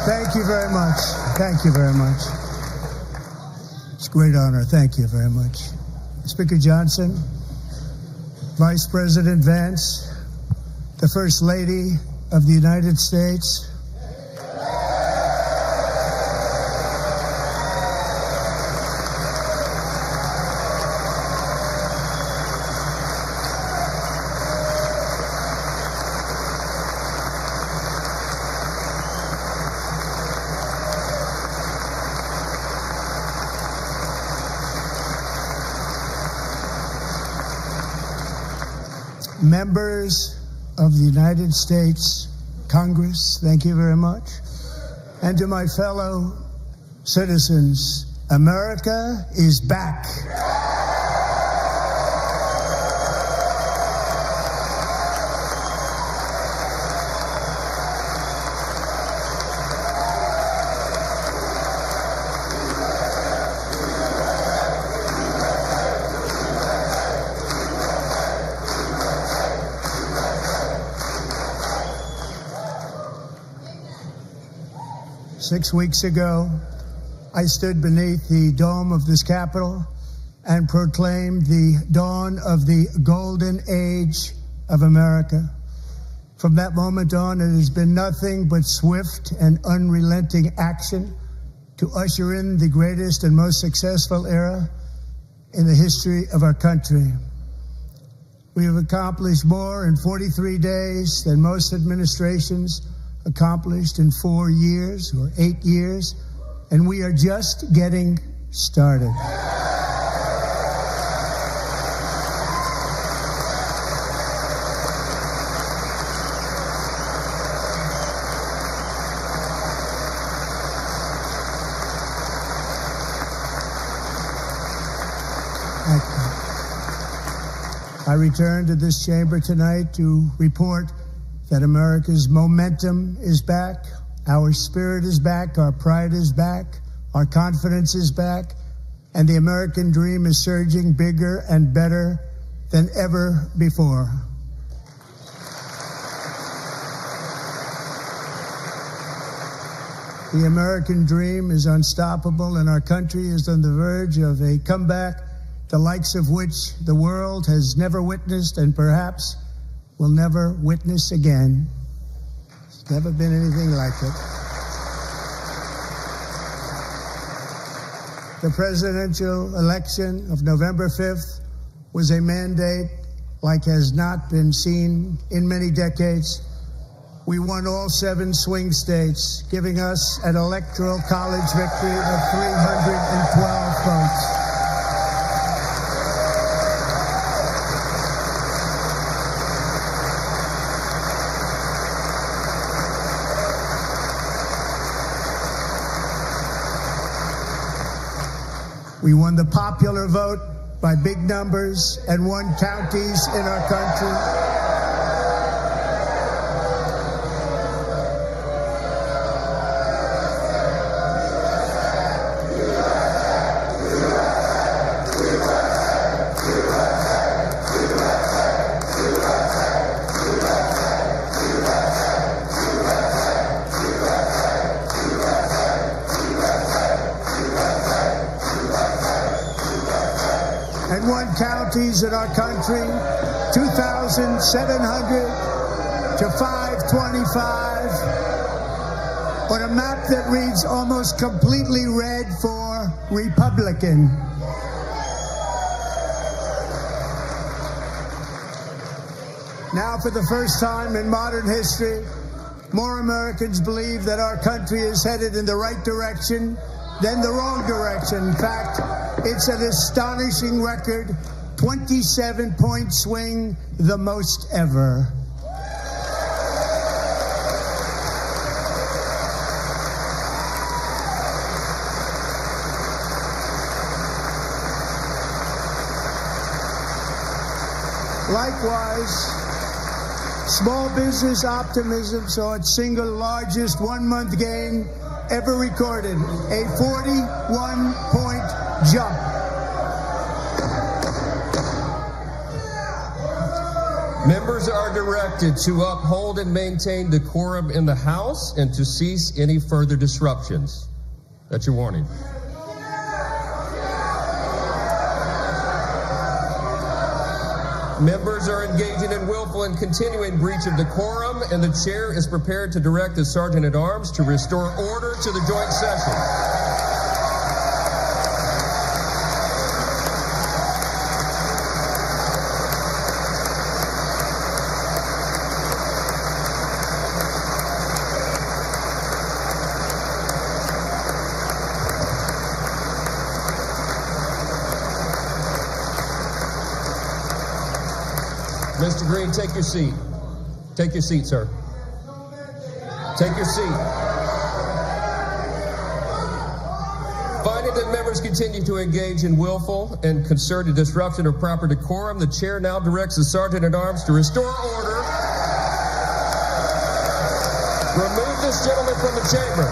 Thank you very much. Thank you very much. It's a great honor. Thank you very much. Speaker Johnson, Vice President Vance, the First Lady of the United States, members of the United States Congress, thank you very much. And to my fellow citizens, America is back. 6 weeks ago, I stood beneath the dome of this Capitol and proclaimed the dawn of the golden age of America. From that moment on, it has been nothing but swift and unrelenting action to usher in the greatest and most successful era in the history of our country. We have accomplished more in 43 days than most administrations accomplished in 4 years or 8 years, and we are just getting started. I return to this chamber tonight to report that America's momentum is back, our spirit is back, our pride is back, our confidence is back, and the American dream is surging bigger and better than ever before. The American dream is unstoppable, and our country is on the verge of a comeback, the likes of which the world has never witnessed and perhaps will never witness again. There's never been anything like it. The presidential election of November 5th was a mandate like has not been seen in many decades. We won all 7 swing states, giving us an electoral college victory of 312 votes. We won the popular vote by big numbers and won counties in our country. And won counties in our country, 2,700 to 525, on a map that reads almost completely red for Republican. Now, for the first time in modern history, more Americans believe that our country is headed in the right direction than the wrong direction. In fact, it's an astonishing record, 27-point swing, the most ever. Likewise, small business optimism saw its single largest one-month gain ever recorded, a 41-point jump. Members are directed to uphold and maintain decorum in the House and to cease any further disruptions. That's your warning. Members are engaging in willful and continuing breach of decorum, and the chair is prepared to direct the Sergeant-at-Arms to restore order to the joint session. Mr. Green, take your seat. Take your seat, sir. Take your seat. Finding that members continue to engage in willful and concerted disruption of proper decorum, the chair now directs the Sergeant-at-Arms to restore order. Remove this gentleman from the chamber.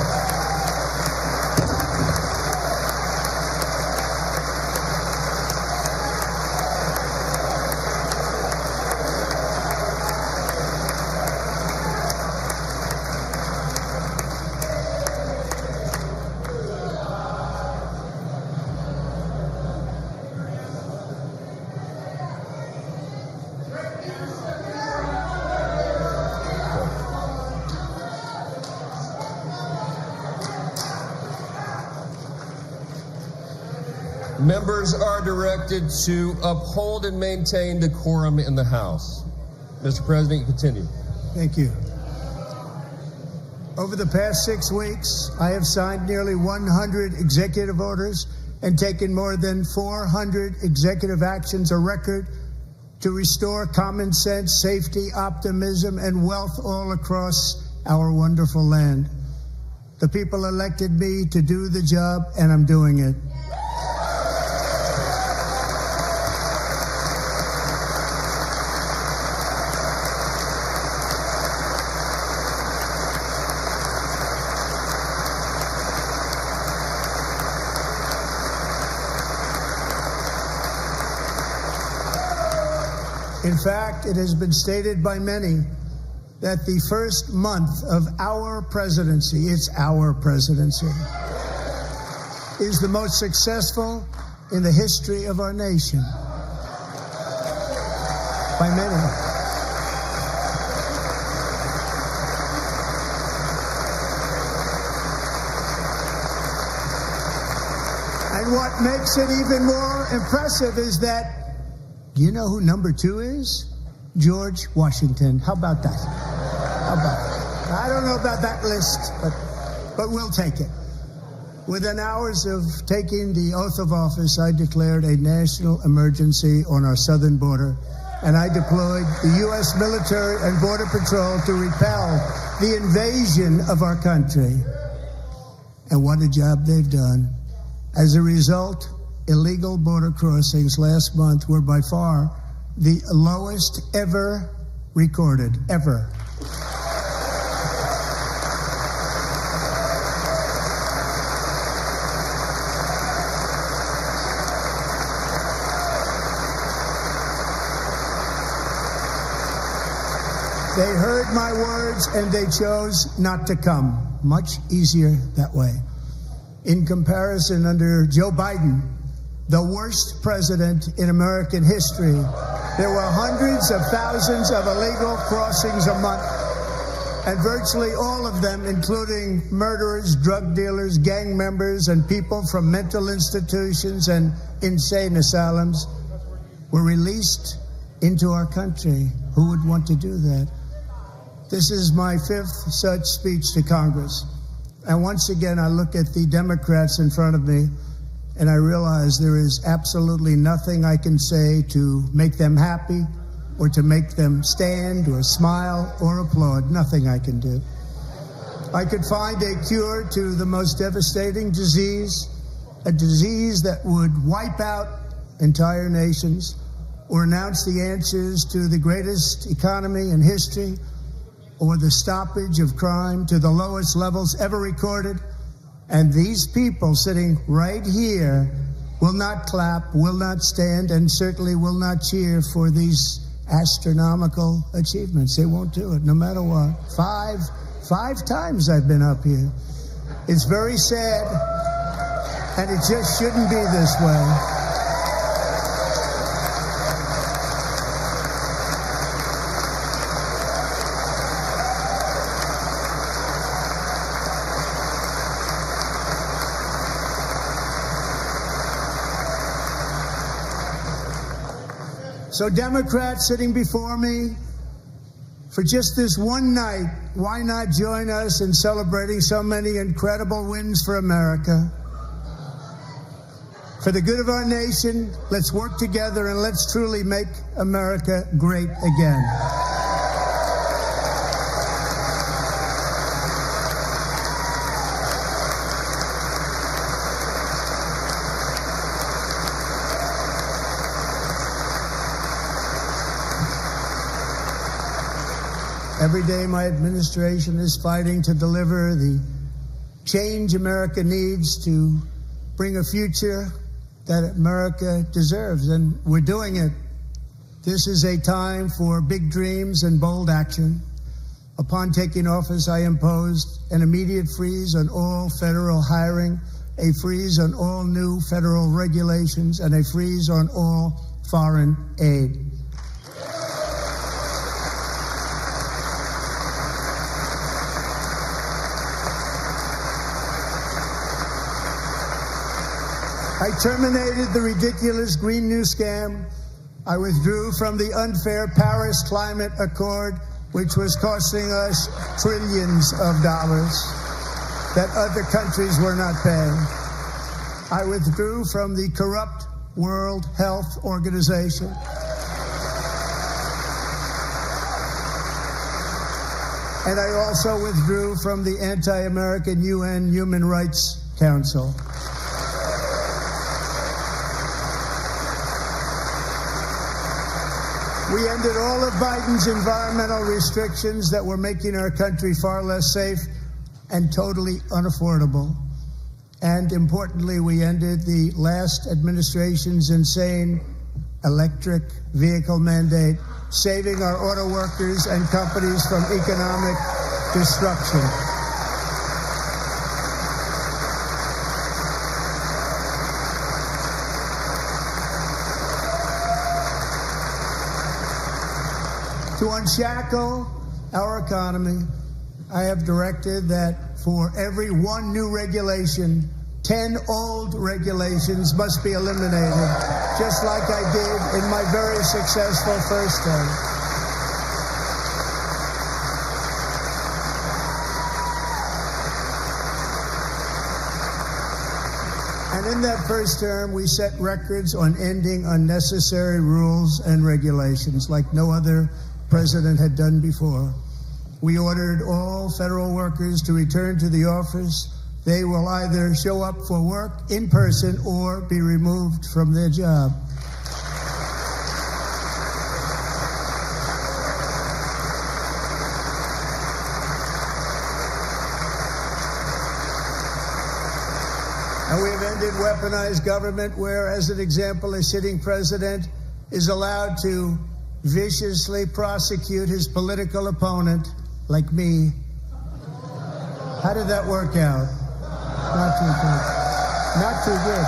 Members are directed to uphold and maintain decorum in the House. Mr. President, you continue. Thank you. Over the past 6 weeks, I have signed nearly 100 executive orders and taken more than 400 executive actions, a record to restore common sense, safety, optimism, and wealth all across our wonderful land. The people elected me to do the job, and I'm doing it. In fact, it has been stated by many that the first month of our presidency, it's our presidency, is the most successful in the history of our nation. By many. And what makes it even more impressive is that, you know who number 2 is? George Washington. How about that? How about that? I don't know about that list, but we'll take it. Within hours of taking the oath of office, I declared a national emergency on our southern border, and I deployed the U.S. military and Border Patrol to repel the invasion of our country. And what a job they've done. As a result, illegal border crossings last month were by far the lowest ever recorded, ever. They heard my words and they chose not to come. Much easier that way. In comparison, under Joe Biden, the worst president in American history, there were hundreds of thousands of illegal crossings a month, and virtually all of them, including murderers, drug dealers, gang members, and people from mental institutions and insane asylums, were released into our country. Who would want to do that? This is my 5th such speech to Congress. And once again, I look at the Democrats in front of me, and I realize there is absolutely nothing I can say to make them happy or to make them stand or smile or applaud. Nothing I can do. I could find a cure to the most devastating disease, a disease that would wipe out entire nations, or announce the answers to the greatest economy in history, or the stoppage of crime to the lowest levels ever recorded. And these people sitting right here will not clap, will not stand, and certainly will not cheer for these astronomical achievements. They won't do it, no matter what. Five times I've been up here. It's very sad, and it just shouldn't be this way. So Democrats sitting before me, for just this one night, why not join us in celebrating so many incredible wins for America? For the good of our nation, let's work together and let's truly make America great again. Every day my administration is fighting to deliver the change America needs to bring a future that America deserves, and we're doing it. This is a time for big dreams and bold action. Upon taking office, I imposed an immediate freeze on all federal hiring, a freeze on all new federal regulations, and a freeze on all foreign aid. I terminated the ridiculous Green New Scam. I withdrew from the unfair Paris Climate Accord, which was costing us trillions of dollars that other countries were not paying. I withdrew from the corrupt World Health Organization. And I also withdrew from the anti-American UN Human Rights Council. We ended all of Biden's environmental restrictions that were making our country far less safe and totally unaffordable. And importantly, we ended the last administration's insane electric vehicle mandate, saving our auto workers and companies from economic destruction. To unshackle our economy, I have directed that for every one new regulation, 10 old regulations must be eliminated, just like I did in my very successful first term. And in that first term, we set records on ending unnecessary rules and regulations like no other president had done before. We ordered all federal workers to return to the office. They will either show up for work in person or be removed from their job. And we have ended weaponized government where, as an example, a sitting president is allowed to viciously prosecute his political opponent, like me. How did that work out? Not too good. Not too good.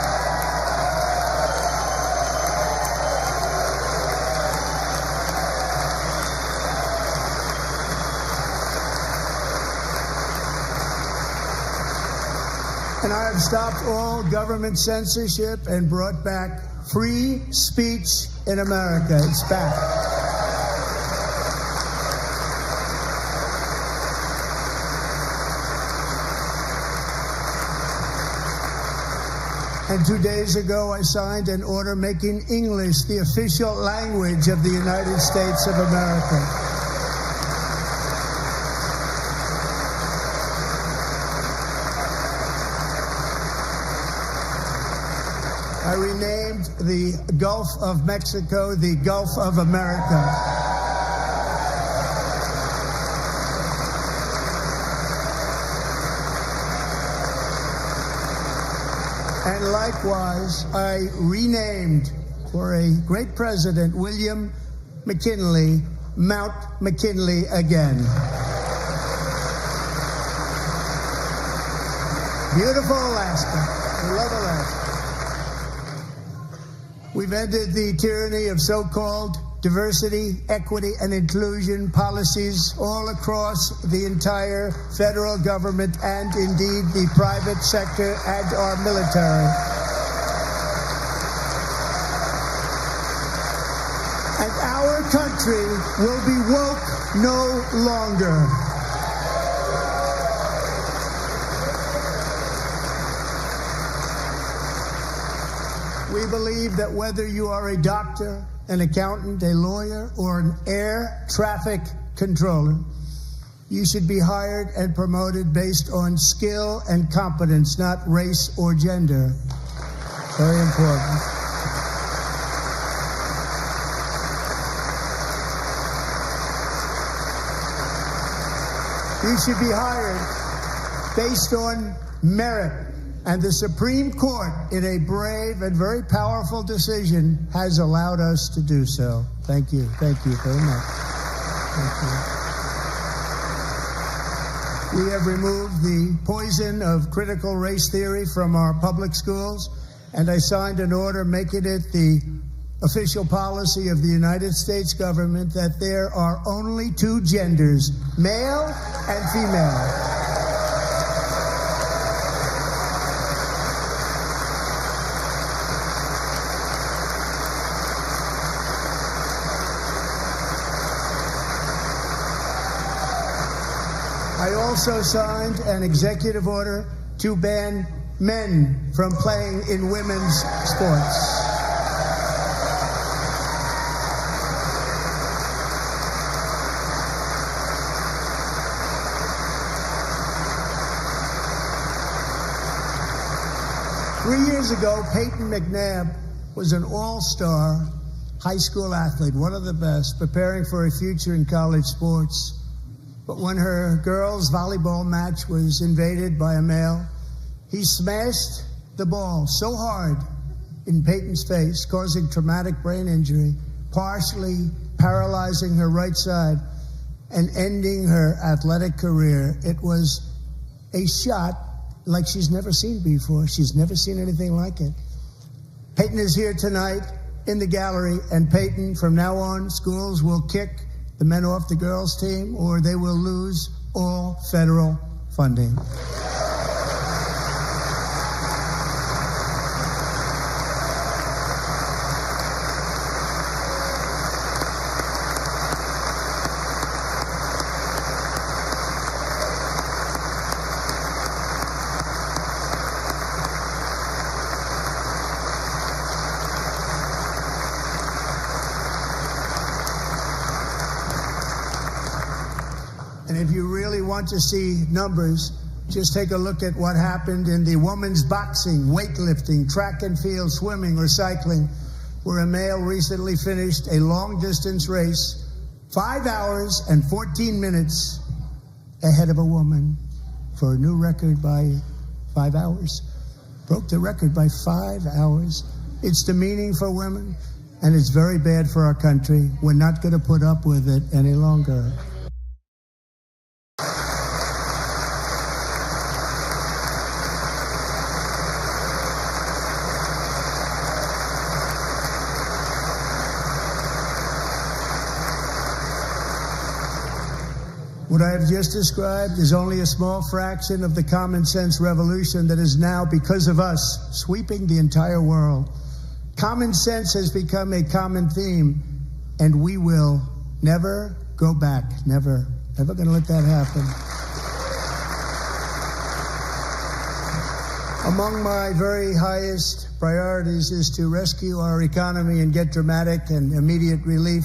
And I have stopped all government censorship and brought back free speech in America. It's back. And 2 days ago, I signed an order making English the official language of the United States of America. I renamed the Gulf of Mexico the Gulf of America. And likewise, I renamed, for a great president, William McKinley, Mount McKinley again. Beautiful Alaska. We love Alaska. We've ended the tyranny of so-called diversity, equity, and inclusion policies all across the entire federal government and indeed the private sector and our military. And our country will be woke no longer. We believe that whether you are a doctor, an accountant, a lawyer, or an air traffic controller, you should be hired and promoted based on skill and competence, not race or gender. Very important. You should be hired based on merit. And the Supreme Court, in a brave and very powerful decision, has allowed us to do so. Thank you. Thank you very much. Thank you. We have removed the poison of critical race theory from our public schools, and I signed an order making it the official policy of the United States government that there are only two genders, male and female. I also signed an executive order to ban men from playing in women's sports. Three years ago, Peyton McNabb was an all-star high school athlete, one of the best, preparing for a future in college sports. But when her girls' volleyball match was invaded by a male, he smashed the ball so hard in Peyton's face, causing traumatic brain injury, partially paralyzing her right side and ending her athletic career. It was a shot like she's never seen before. She's never seen anything like it. Peyton is here tonight in the gallery, and Peyton, from now on, schools will kick the men off the girls' team, or they will lose all federal funding. And if you really want to see numbers, just take a look at what happened in the women's boxing, weightlifting, track and field, swimming, or cycling, where a male recently finished a long-distance race 5 hours and 14 minutes ahead of a woman for a new record by 5 hours. Broke the record by 5 hours. It's demeaning for women, and it's very bad for our country. We're not going to put up with it any longer. What I have just described is only a small fraction of the common sense revolution that is now, because of us, sweeping the entire world. Common sense has become a common theme, and we will never go back. Never. Never going to let that happen. Among my very highest priorities is to rescue our economy and get dramatic and immediate relief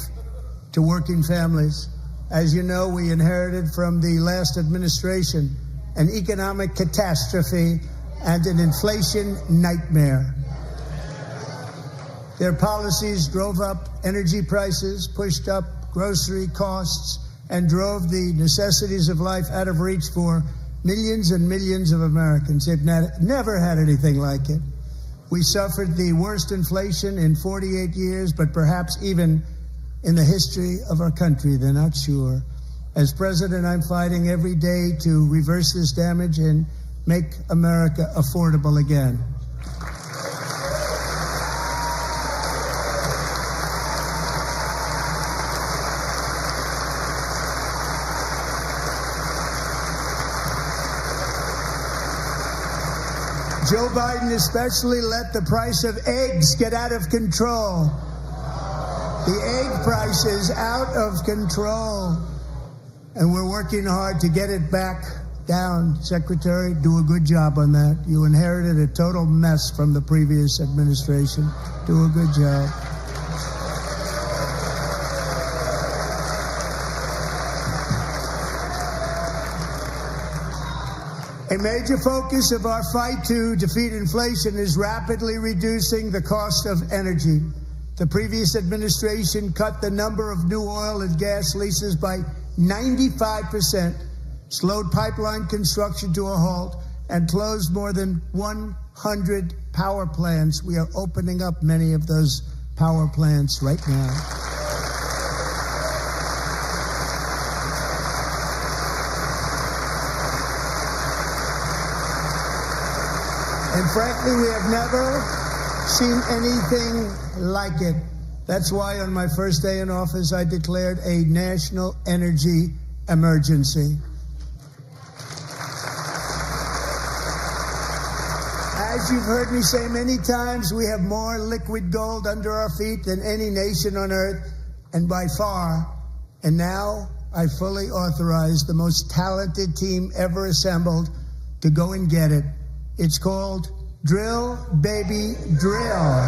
to working families. As you know, we inherited from the last administration an economic catastrophe and an inflation nightmare. Their policies drove up energy prices, pushed up grocery costs, and drove the necessities of life out of reach for millions and millions of Americans. They've never had anything like it. We suffered the worst inflation in 48 years, but perhaps even in the history of our country. They're not sure. As president, I'm fighting every day to reverse this damage and make America affordable again. Joe Biden especially let the price of eggs get out of control. The egg price is out of control. And we're working hard to get it back down. Secretary, do a good job on that. You inherited a total mess from the previous administration. Do a good job. A major focus of our fight to defeat inflation is rapidly reducing the cost of energy. The previous administration cut the number of new oil and gas leases by 95%, slowed pipeline construction to a halt, and closed more than 100 power plants. We are opening up many of those power plants right now. And frankly, we have never seen anything like it. That's why on my first day in office, I declared a national energy emergency. As you've heard me say many times, we have more liquid gold under our feet than any nation on earth, and by far. And now I fully authorize the most talented team ever assembled to go and get it. It's called Drill, Baby, Drill.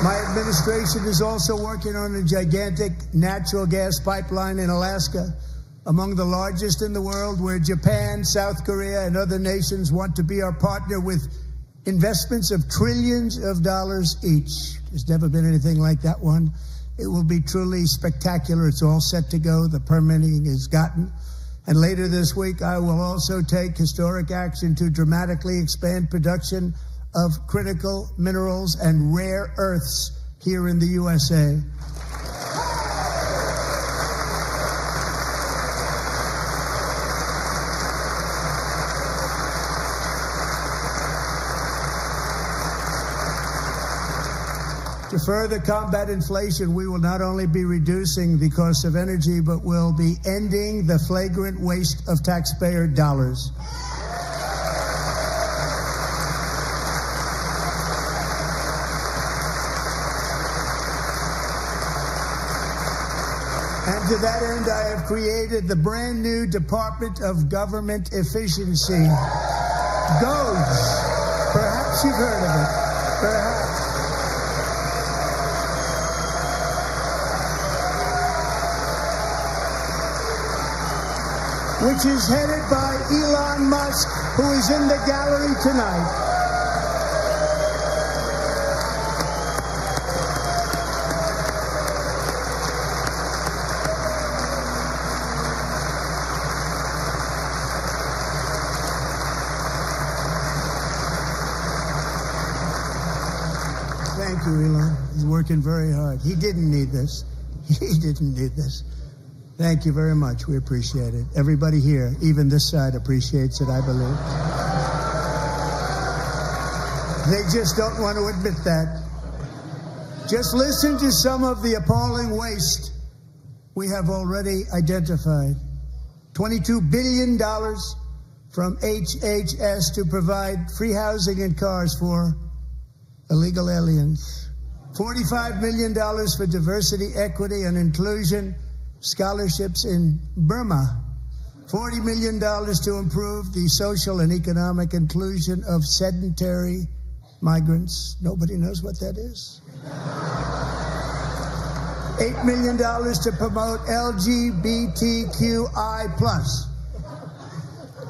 My administration is also working on a gigantic natural gas pipeline in Alaska, among the largest in the world, where Japan, South Korea, and other nations want to be our partner with investments of trillions of dollars each. There's never been anything like that one. It will be truly spectacular. It's all set to go. The permitting is gotten. And later this week, I will also take historic action to dramatically expand production of critical minerals and rare earths here in the USA. To further combat inflation, we will not only be reducing the cost of energy, but will be ending the flagrant waste of taxpayer dollars. And to that end, I have created the brand new Department of Government Efficiency, DOGE. Perhaps you've heard of it. Perhaps. Which is headed by Elon Musk, who is in the gallery tonight. Thank you, Elon. He's working very hard. He didn't need this. He didn't need this. Thank you very much. We appreciate it. Everybody here, even this side, appreciates it, I believe. They just don't want to admit that. Just listen to some of the appalling waste we have already identified. $22 billion from HHS to provide free housing and cars for illegal aliens. $45 million for diversity, equity, and inclusion scholarships in Burma. $40 million to improve the social and economic inclusion of sedentary migrants. Nobody knows what that is. $8 million to promote LGBTQI+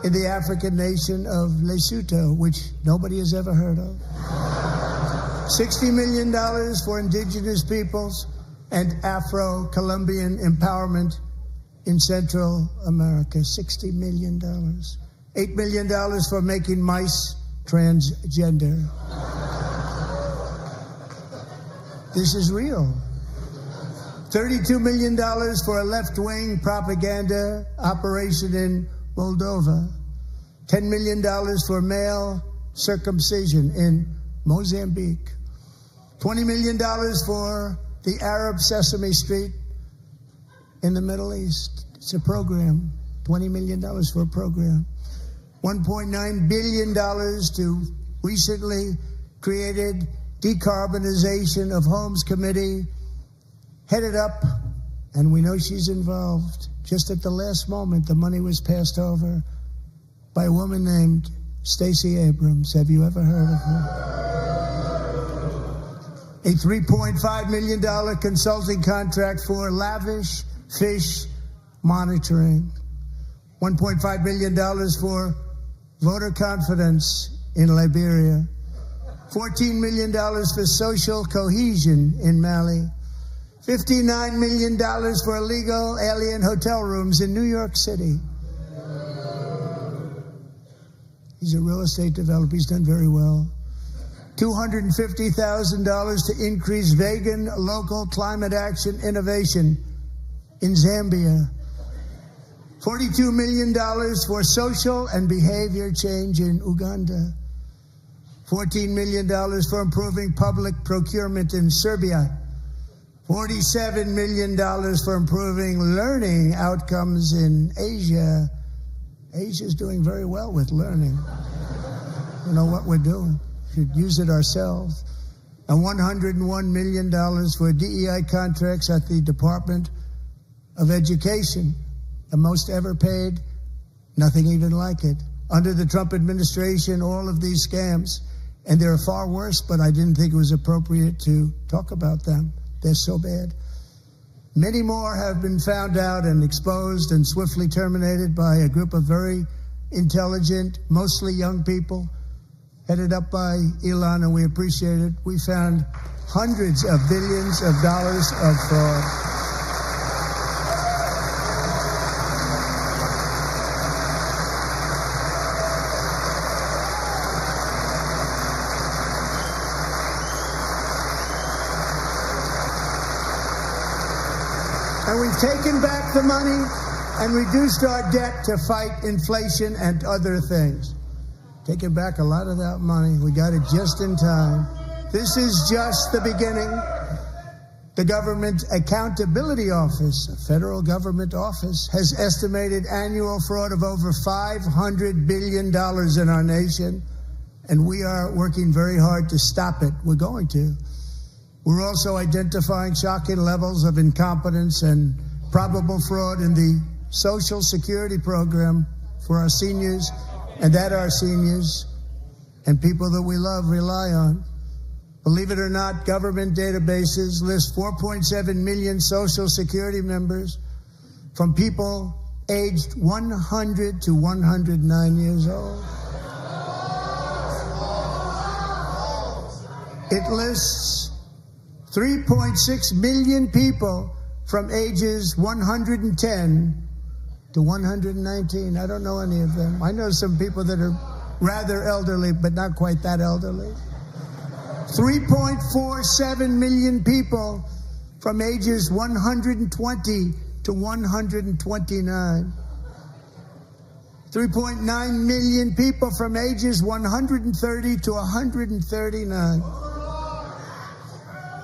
in the African nation of Lesotho, which nobody has ever heard of. $60 million for indigenous peoples and Afro-Colombian empowerment in Central America, $60 million. $8 million for making mice transgender. This is real. $32 million for a left-wing propaganda operation in Moldova. $10 million for male circumcision in Mozambique. $20 million for the Arab Sesame Street in the Middle East. It's a program. $20 million for a program. $1.9 billion to recently created Decarbonization of Homes Committee, headed up, and we know she's involved. Just at the last moment, the money was passed over by a woman named Stacey Abrams. Have you ever heard of her? A $3.5 million consulting contract for lavish fish monitoring. $1.5 billion for voter confidence in Liberia. $14 million for social cohesion in Mali. $59 million for illegal alien hotel rooms in New York City. He's a real estate developer. He's done very well. $250,000 to increase vegan local climate action innovation in Zambia. $42 million for social and behavior change in Uganda. $14 million for improving public procurement in Serbia. $47 million for improving learning outcomes in Asia. Asia's doing very well with learning. You know what we're doing. We should use it ourselves. And $101 million for DEI contracts at the Department of Education. The most ever paid, nothing even like it. Under the Trump administration, all of these scams, and they're far worse, but I didn't think it was appropriate to talk about them. They're so bad. Many more have been found out and exposed and swiftly terminated by a group of very intelligent, mostly young people, headed up by Elon, and we appreciate it. We found hundreds of billions of dollars of fraud. And we've taken back the money and reduced our debt to fight inflation and other things. Taken back a lot of that money. We got it just in time. This is just the beginning. The Government Accountability Office, a federal government office, has estimated annual fraud of over $500 billion in our nation, and we are working very hard to stop it. We're going to. We're also identifying shocking levels of incompetence and probable fraud in the Social Security program for our seniors, and that our seniors and people that we love rely on. Believe it or not, government databases list 4.7 million Social Security members from people aged 100 to 109 years old. It lists 3.6 million people from ages 110 to 119. I don't know any of them. I know some people that are rather elderly, but not quite that elderly. 3.47 million people from ages 120 to 129. 3.9 million people from ages 130 to 139.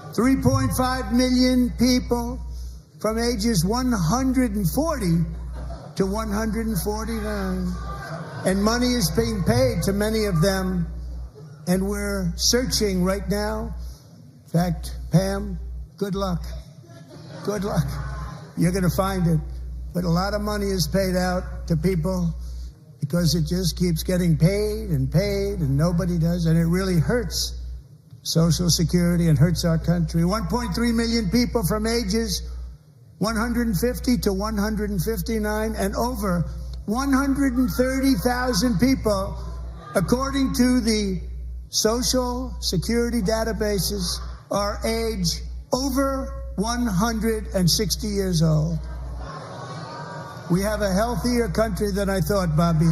3.5 million people from ages 140 to 149. And money is being paid to many of them, and we're searching right now. In fact, Pam, good luck. Good luck. You're going to find it. But a lot of money is paid out to people because it just keeps getting paid, and nobody does, and it really hurts Social Security and hurts our country. 1.3 million people from ages 150 to 159, and over 130,000 people, according to the Social Security databases, are age over 160 years old. We have a healthier country than I thought, Bobby.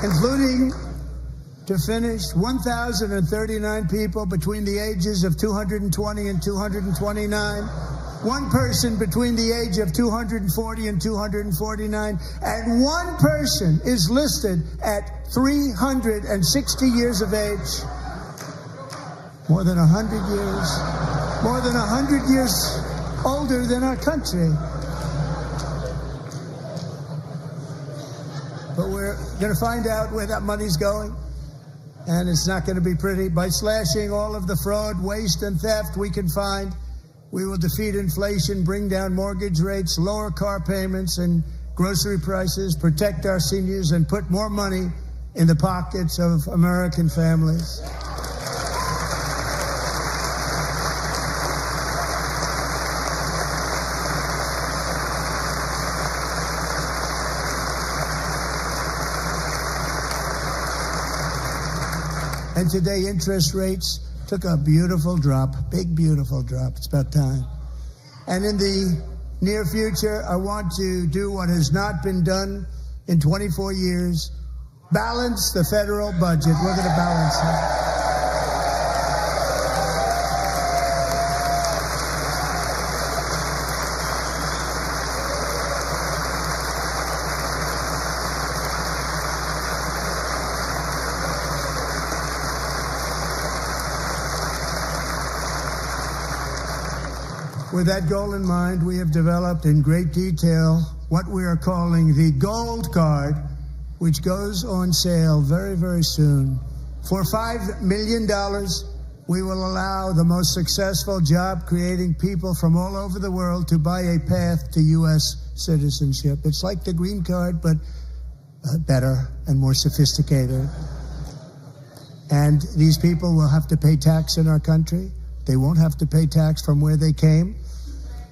Including, to finish, 1,039 people between the ages of 220 and 229, one person between the age of 240 and 249, and one person is listed at 360 years of age. More than 100 years older than our country. But we're going to find out where that money's going, and it's not going to be pretty. By slashing all of the fraud, waste, and theft we can find, we will defeat inflation, bring down mortgage rates, lower car payments and grocery prices, protect our seniors, and put more money in the pockets of American families. And today, interest rates took a beautiful drop, big, beautiful drop. It's about time. And in the near future, I want to do what has not been done in 24 years, balance the federal budget. We're going to balance it. With that goal in mind, we have developed in great detail what we are calling the Gold Card, which goes on sale very, very soon. For $5 million, we will allow the most successful job-creating people from all over the world to buy a path to U.S. citizenship. It's like the Green Card, but better and more sophisticated. And these people will have to pay tax in our country. They won't have to pay tax from where they came.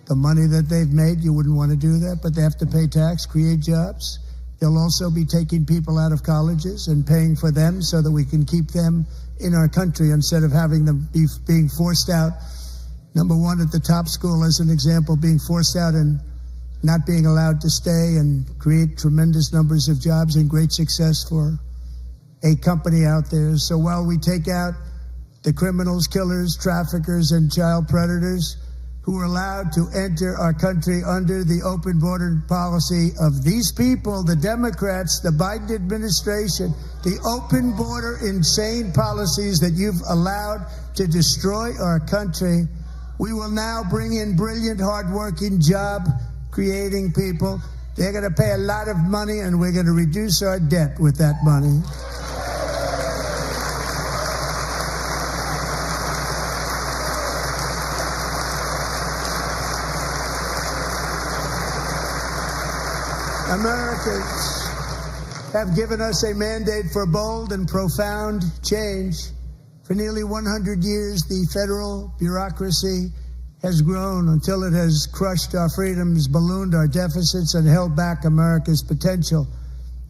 The money that they've made, you wouldn't want to do that, but they have to pay tax, create jobs. They'll also be taking people out of colleges and paying for them so that we can keep them in our country instead of having them being forced out. Number one, at the top school, as an example, being forced out and not being allowed to stay and create tremendous numbers of jobs and great success for a company out there. So while we take out the criminals, killers, traffickers, and child predators who are allowed to enter our country under the open border policy of these people, the Democrats, the Biden administration, the open border insane policies that you've allowed to destroy our country, we will now bring in brilliant, hardworking, job-creating people. They're going to pay a lot of money, and we're going to reduce our debt with that money. Americans have given us a mandate for bold and profound change. For nearly 100 years, the federal bureaucracy has grown until it has crushed our freedoms, ballooned our deficits, and held back America's potential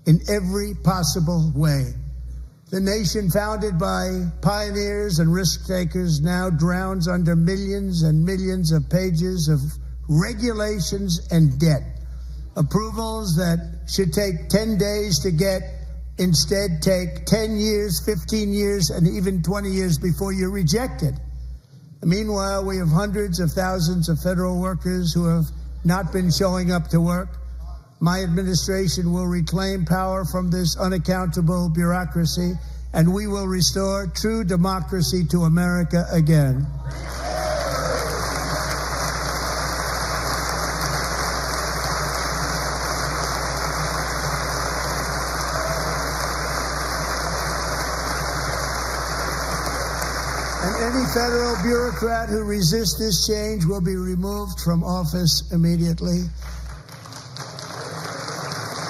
in every possible way. The nation founded by pioneers and risk takers now drowns under millions and millions of pages of regulations and debt. Approvals that should take 10 days to get instead take 10 years, 15 years, and even 20 years before you're rejected. Meanwhile, we have hundreds of thousands of federal workers who have not been showing up to work. My administration will reclaim power from this unaccountable bureaucracy, and we will restore true democracy to America again. Any federal bureaucrat who resists this change will be removed from office immediately.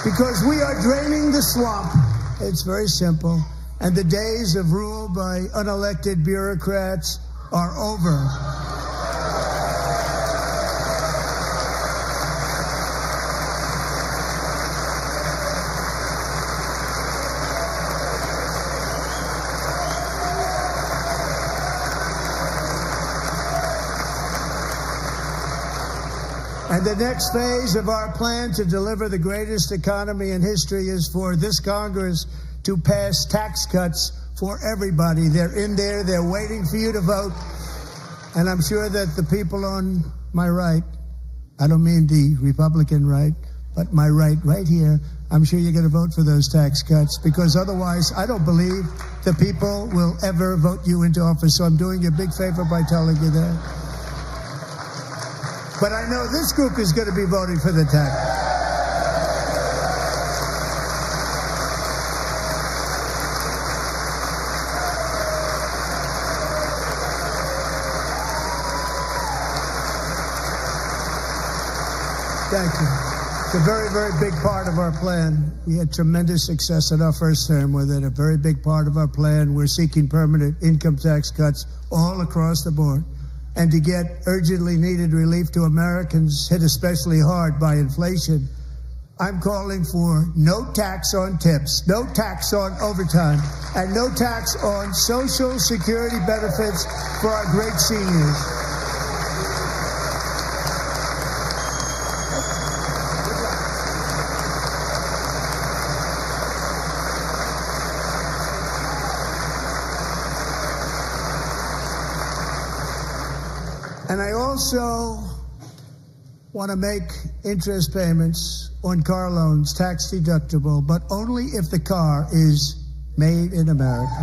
Because we are draining the swamp. It's very simple. And the days of rule by unelected bureaucrats are over. And the next phase of our plan to deliver the greatest economy in history is for this Congress to pass tax cuts for everybody. They're in there. They're waiting for you to vote. And I'm sure that the people on my right, I don't mean the Republican right, but my right here, I'm sure you're going to vote for those tax cuts, because otherwise I don't believe the people will ever vote you into office. So I'm doing you a big favor by telling you that. But I know this group is going to be voting for the tax. Thank you. It's a very, very big part of our plan. We had tremendous success in our first term with it. A very big part of our plan. We're seeking permanent income tax cuts all across the board. And to get urgently needed relief to Americans hit especially hard by inflation, I'm calling for no tax on tips, no tax on overtime, and no tax on Social Security benefits for our great seniors. And I also want to make interest payments on car loans tax deductible, but only if the car is made in America.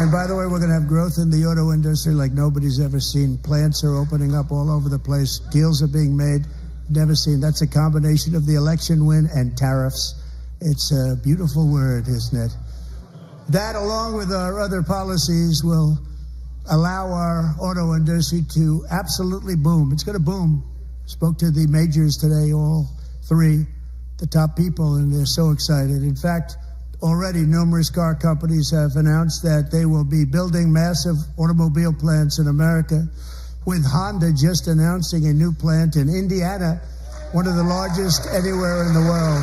And by the way, we're going to have growth in the auto industry like nobody's ever seen. Plants are opening up all over the place. Deals are being made. Never seen. That's a combination of the election win and tariffs. It's a beautiful word, isn't it? That, along with our other policies, will allow our auto industry to absolutely boom. It's going to boom. Spoke to the majors today, all three, the top people, and they're so excited. In fact, already numerous car companies have announced that they will be building massive automobile plants in America, with Honda just announcing a new plant in Indiana, one of the largest anywhere in the world.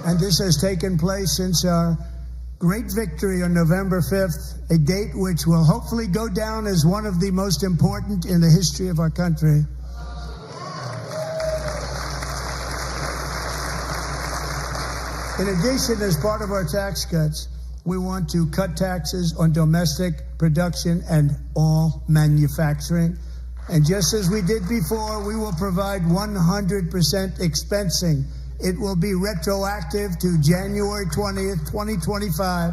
And this has taken place since our great victory on November 5th, a date which will hopefully go down as one of the most important in the history of our country. In addition, as part of our tax cuts, we want to cut taxes on domestic production and all manufacturing. And just as we did before, we will provide 100% expensing. It will be retroactive to January 20th, 2025.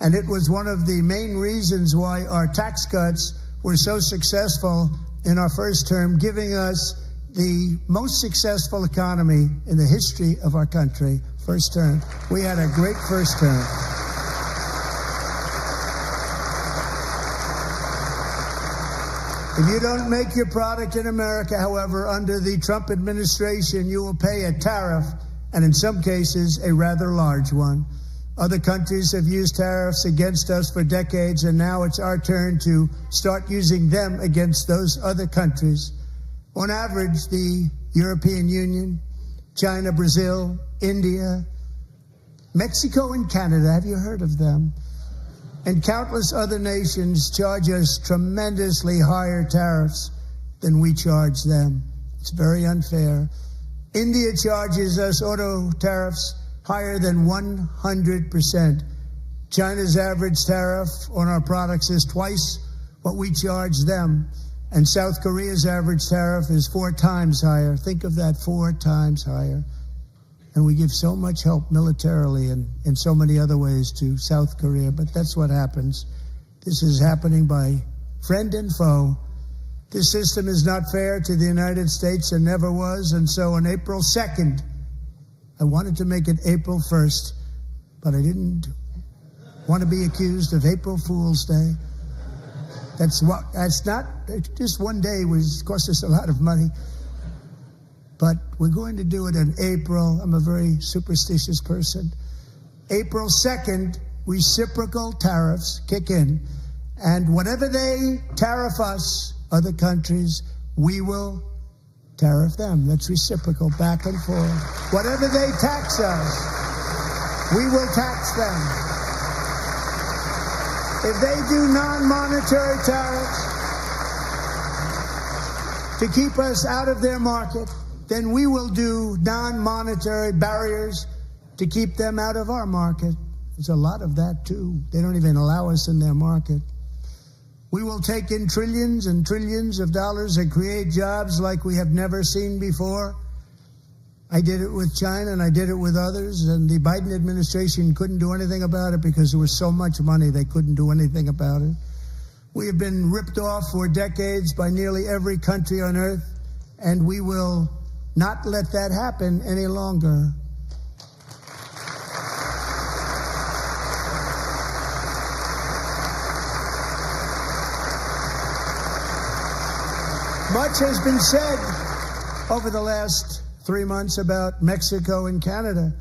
And it was one of the main reasons why our tax cuts were so successful in our first term, giving us the most successful economy in the history of our country. First term. We had a great first term. If you don't make your product in America, however, under the Trump administration, you will pay a tariff, and in some cases, a rather large one. Other countries have used tariffs against us for decades, and now it's our turn to start using them against those other countries. On average, the European Union, China, Brazil, India, Mexico, and Canada, have you heard of them? And countless other nations charge us tremendously higher tariffs than we charge them. It's very unfair. India charges us auto tariffs higher than 100%. China's average tariff on our products is twice what we charge them. And South Korea's average tariff is 4 times higher. Think of that, 4 times higher. And we give so much help militarily and in so many other ways to South Korea, but that's what happens. This is happening by friend and foe. This system is not fair to the United States and never was, and so on April 2nd, I wanted to make it April 1st, but I didn't want to be accused of April Fool's Day. That's not, just one day was cost us a lot of money. But we're going to do it in April. I'm a very superstitious person. April 2nd reciprocal tariffs kick in. And whatever they tariff us, other countries, we will tariff them. That's reciprocal, back and forth. Whatever they tax us, we will tax them. If they do non-monetary tariffs to keep us out of their market, then we will do non-monetary barriers to keep them out of our market. There's a lot of that, too. They don't even allow us in their market. We will take in trillions and trillions of dollars and create jobs like we have never seen before. I did it with China and I did it with others, and the Biden administration couldn't do anything about it because there was so much money they couldn't do anything about it. We have been ripped off for decades by nearly every country on earth, and we will not let that happen any longer. Much has been said over the last 3 months about Mexico and Canada,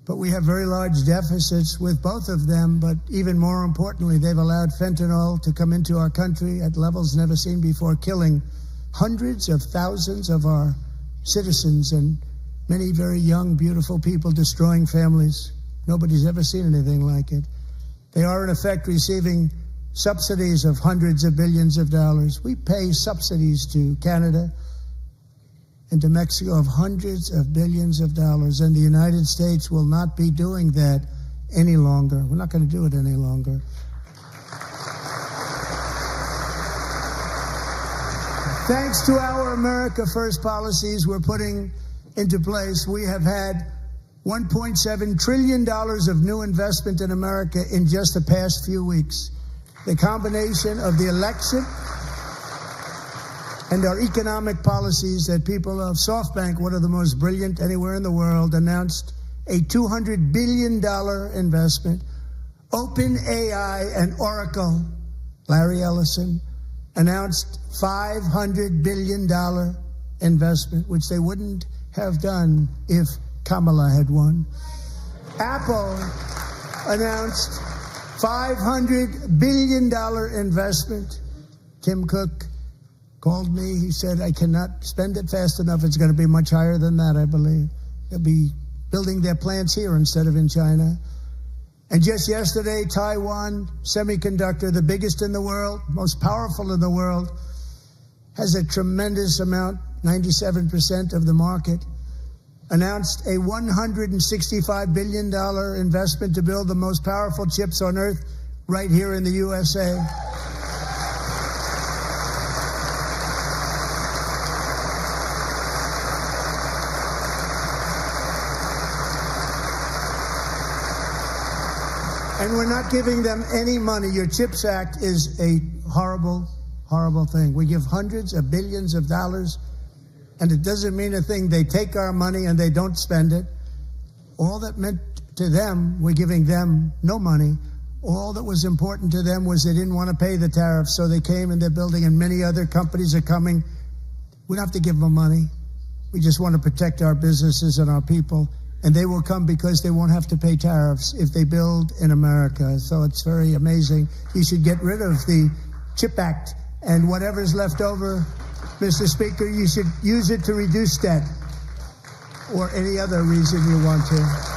but we have very large deficits with both of them. But even more importantly, they've allowed fentanyl to come into our country at levels never seen before, killing hundreds of thousands of our citizens and many very young, beautiful people, destroying families. Nobody's ever seen anything like it. They are, in effect, receiving subsidies of hundreds of billions of dollars. We pay subsidies to Canada and to Mexico of hundreds of billions of dollars, and the United States will not be doing that any longer. We're not going to do it any longer. Thanks to our America First policies we're putting into place, we have had $1.7 trillion of new investment in America in just the past few weeks. The combination of the election and our economic policies that people of SoftBank, one of the most brilliant anywhere in the world, announced a $200 billion investment. OpenAI and Oracle, Larry Ellison, announced $500 billion investment, which they wouldn't have done if Kamala had won. Apple announced $500 billion investment. Tim Cook called me. He said, I cannot spend it fast enough. It's going to be much higher than that, I believe. They'll be building their plants here instead of in China. And just yesterday, Taiwan Semiconductor, the biggest in the world, most powerful in the world, has a tremendous amount, 97% of the market, announced a $165 billion investment to build the most powerful chips on earth right here in the USA. And we're not giving them any money. Your CHIPS Act is a horrible, horrible thing. We give hundreds of billions of dollars, and it doesn't mean a thing. They take our money and they don't spend it. All that meant to them, we're giving them no money. All that was important to them was they didn't want to pay the tariffs, so they came and they're building, and many other companies are coming. We don't have to give them money. We just want to protect our businesses and our people. And they will come because they won't have to pay tariffs if they build in America. So it's very amazing. You should get rid of the CHIP Act, and whatever's left over, Mr. Speaker, you should use it to reduce debt or any other reason you want to.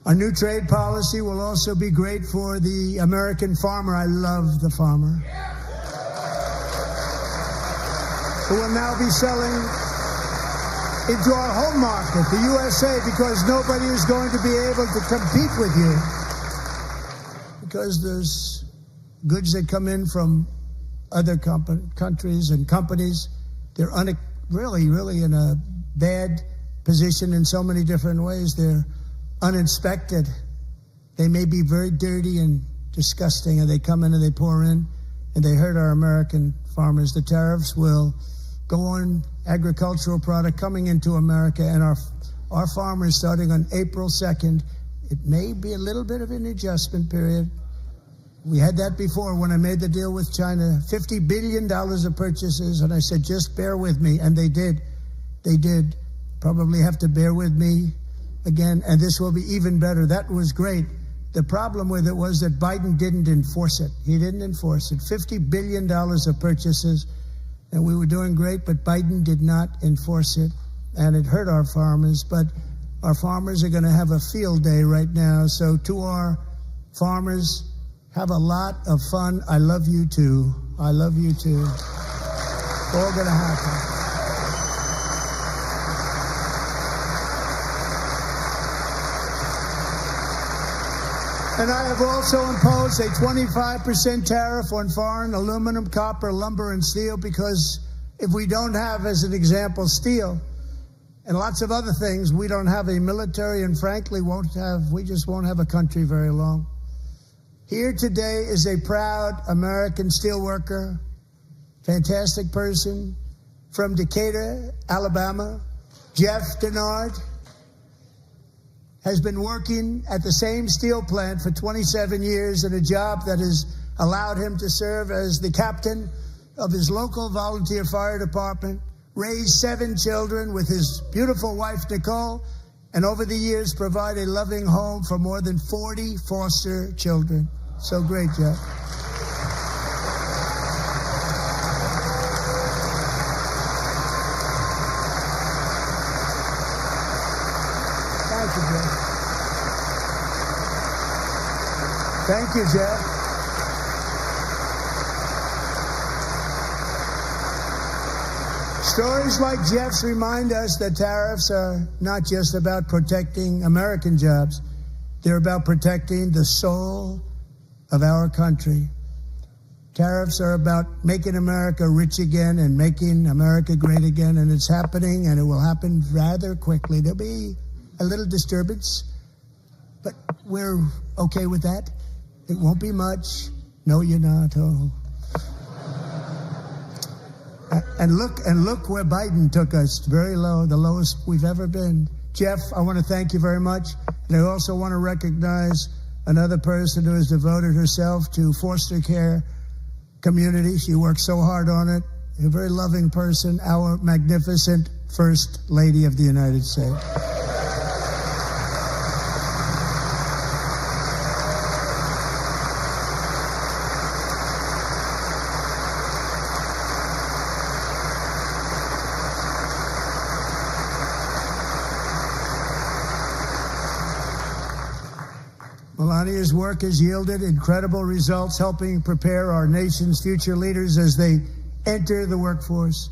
Our new trade policy will also be great for the American farmer. I love the farmer, who will now be selling into our home market, the USA, because nobody is going to be able to compete with you, because there's goods that come in from other countries and companies. They're really in a bad position in so many different ways. They're uninspected. They may be very dirty and disgusting, and they come in and they pour in and they hurt our American farmers. The tariffs will go on agricultural product coming into America, and our farmers, starting on April 2nd, it may be a little bit of an adjustment period, We had that before when I made the deal with China, $50 billion of purchases, and I said, just bear with me, and they did. They did. Probably have to bear with me again, and this will be even better. That was great. The problem with it was that Biden didn't enforce it. He didn't enforce it. $50 billion of purchases, and we were doing great, but Biden did not enforce it, and it hurt our farmers, but our farmers are going to have a field day right now. So to our farmers, have a lot of fun. I love you too. I love you too. It's all going to happen. And I have also imposed a 25% tariff on foreign aluminum, copper, lumber, and steel, because if we don't have, as an example, steel and lots of other things, we don't have a military, and frankly we just won't have a country very long. Here today is a proud American steelworker, fantastic person from Decatur, Alabama, Jeff Denard. Has been working at the same steel plant for 27 years in a job that has allowed him to serve as the captain of his local volunteer fire department, raise 7 children with his beautiful wife, Nicole, and over the years provide a loving home for more than 40 foster children. So great, Jeff. Thank you, Jeff. Stories like Jeff's remind us that tariffs are not just about protecting American jobs. They're about protecting the soul of our country. Tariffs are about making America rich again and making America great again, and it's happening, and it will happen rather quickly. There'll be a little disturbance, but we're okay with that. It won't be much. No, you're not. Oh. And look where Biden took us. Very low, the lowest we've ever been. Jeff, I want to thank you very much. And I also want to recognize another person who has devoted herself to foster care community. She worked so hard on it. A very loving person, our magnificent First Lady of the United States. Melania's work has yielded incredible results, helping prepare our nation's future leaders as they enter the workforce.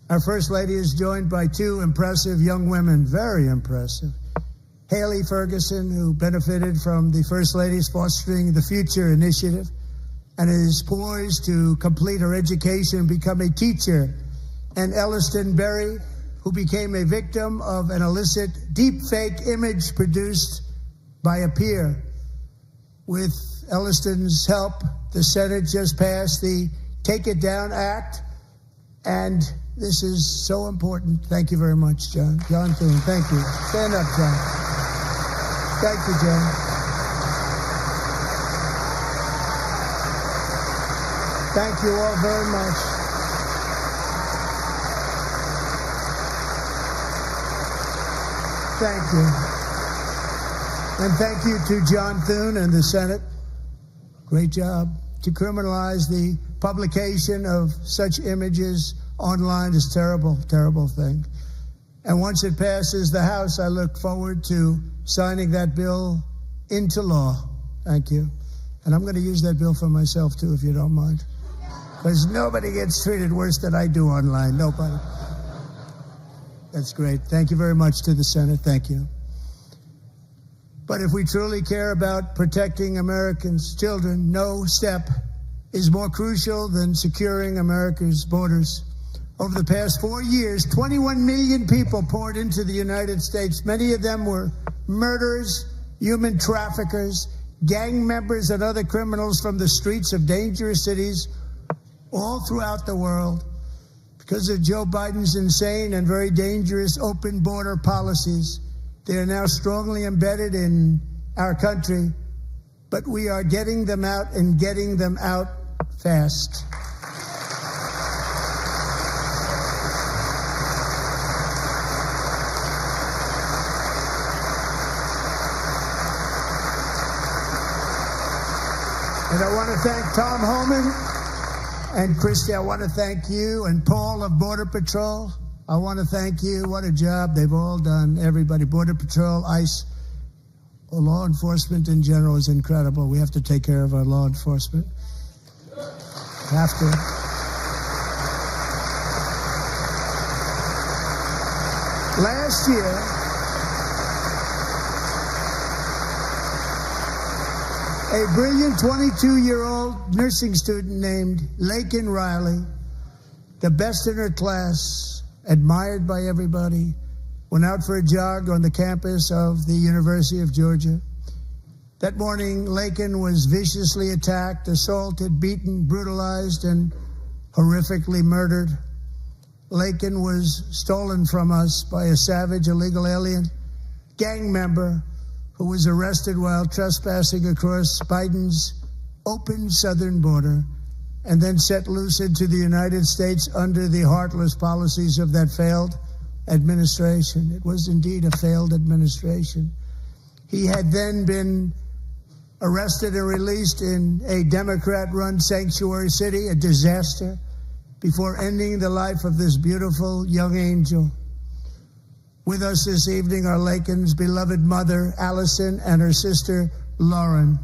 Our First Lady is joined by 2 impressive young women, very impressive. Haley Ferguson, who benefited from the First Lady's Fostering the Future initiative and is poised to complete her education and become a teacher. And Elliston Berry, who became a victim of an illicit deepfake image produced by a peer. With Elliston's help, the Senate just passed the Take It Down Act, and this is so important. Thank you very much, John. John Thune, thank you. Stand up, John. Thank you, John. Thank you all very much. Thank you. And thank you to John Thune and the Senate. Great job. To criminalize the publication of such images online is terrible, terrible thing. And once it passes the House, I look forward to signing that bill into law. Thank you. And I'm going to use that bill for myself, too, if you don't mind. Because nobody gets treated worse than I do online. Nobody. That's great. Thank you very much to the Senate. Thank you. But if we truly care about protecting Americans' children, no step is more crucial than securing America's borders. Over the past 4 years, 21 million people poured into the United States. Many of them were murderers, human traffickers, gang members, and other criminals from the streets of dangerous cities all throughout the world. Because of Joe Biden's insane and very dangerous open border policies, they are now strongly embedded in our country, but we are getting them out and getting them out fast. And I want to thank Tom Homan and Christy. I want to thank you and Paul of Border Patrol. I want to thank you. What a job they've all done. Everybody, Border Patrol, ICE, law enforcement in general is incredible. We have to take care of our law enforcement. Have to. Last year, a brilliant 22-year-old nursing student named Laken Riley, the best in her class, admired by everybody, went out for a jog on the campus of the University of Georgia. That morning, Laken was viciously attacked, assaulted, beaten, brutalized, and horrifically murdered. Laken was stolen from us by a savage illegal alien gang member who was arrested while trespassing across Biden's open southern border and then set loose into the United States under the heartless policies of that failed administration. It was indeed a failed administration. He had then been arrested and released in a Democrat-run sanctuary city, a disaster, before ending the life of this beautiful young angel. With us this evening are Laken's beloved mother, Allison, and her sister, Lauren.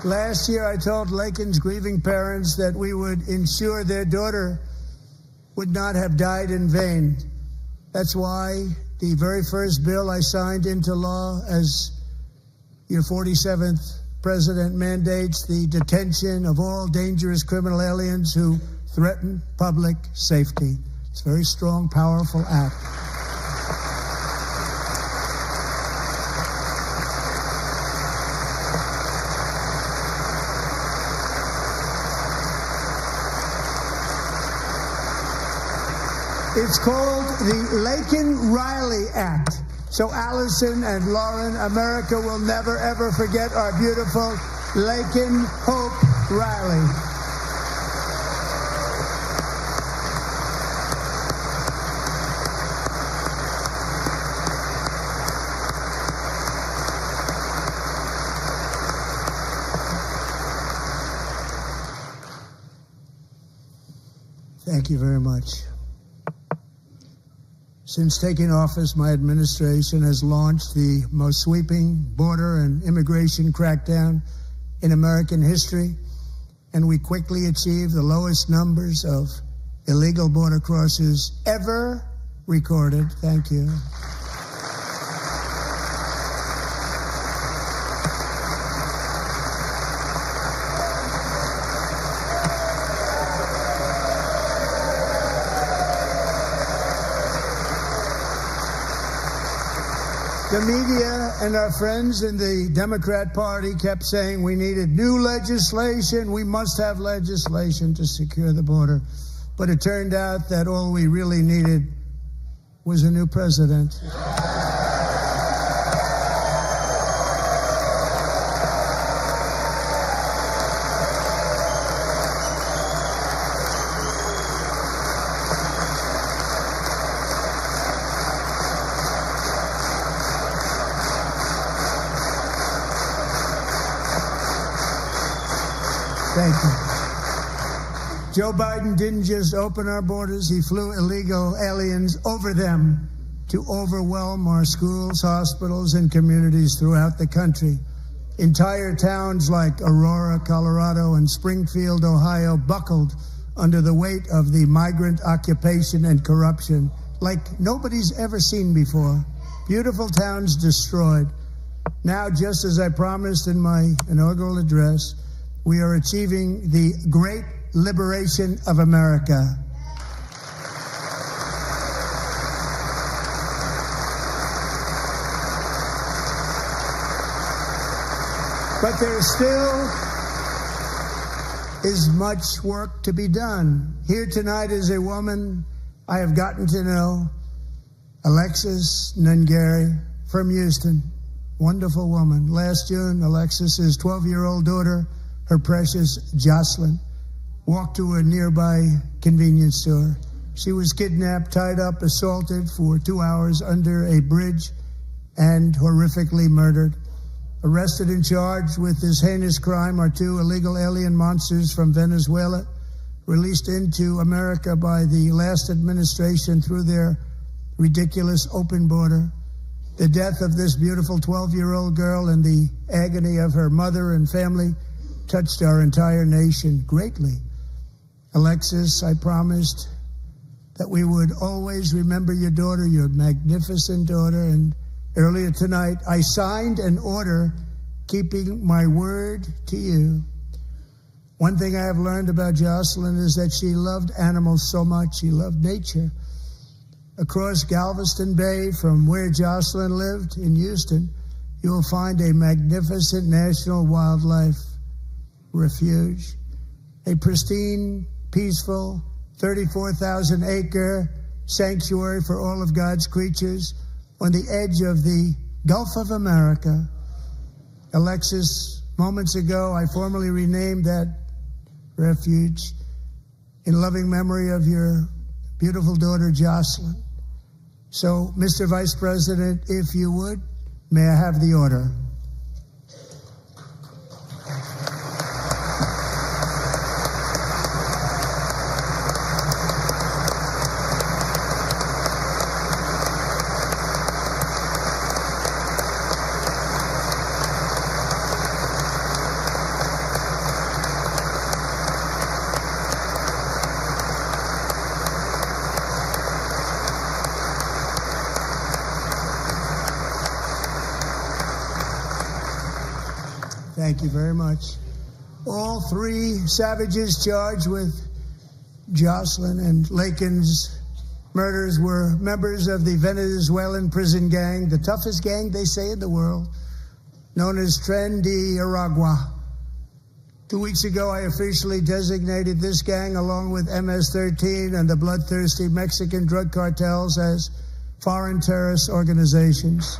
Last year, I told Laken's grieving parents that we would ensure their daughter would not have died in vain. That's why the very first bill I signed into law as your 47th president mandates the detention of all dangerous criminal aliens who threaten public safety. It's a very strong, powerful act. It's called the Laken-Riley Act. So Allison and Lauren, America will never, ever forget our beautiful Laken Hope Riley. Thank you very much. Since taking office, my administration has launched the most sweeping border and immigration crackdown in American history, and we quickly achieved the lowest numbers of illegal border crossers ever recorded. Thank you. The media and our friends in the Democrat Party kept saying we needed new legislation. We must have legislation to secure the border. But it turned out that all we really needed was a new president. Thank you. Joe Biden didn't just open our borders, he flew illegal aliens over them to overwhelm our schools, hospitals, and communities throughout the country. Entire towns like Aurora, Colorado, and Springfield, Ohio, buckled under the weight of the migrant occupation and corruption like nobody's ever seen before. Beautiful towns destroyed. Now, just as I promised in my inaugural address, we are achieving the great liberation of America. But there still is much work to be done. Here tonight is a woman I have gotten to know, Alexis Nungari from Houston. Wonderful woman. Last June, Alexis's 12-year-old daughter, her precious Jocelyn, walked to a nearby convenience store. She was kidnapped, tied up, assaulted for 2 hours under a bridge, and horrifically murdered. Arrested and charged with this heinous crime are 2 illegal alien monsters from Venezuela, released into America by the last administration through their ridiculous open border. The death of this beautiful 12-year-old girl and the agony of her mother and family touched our entire nation greatly. Alexis, I promised that we would always remember your daughter, your magnificent daughter, and earlier tonight I signed an order keeping my word to you. One thing I have learned about Jocelyn is that she loved animals so much. She loved nature. Across Galveston Bay, from where Jocelyn lived in Houston, you will find a magnificent national wildlife refuge, a pristine, peaceful, 34,000-acre sanctuary for all of God's creatures on the edge of the Gulf of America. Alexis, moments ago, I formally renamed that refuge in loving memory of your beautiful daughter, Jocelyn. So, Mr. Vice President, if you would, may I have the order? Thank you very much. All 3 savages charged with Jocelyn and Lakin's murders were members of the Venezuelan prison gang, the toughest gang, they say, in the world, known as Tren de Aragua. 2 weeks ago, I officially designated this gang, along with MS-13 and the bloodthirsty Mexican drug cartels, as foreign terrorist organizations.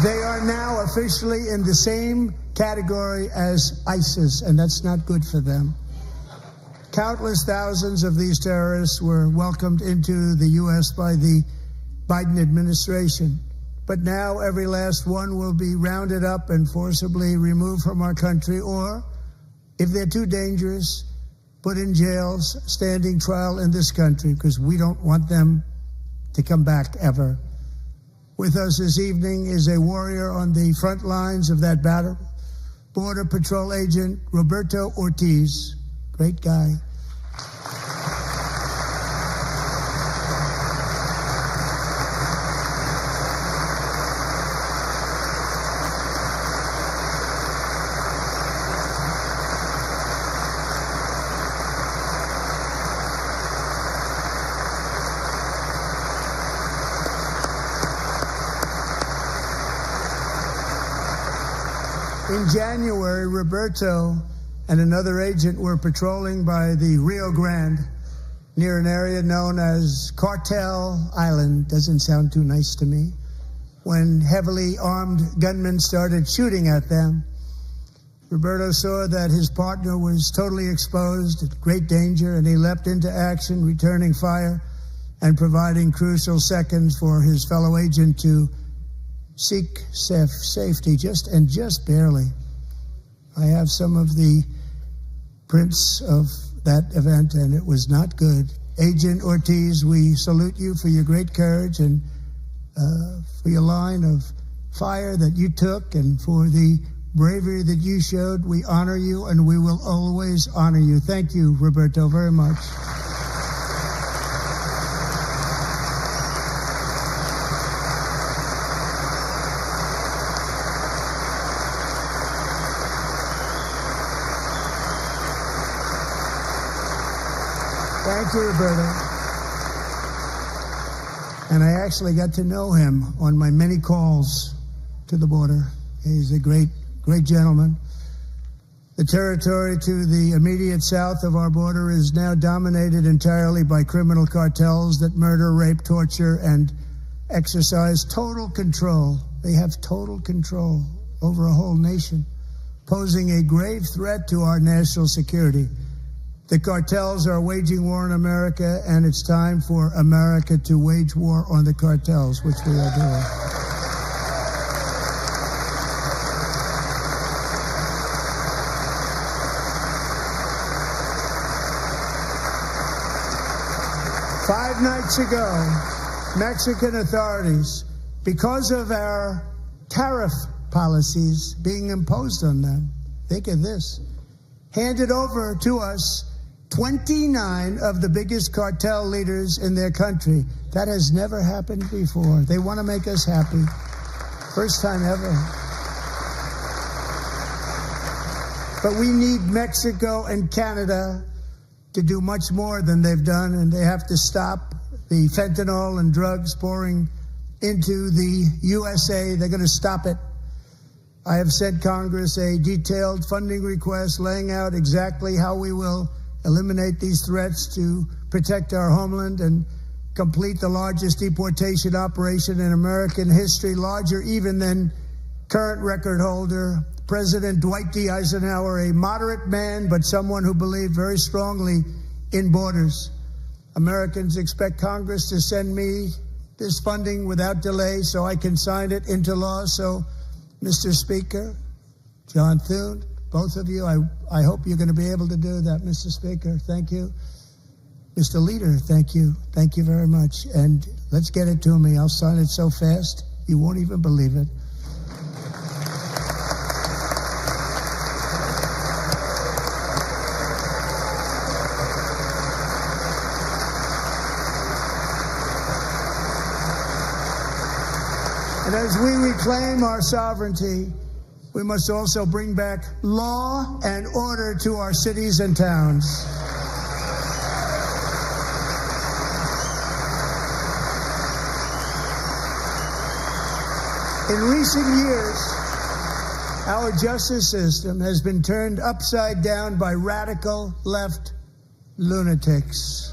They are now officially in the same category as ISIS, and that's not good for them. Countless thousands of these terrorists were welcomed into the U.S. by the Biden administration. But now every last one will be rounded up and forcibly removed from our country, or, if they're too dangerous, put in jails, standing trial in this country, because we don't want them to come back ever. With us this evening is a warrior on the front lines of that battle, Border Patrol Agent Roberto Ortiz. Great guy. In January, Roberto and another agent were patrolling by the Rio Grande near an area known as Cartel Island. Doesn't sound too nice to me. When heavily armed gunmen started shooting at them, Roberto saw that his partner was totally exposed, at great danger, and he leapt into action, returning fire and providing crucial seconds for his fellow agent to seek safety, just barely. I have some of the prints of that event, and it was not good. Agent Ortiz, we salute you for your great courage and for your line of fire that you took, and for the bravery that you showed. We honor you, and we will always honor you. Thank you, Roberto, very much. Thank you, Roberta. And I actually got to know him on my many calls to the border. He's a great, great gentleman. The territory to the immediate south of our border is now dominated entirely by criminal cartels that murder, rape, torture, and exercise total control. They have total control over a whole nation, posing a grave threat to our national security. The cartels are waging war in America, and it's time for America to wage war on the cartels, which we are doing. Five nights ago, Mexican authorities, because of our tariff policies being imposed on them, think of this, handed over to us 29 of the biggest cartel leaders in their country. That has never happened before. They want to make us happy. First time ever. But we need Mexico and Canada to do much more than they've done, and they have to stop the fentanyl and drugs pouring into the USA. They're going to stop it. I have sent Congress a detailed funding request laying out exactly how we will eliminate these threats to protect our homeland and complete the largest deportation operation in American history, larger even than current record holder President Dwight D. Eisenhower, a moderate man, but someone who believed very strongly in borders. Americans expect Congress to send me this funding without delay so I can sign it into law. So, Mr. Speaker, John Thune, both of you, I hope you're going to be able to do that, Mr. Speaker. Thank you. Mr. Leader, thank you. Thank you very much. And let's get it to me. I'll sign it so fast, you won't even believe it. And as we reclaim our sovereignty, we must also bring back law and order to our cities and towns. In recent years, our justice system has been turned upside down by radical left lunatics.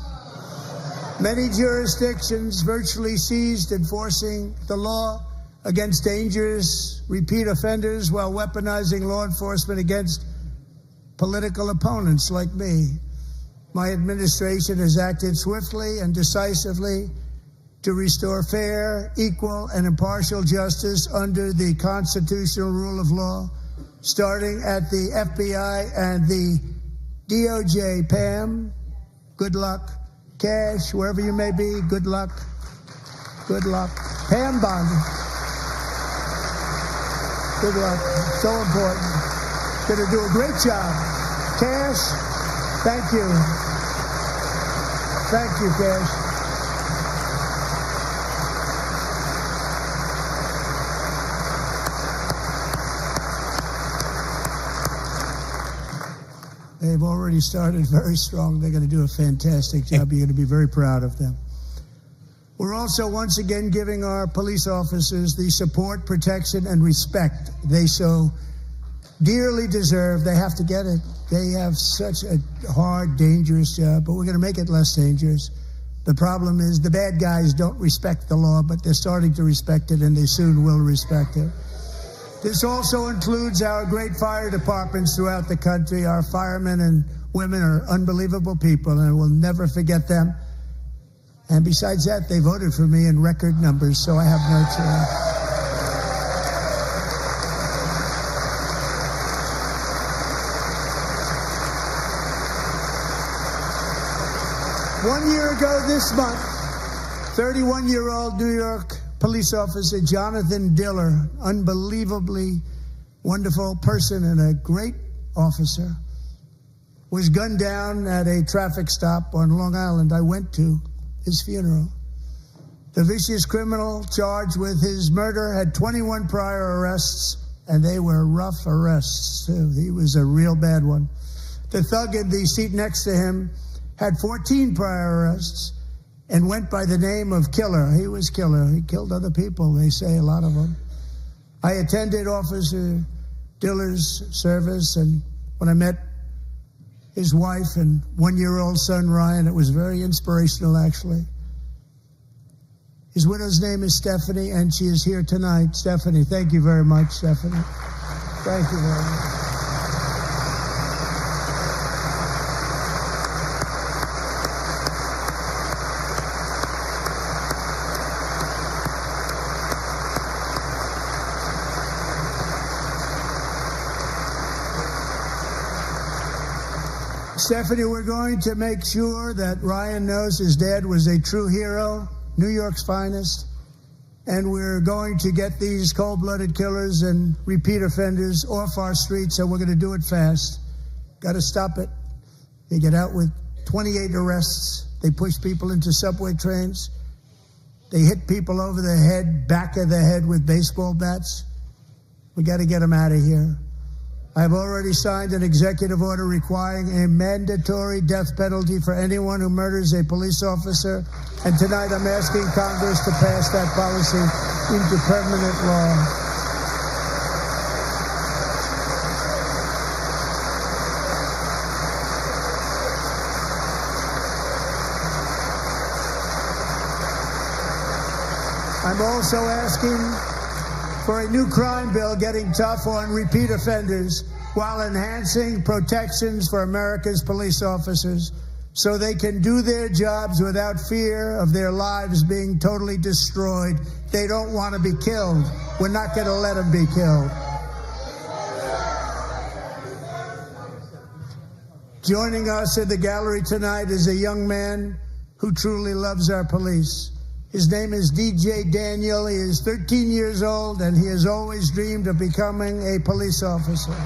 Many jurisdictions virtually ceased enforcing the law against dangerous repeat offenders while weaponizing law enforcement against political opponents like me. My administration has acted swiftly and decisively to restore fair, equal, and impartial justice under the constitutional rule of law, starting at the FBI and the DOJ. Pam, good luck. Cash, wherever you may be, good luck. Good luck. Pam Bondi. Good luck. So important. Going to do a great job. Cash, thank you. Thank you, Cash. They've already started very strong. They're going to do a fantastic job. You're going to be very proud of them. We're also once again giving our police officers the support, protection, and respect they so dearly deserve. They have to get it. They have such a hard, dangerous job, but we're going to make it less dangerous. The problem is the bad guys don't respect the law, but they're starting to respect it, and they soon will respect it. This also includes our great fire departments throughout the country. Our firemen and women are unbelievable people, and we'll never forget them. And besides that, they voted for me in record numbers, so I have no choice. One year ago this month, 31-year-old New York police officer Jonathan Diller, unbelievably wonderful person and a great officer, was gunned down at a traffic stop on Long Island. I went to his funeral. The vicious criminal charged with his murder had 21 prior arrests, and they were rough arrests, too. He was a real bad one. The thug in the seat next to him had 14 prior arrests, and went by the name of Killer. He was Killer. He killed other people, they say, a lot of them. I attended Officer Diller's service, and when I met his wife and one-year-old son, Ryan, it was very inspirational, actually. His widow's name is Stephanie, and she is here tonight. Stephanie, thank you very much, Stephanie. Thank you very much. Stephanie, we're going to make sure that Ryan knows his dad was a true hero, New York's finest, and we're going to get these cold-blooded killers and repeat offenders off our streets, and we're going to do it fast. Got to stop it. They get out with 28 arrests. They push people into subway trains. They hit people over the head, back of the head with baseball bats. We got to get them out of here. I've already signed an executive order requiring a mandatory death penalty for anyone who murders a police officer. And tonight I'm asking Congress to pass that policy into permanent law. I'm also asking for a new crime bill getting tough on repeat offenders while enhancing protections for America's police officers so they can do their jobs without fear of their lives being totally destroyed. They don't want to be killed. We're not going to let them be killed. Joining us in the gallery tonight is a young man who truly loves our police. His name is DJ Daniel. He is 13 years old, and he has always dreamed of becoming a police officer.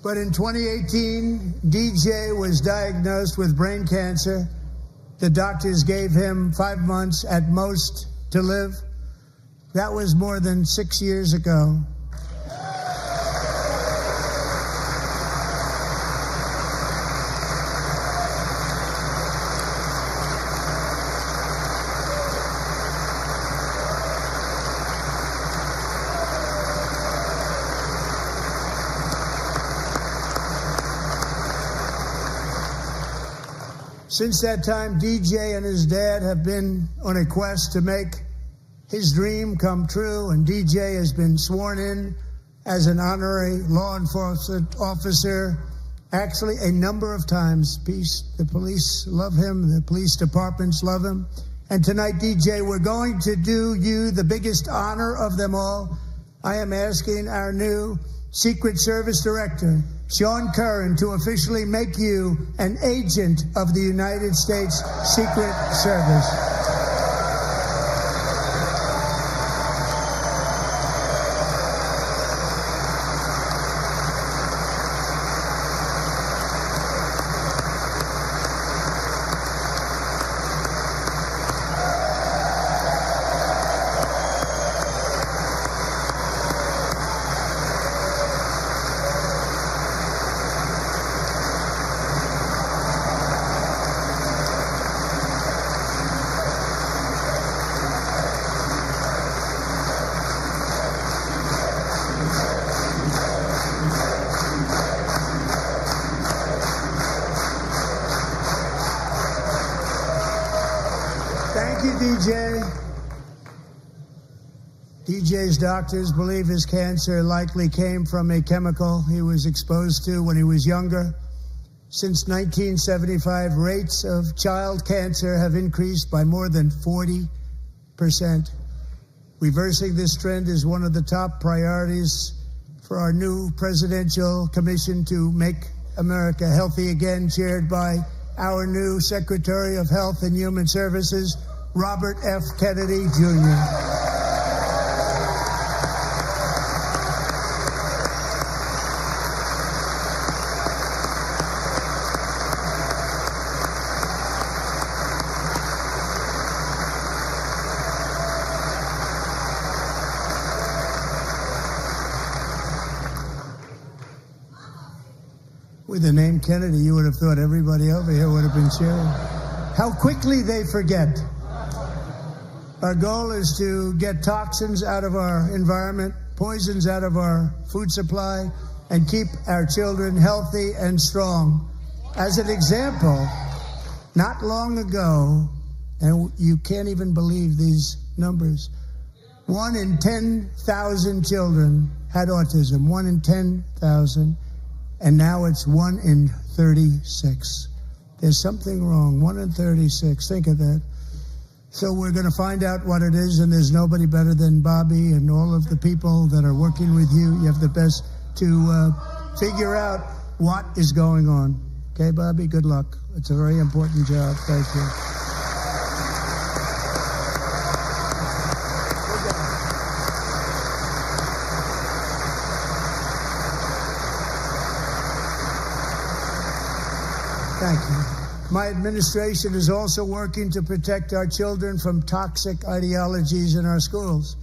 But in 2018, DJ was diagnosed with brain cancer. The doctors gave him 5 months at most to live. That was more than 6 years ago. Since that time, DJ and his dad have been on a quest to make his dream come true, and DJ has been sworn in as an honorary law enforcement officer, actually a number of times. The police love him, the police departments love him. And tonight, DJ, we're going to do you the biggest honor of them all. I am asking our new Secret Service Director, Sean Curran, to officially make you an agent of the United States Secret Service. DJ's doctors believe his cancer likely came from a chemical he was exposed to when he was younger. Since 1975, rates of child cancer have increased by more than 40%. Reversing this trend is one of the top priorities for our new presidential commission to make America healthy again, chaired by our new Secretary of Health and Human Services, Robert F. Kennedy, Jr. With the name Kennedy, you would have thought everybody over here would have been cheering. How quickly they forget. Our goal is to get toxins out of our environment, poisons out of our food supply, and keep our children healthy and strong. As an example, not long ago, and you can't even believe these numbers, 1 in 10,000 children had autism, 1 in 10,000. And now it's 1 in 36. There's something wrong. 1 in 36. Think of that. So we're going to find out what it is, and there's nobody better than Bobby and all of the people that are working with you. You have the best to figure out what is going on. Okay, Bobby? Good luck. It's a very important job. Thank you. Thank you. My administration is also working to protect our children from toxic ideologies in our schools.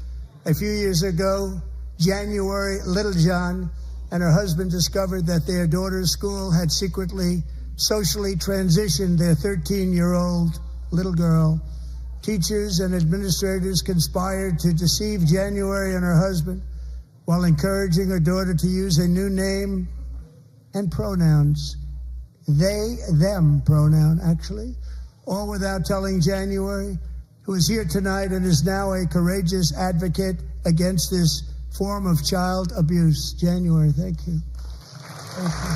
A few years ago, January, Little John and her husband discovered that their daughter's school had secretly socially transitioned their 13-year-old little girl. Teachers and administrators conspired to deceive January and her husband while encouraging her daughter to use a new name and pronouns. They, them pronoun, actually, all without telling January, who is here tonight and is now a courageous advocate against this form of child abuse. January, thank you. Thank you.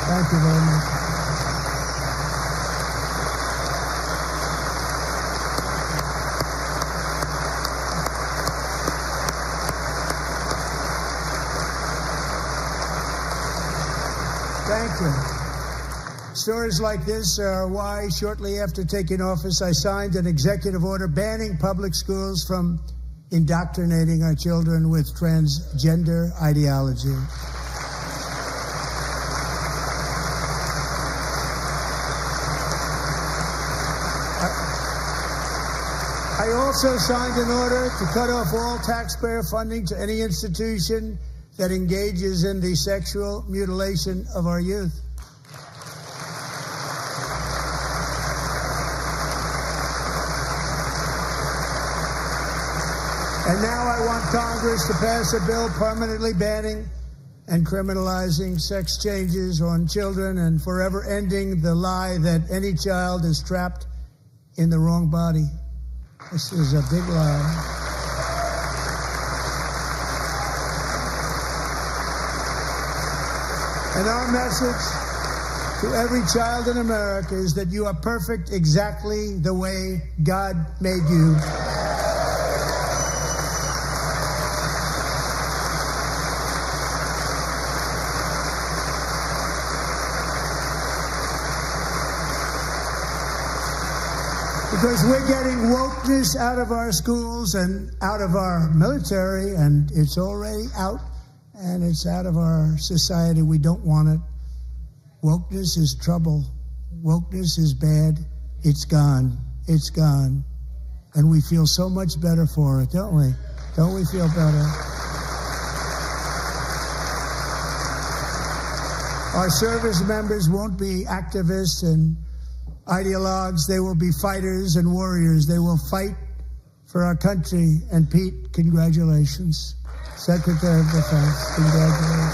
Thank you very much. Thank you. Stories like this are why, shortly after taking office, I signed an executive order banning public schools from indoctrinating our children with transgender ideology. I also signed an order to cut off all taxpayer funding to any institution that engages in the sexual mutilation of our youth. And now I want Congress to pass a bill permanently banning and criminalizing sex changes on children and forever ending the lie that any child is trapped in the wrong body. This is a big lie. And our message to every child in America is that you are perfect exactly the way God made you. Because we're getting wokeness out of our schools and out of our military, and it's already out, and it's out of our society. We don't want it. Wokeness is trouble. Wokeness is bad. It's gone. It's gone. And we feel so much better for it, don't we? Don't we feel better? Our service members won't be activists and ideologues. They will be fighters and warriors. They will fight for our country. And Pete, congratulations. Secretary of Defense, congratulations.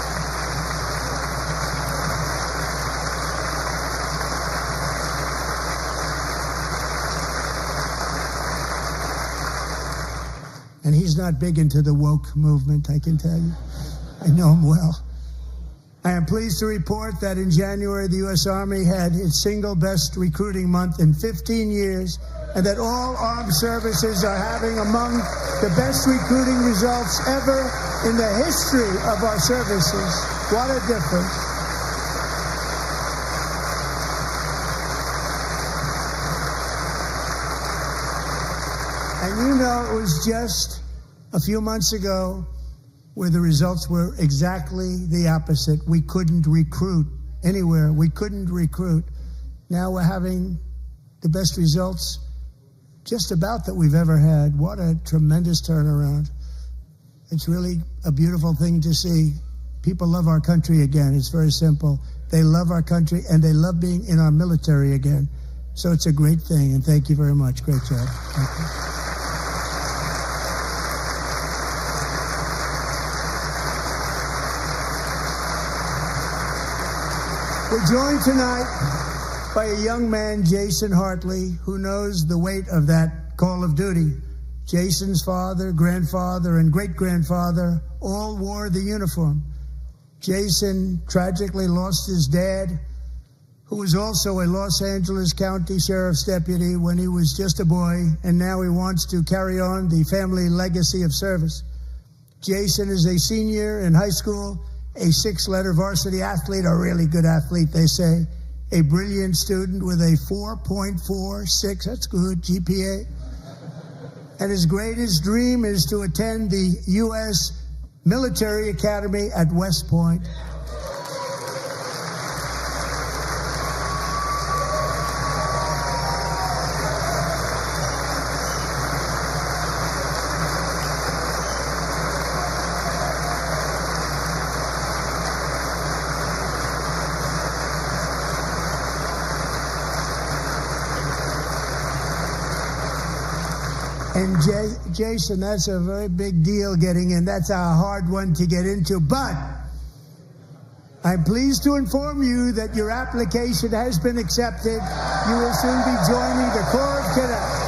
And he's not big into the woke movement, I can tell you. I know him well. I am pleased to report that in January, the U.S. Army had its single best recruiting month in 15 years, and that all armed services are having among the best recruiting results ever in the history of our services. What a difference. And you know, it was just a few months ago where the results were exactly the opposite. We couldn't recruit anywhere. We couldn't recruit. Now we're having the best results just about that we've ever had. What a tremendous turnaround. It's really a beautiful thing to see. People love our country again. It's very simple. They love our country and they love being in our military again. So it's a great thing, and thank you very much. Great job. Thank you. We're joined tonight by a young man, Jason Hartley, who knows the weight of that call of duty. Jason's father, grandfather, and great-grandfather all wore the uniform. Jason tragically lost his dad, who was also a Los Angeles County Sheriff's deputy when he was just a boy, and now he wants to carry on the family legacy of service. Jason is a senior in high school, a 6-letter varsity athlete, a really good athlete, they say, a brilliant student with a 4.46, that's good, GPA. And his greatest dream is to attend the U.S. Military Academy at West Point. And Jason, that's a very big deal getting in. That's a hard one to get into. But I'm pleased to inform you that your application has been accepted. You will soon be joining the Corps of Cadets.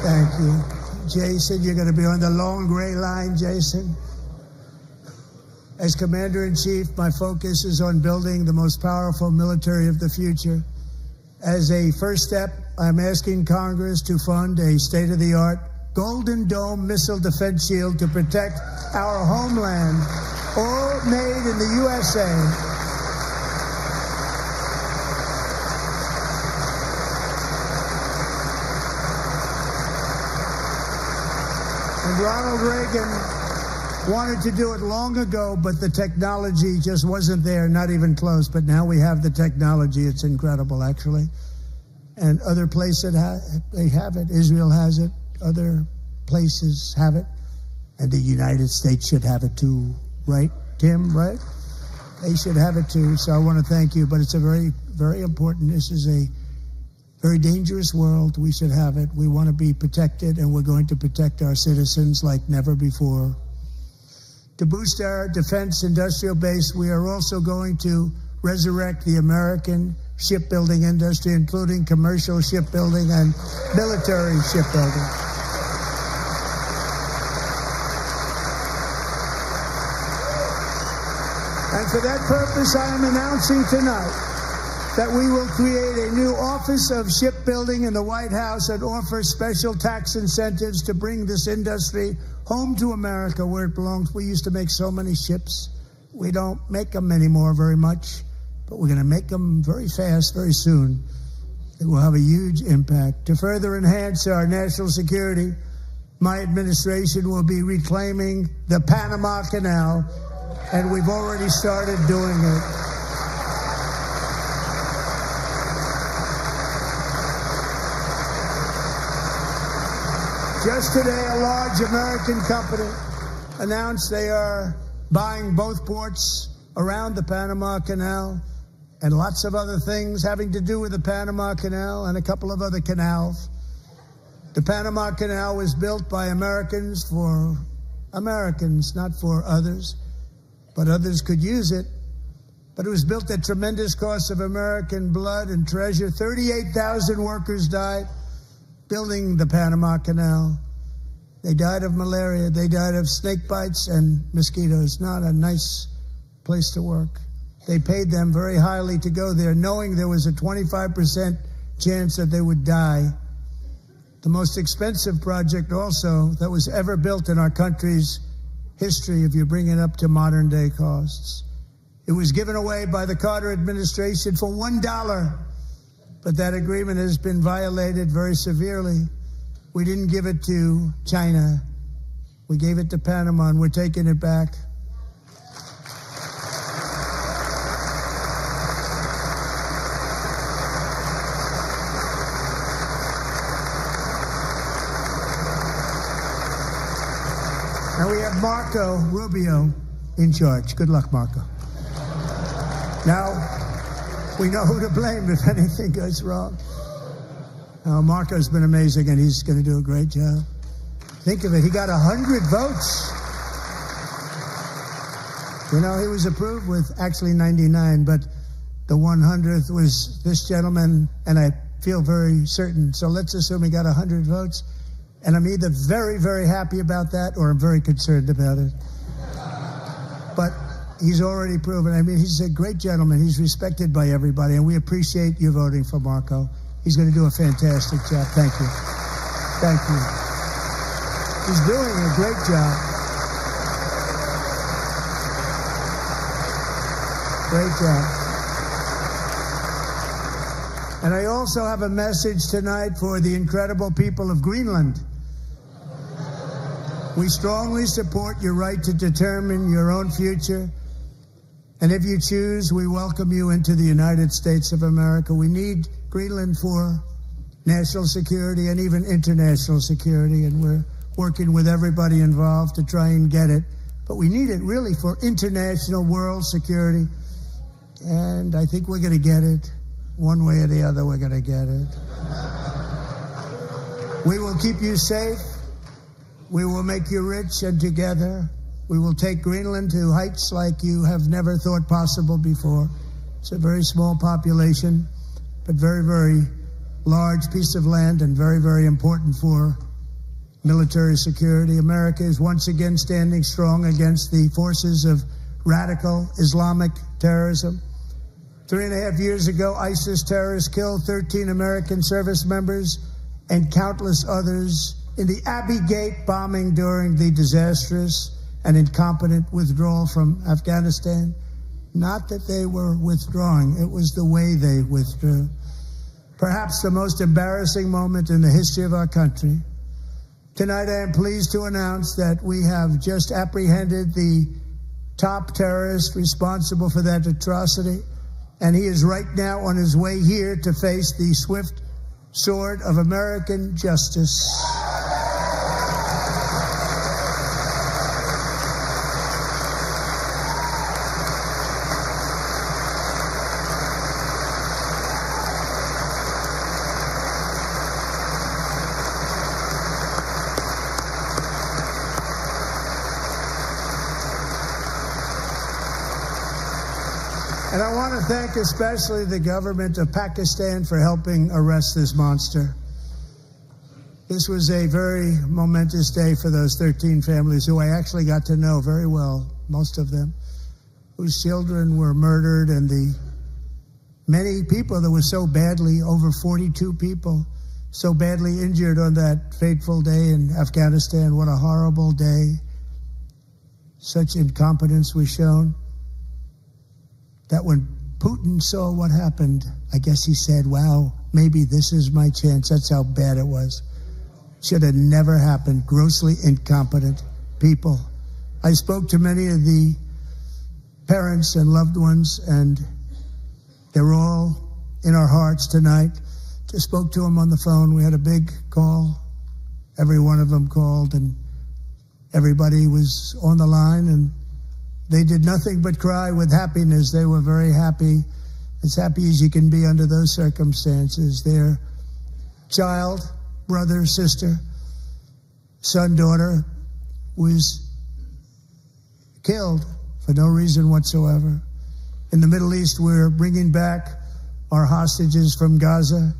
Thank you. Jason, you're going to be on the long gray line, Jason. As Commander-in-Chief, my focus is on building the most powerful military of the future. As a first step, I'm asking Congress to fund a state-of-the-art Golden Dome missile defense shield to protect our homeland, all made in the USA. And Ronald Reagan wanted to do it long ago, but the technology just wasn't there, not even close. But now we have the technology. It's incredible, actually. And other places, they have it. Israel has it. Other places have it. And the United States should have it too, right, Tim, right? They should have it too. So I want to thank you. But it's a very, very important. This is a very dangerous world. We should have it. We want to be protected, and we're going to protect our citizens like never before. To boost our defense industrial base, we are also going to resurrect the American shipbuilding industry, including commercial shipbuilding and military shipbuilding. And for that purpose, I am announcing tonight that we will create a new Office of Shipbuilding in the White House and offer special tax incentives to bring this industry home to America where it belongs. We used to make so many ships. We don't make them anymore very much, but we're going to make them very fast, very soon. It will have a huge impact. To further enhance our national security, my administration will be reclaiming the Panama Canal, and we've already started doing it. Just today, a large American company announced they are buying both ports around the Panama Canal and lots of other things having to do with the Panama Canal and a couple of other canals. The Panama Canal was built by Americans for Americans, not for others, but others could use it. But it was built at tremendous cost of American blood and treasure. 38,000 workers died building the Panama Canal. They died of malaria. They died of snake bites and mosquitoes. Not a nice place to work. They paid them very highly to go there, knowing there was a 25% chance that they would die. The most expensive project also that was ever built in our country's history, if you bring it up to modern day costs. It was given away by the Carter administration for $1, but that agreement has been violated very severely. We didn't give it to China. We gave it to Panama, and we're taking it back. And we have Marco Rubio in charge. Good luck, Marco. Now, we know who to blame if anything goes wrong. Marco's been amazing, and he's going to do a great job. Think of it. He got 100 votes. You know, he was approved with actually 99, but the 100th was this gentleman, and I feel very certain. So let's assume he got 100 votes. And I'm either very, very happy about that or I'm very concerned about it. But he's already proven. I mean, he's a great gentleman. He's respected by everybody, and we appreciate you voting for Marco. He's going to do a fantastic job. Thank you. Thank you. He's doing a great job. Great job. And I also have a message tonight for the incredible people of Greenland. We strongly support your right to determine your own future. And if you choose, we welcome you into the United States of America. We need Greenland for national security and even international security, and we're working with everybody involved to try and get it. But we need it really for international world security, and I think we're going to get it. One way or the other, we're going to get it. We will keep you safe. We will make you rich, and together we will take Greenland to heights like you have never thought possible before. It's a very small population, but very, very large piece of land and very, very important for military security. America is once again standing strong against the forces of radical Islamic terrorism. 3.5 years ago, ISIS terrorists killed 13 American service members and countless others in the Abbey Gate bombing during the disastrous and incompetent withdrawal from Afghanistan. Not that they were withdrawing, it was the way they withdrew. Perhaps the most embarrassing moment in the history of our country. Tonight I am pleased to announce that we have just apprehended the top terrorist responsible for that atrocity, and he is right now on his way here to face the swift sword of American justice. And I want to thank especially the government of Pakistan for helping arrest this monster. This was a very momentous day for those 13 families who I actually got to know very well, most of them, whose children were murdered, and the many people that were so badly, over 42 people, so badly injured on that fateful day in Afghanistan. What a horrible day. Such incompetence was shown. That when Putin saw what happened, I guess he said, wow, maybe this is my chance. That's how bad it was. Should have never happened. Grossly incompetent people. I spoke to many of the parents and loved ones, and they're all in our hearts tonight. Just spoke to them on the phone. We had a big call. Every one of them called, and everybody was on the line, and They did nothing but cry with happiness. They were very happy, as happy as you can be under those circumstances. Their child, brother, sister, son, daughter was killed for no reason whatsoever. In the Middle East, we're bringing back our hostages from Gaza.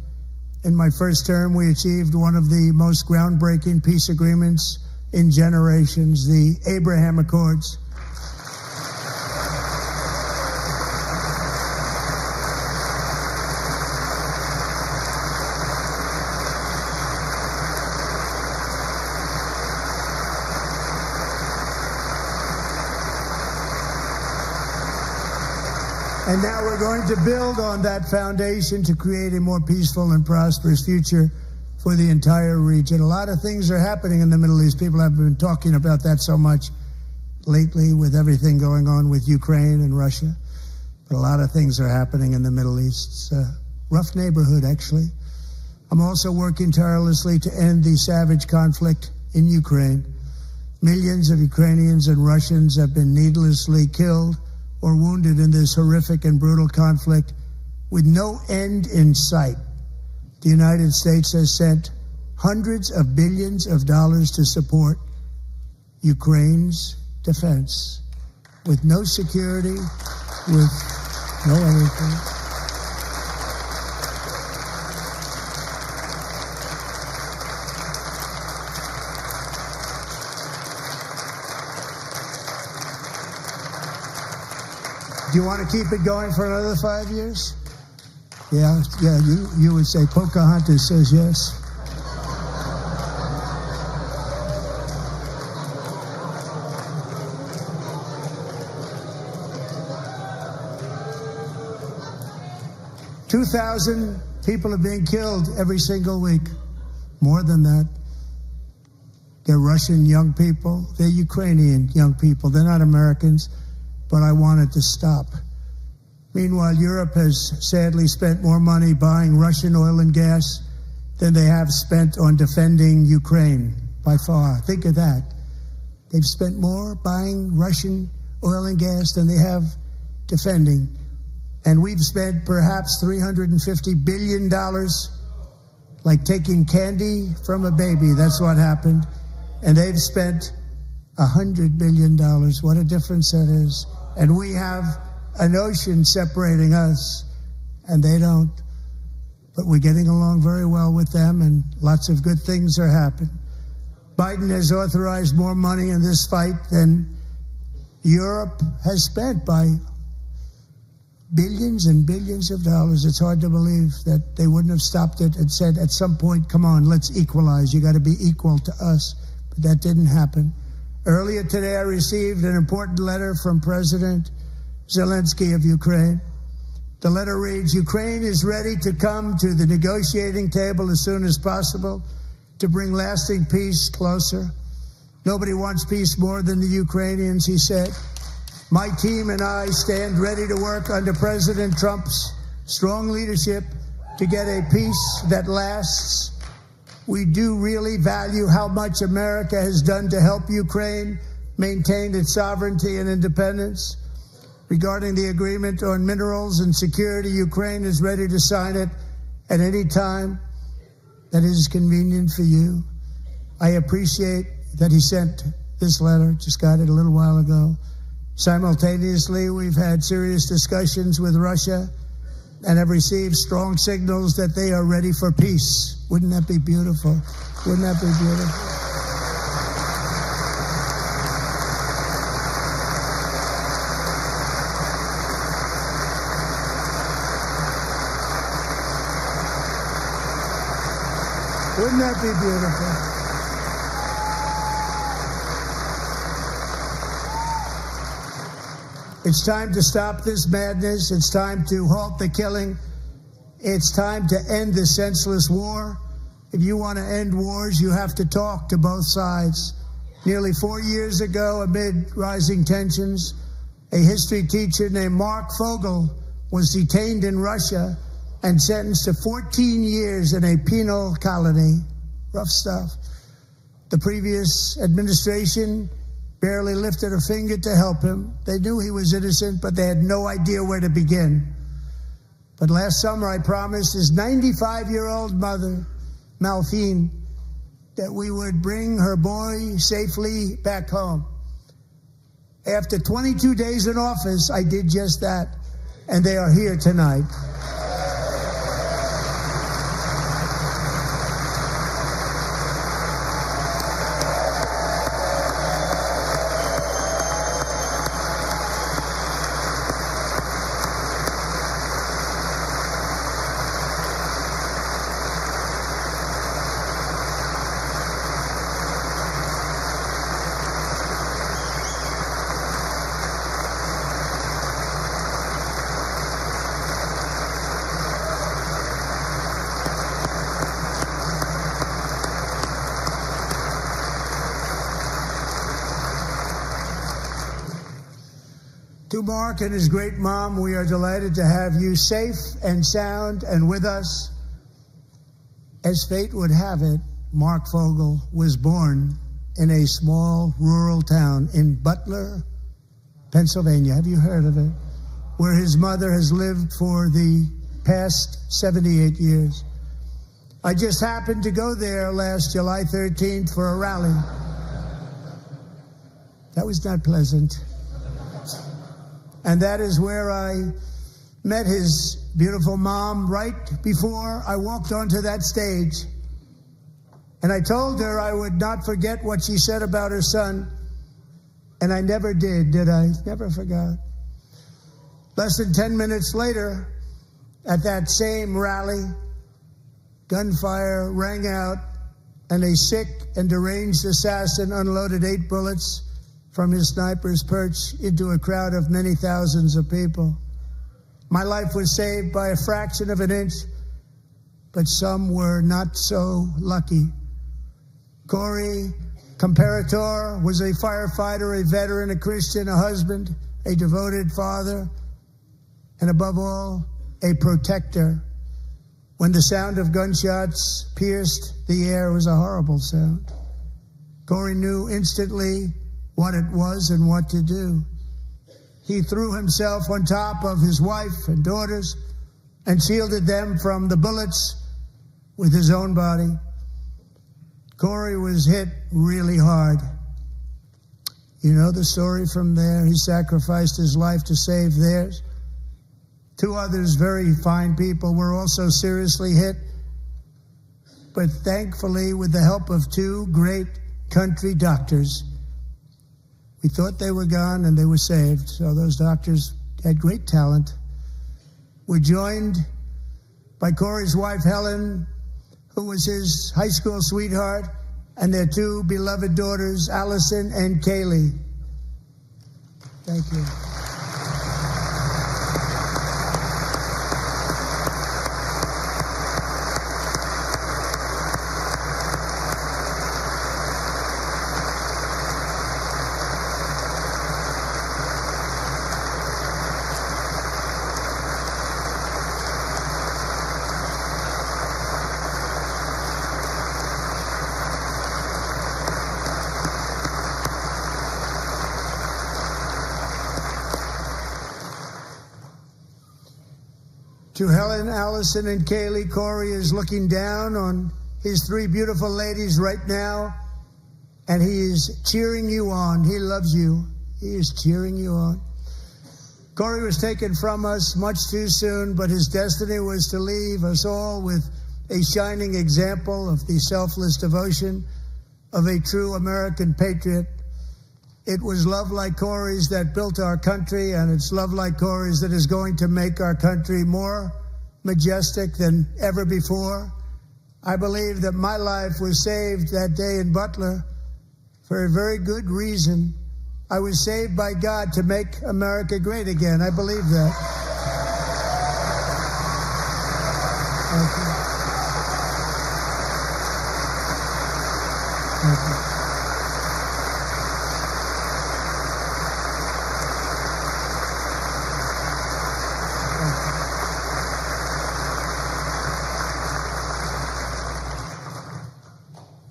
In my first term, we achieved one of the most groundbreaking peace agreements in generations, the Abraham Accords. And now we're going to build on that foundation to create a more peaceful and prosperous future for the entire region. A lot of things are happening in the Middle East. People have been talking about that so much lately with everything going on with Ukraine and Russia. But a lot of things are happening in the Middle East. It's a rough neighborhood, actually. I'm also working tirelessly to end the savage conflict in Ukraine. Millions of Ukrainians and Russians have been needlessly killed or wounded in this horrific and brutal conflict with no end in sight. The United States has sent hundreds of billions of dollars to support Ukraine's defense with no security, with no anything. Do you want to keep it going for another 5 years? Yeah, you would say Pocahontas says yes. $2,000 people are being killed every single week. More than that. They're Russian young people. They're Ukrainian young people. They're not Americans. But I want it to stop. Meanwhile, Europe has sadly spent more money buying Russian oil and gas than they have spent on defending Ukraine, by far. Think of that. They've spent more buying Russian oil and gas than they have defending. And we've spent perhaps $350 billion, like taking candy from a baby. That's what happened. And they've spent $100 billion. What a difference that is. And we have an ocean separating us, and they don't. But we're getting along very well with them, and lots of good things are happening. Biden has authorized more money in this fight than Europe has spent, by billions and billions of dollars. It's hard to believe that they wouldn't have stopped it and said at some point, come on, let's equalize. You got to be equal to us. But that didn't happen. Earlier today, I received an important letter from President Zelenskyy of Ukraine. The letter reads, Ukraine is ready to come to the negotiating table as soon as possible to bring lasting peace closer. Nobody wants peace more than the Ukrainians, he said. My team and I stand ready to work under President Trump's strong leadership to get a peace that lasts. We do really value how much America has done to help Ukraine maintain its sovereignty and independence. Regarding the agreement on minerals and security, Ukraine is ready to sign it at any time that is convenient for you. I appreciate that he sent this letter, just got it a little while ago. Simultaneously, we've had serious discussions with Russia and have received strong signals that they are ready for peace. Wouldn't that be beautiful? Wouldn't that be beautiful? Wouldn't that be beautiful? It's time to stop this madness. It's time to halt the killing. It's time to end this senseless war. If you want to end wars, you have to talk to both sides. Nearly 4 years ago, amid rising tensions, a history teacher named Mark Fogel was detained in Russia and sentenced to 14 years in a penal colony. Rough stuff. The previous administration barely lifted a finger to help him. They knew he was innocent, but they had no idea where to begin. But last summer, I promised his 95-year-old mother, Malphine, that we would bring her boy safely back home. After 22 days in office, I did just that, and they are here tonight. To Mark and his great mom, we are delighted to have you safe and sound and with us. As fate would have it, Mark Fogel was born in a small rural town in Butler, Pennsylvania. Have you heard of it? Where his mother has lived for the past 78 years. I just happened to go there last July 13th for a rally. That was not pleasant. And that is where I met his beautiful mom right before I walked onto that stage. And I told her I would not forget what she said about her son. And I never did I? Never forgot. Less than 10 minutes later, at that same rally, gunfire rang out, and a sick and deranged assassin unloaded 8 bullets from his sniper's perch into a crowd of many thousands of people. My life was saved by a fraction of an inch, but some were not so lucky. Corey Comparator was a firefighter, a veteran, a Christian, a husband, a devoted father, and above all, a protector. When the sound of gunshots pierced the air, it was a horrible sound. Corey knew instantly what it was and what to do. He threw himself on top of his wife and daughters and shielded them from the bullets with his own body. Corey was hit really hard. You know the story from there. He sacrificed his life to save theirs. 2 others, very fine people, were also seriously hit. But thankfully, with the help of 2 great country doctors, we thought they were gone and they were saved. So those doctors had great talent. We're joined by Corey's wife, Helen, who was his high school sweetheart, and their 2 beloved daughters, Allison and Kaylee. Thank you. To Helen, Allison, and Kaylee, Corey is looking down on his 3 beautiful ladies right now, and he is cheering you on. He loves you. He is cheering you on. Corey was taken from us much too soon, but his destiny was to leave us all with a shining example of the selfless devotion of a true American patriot. It was love like Corey's that built our country, and it's love like Corey's that is going to make our country more majestic than ever before. I believe that my life was saved that day in Butler for a very good reason. I was saved by God to make America great again. I believe that. Thank you. Thank you.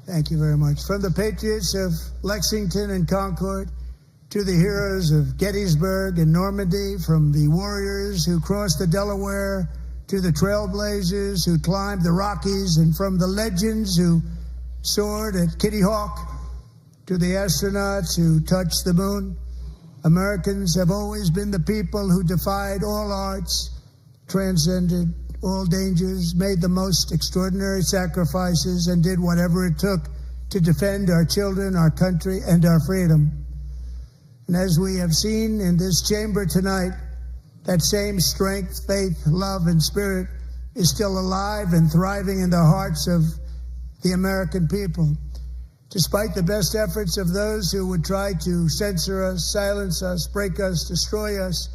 Thank you very much. From the Patriots of Lexington and Concord, to the heroes of Gettysburg and Normandy, from the warriors who crossed the Delaware to the trailblazers who climbed the Rockies, and from the legends who soared at Kitty Hawk to the astronauts who touched the moon. Americans have always been the people who defied all odds, transcended all dangers, made the most extraordinary sacrifices, and did whatever it took to defend our children, our country, and our freedom. And as we have seen in this chamber tonight, that same strength, faith, love, and spirit is still alive and thriving in the hearts of the American people. Despite the best efforts of those who would try to censor us, silence us, break us, destroy us,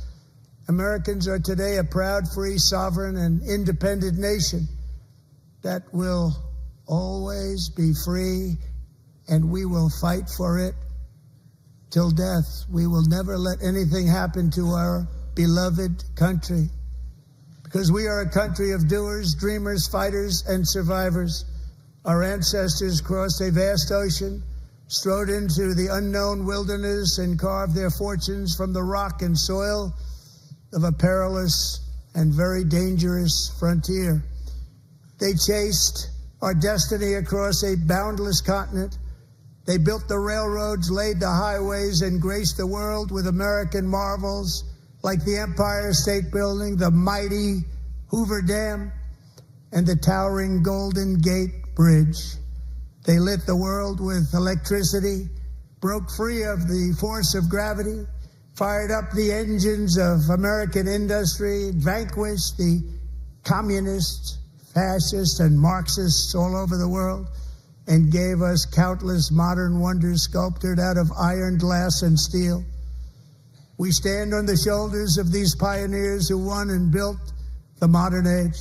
Americans are today a proud, free, sovereign, and independent nation that will always be free, and we will fight for it till death. We will never let anything happen to our beloved country, because we are a country of doers, dreamers, fighters, and survivors. Our ancestors crossed a vast ocean, strode into the unknown wilderness, and carved their fortunes from the rock and soil of a perilous and very dangerous frontier. They chased our destiny across a boundless continent. They built the railroads, laid the highways, and graced the world with American marvels like the Empire State Building, the mighty Hoover Dam, and the towering Golden Gate Bridge. They lit the world with electricity, broke free of the force of gravity, fired up the engines of American industry, vanquished the communists, fascists, and Marxists all over the world, and gave us countless modern wonders sculptured out of iron, glass, and steel. We stand on the shoulders of these pioneers who won and built the modern age.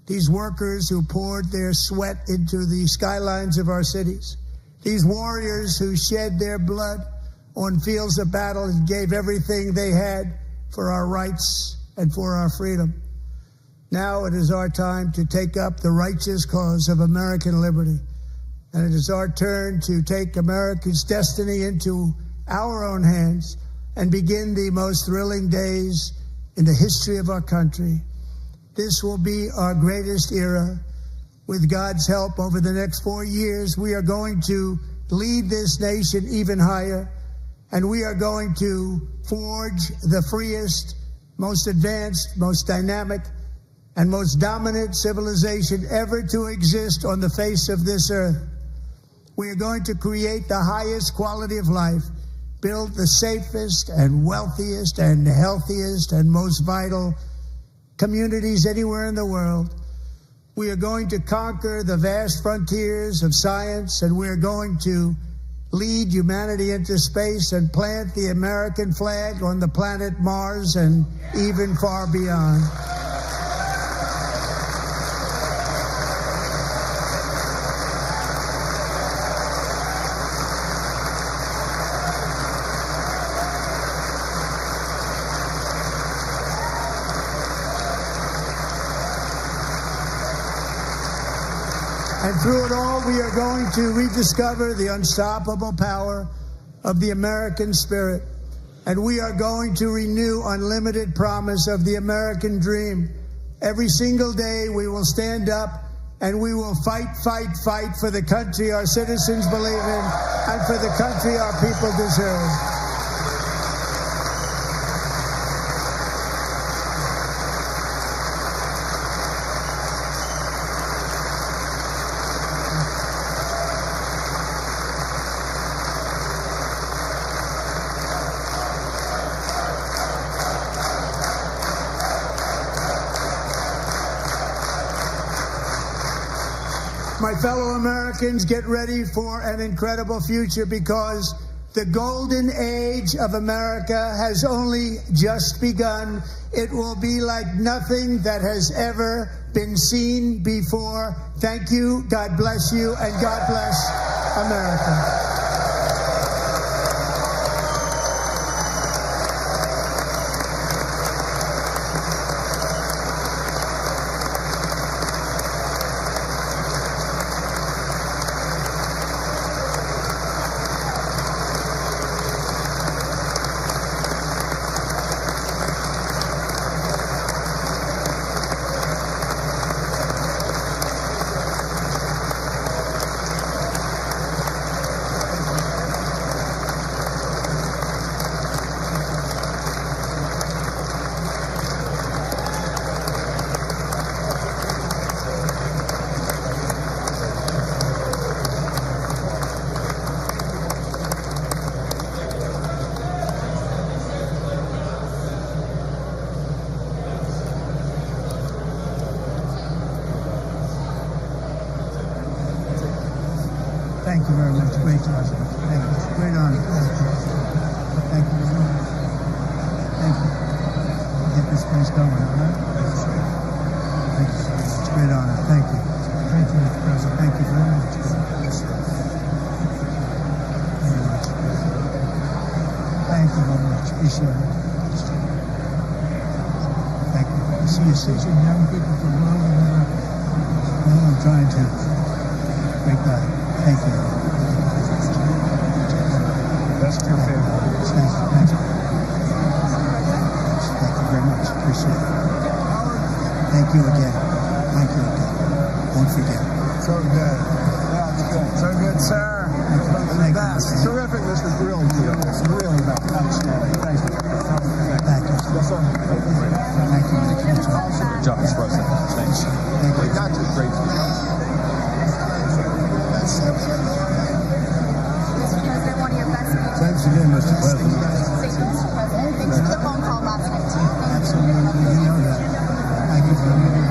These workers who poured their sweat into the skylines of our cities. These warriors who shed their blood on fields of battle and gave everything they had for our rights and for our freedom. Now it is our time to take up the righteous cause of American liberty. And it is our turn to take America's destiny into our own hands and begin the most thrilling days in the history of our country. This will be our greatest era. With God's help, over the next 4 years, we are going to lead this nation even higher, and we are going to forge the freest, most advanced, most dynamic, and most dominant civilization ever to exist on the face of this earth. We are going to create the highest quality of life, build the safest and wealthiest and healthiest and most vital communities anywhere in the world. We are going to conquer the vast frontiers of science, and we are going to lead humanity into space and plant the American flag on the planet Mars and even far beyond. And through it all, we are going to rediscover the unstoppable power of the American spirit. And we are going to renew unlimited promise of the American dream. Every single day, we will stand up and we will fight, fight, fight for the country our citizens believe in and for the country our people deserve. My fellow Americans, get ready for an incredible future, because the golden age of America has only just begun. It will be like nothing that has ever been seen before. Thank you, God bless you, and God bless America. you very much. Great job. Thank you. Great honor. Thank you. Thank you. Get this place going, all right? Thank you so much. It's a great honor. Thank you. Thank you, Mr. President. Thank you very much. Thank you very much. Appreciate it. Thank you. I see you teaching young people from all over America. Well, I'm trying to. Great guy. Thank you. That's your favorite. Thank you. Thank you. Thank you very much. Appreciate it. Thank you again. Thank you again. Don't forget. So good. Yeah, it's good. So good, sir. Thank you. Terrific, Mr. Really good. It's really outstanding. Thank you. Thank you. Yes, sir. Thank you. Good job, Mr. President. Thanks. Thank you. Not just great. Thanks again, Mr. President. Thanks for the phone call last night. Absolutely. You know that. Thank you very much.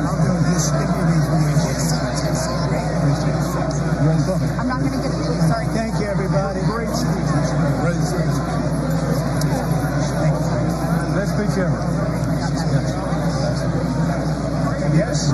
I'll do this. Give me these videos. I'm not going to get it. Sorry. Thank you, everybody. Great speech. Great speech. Best speech ever. Yes.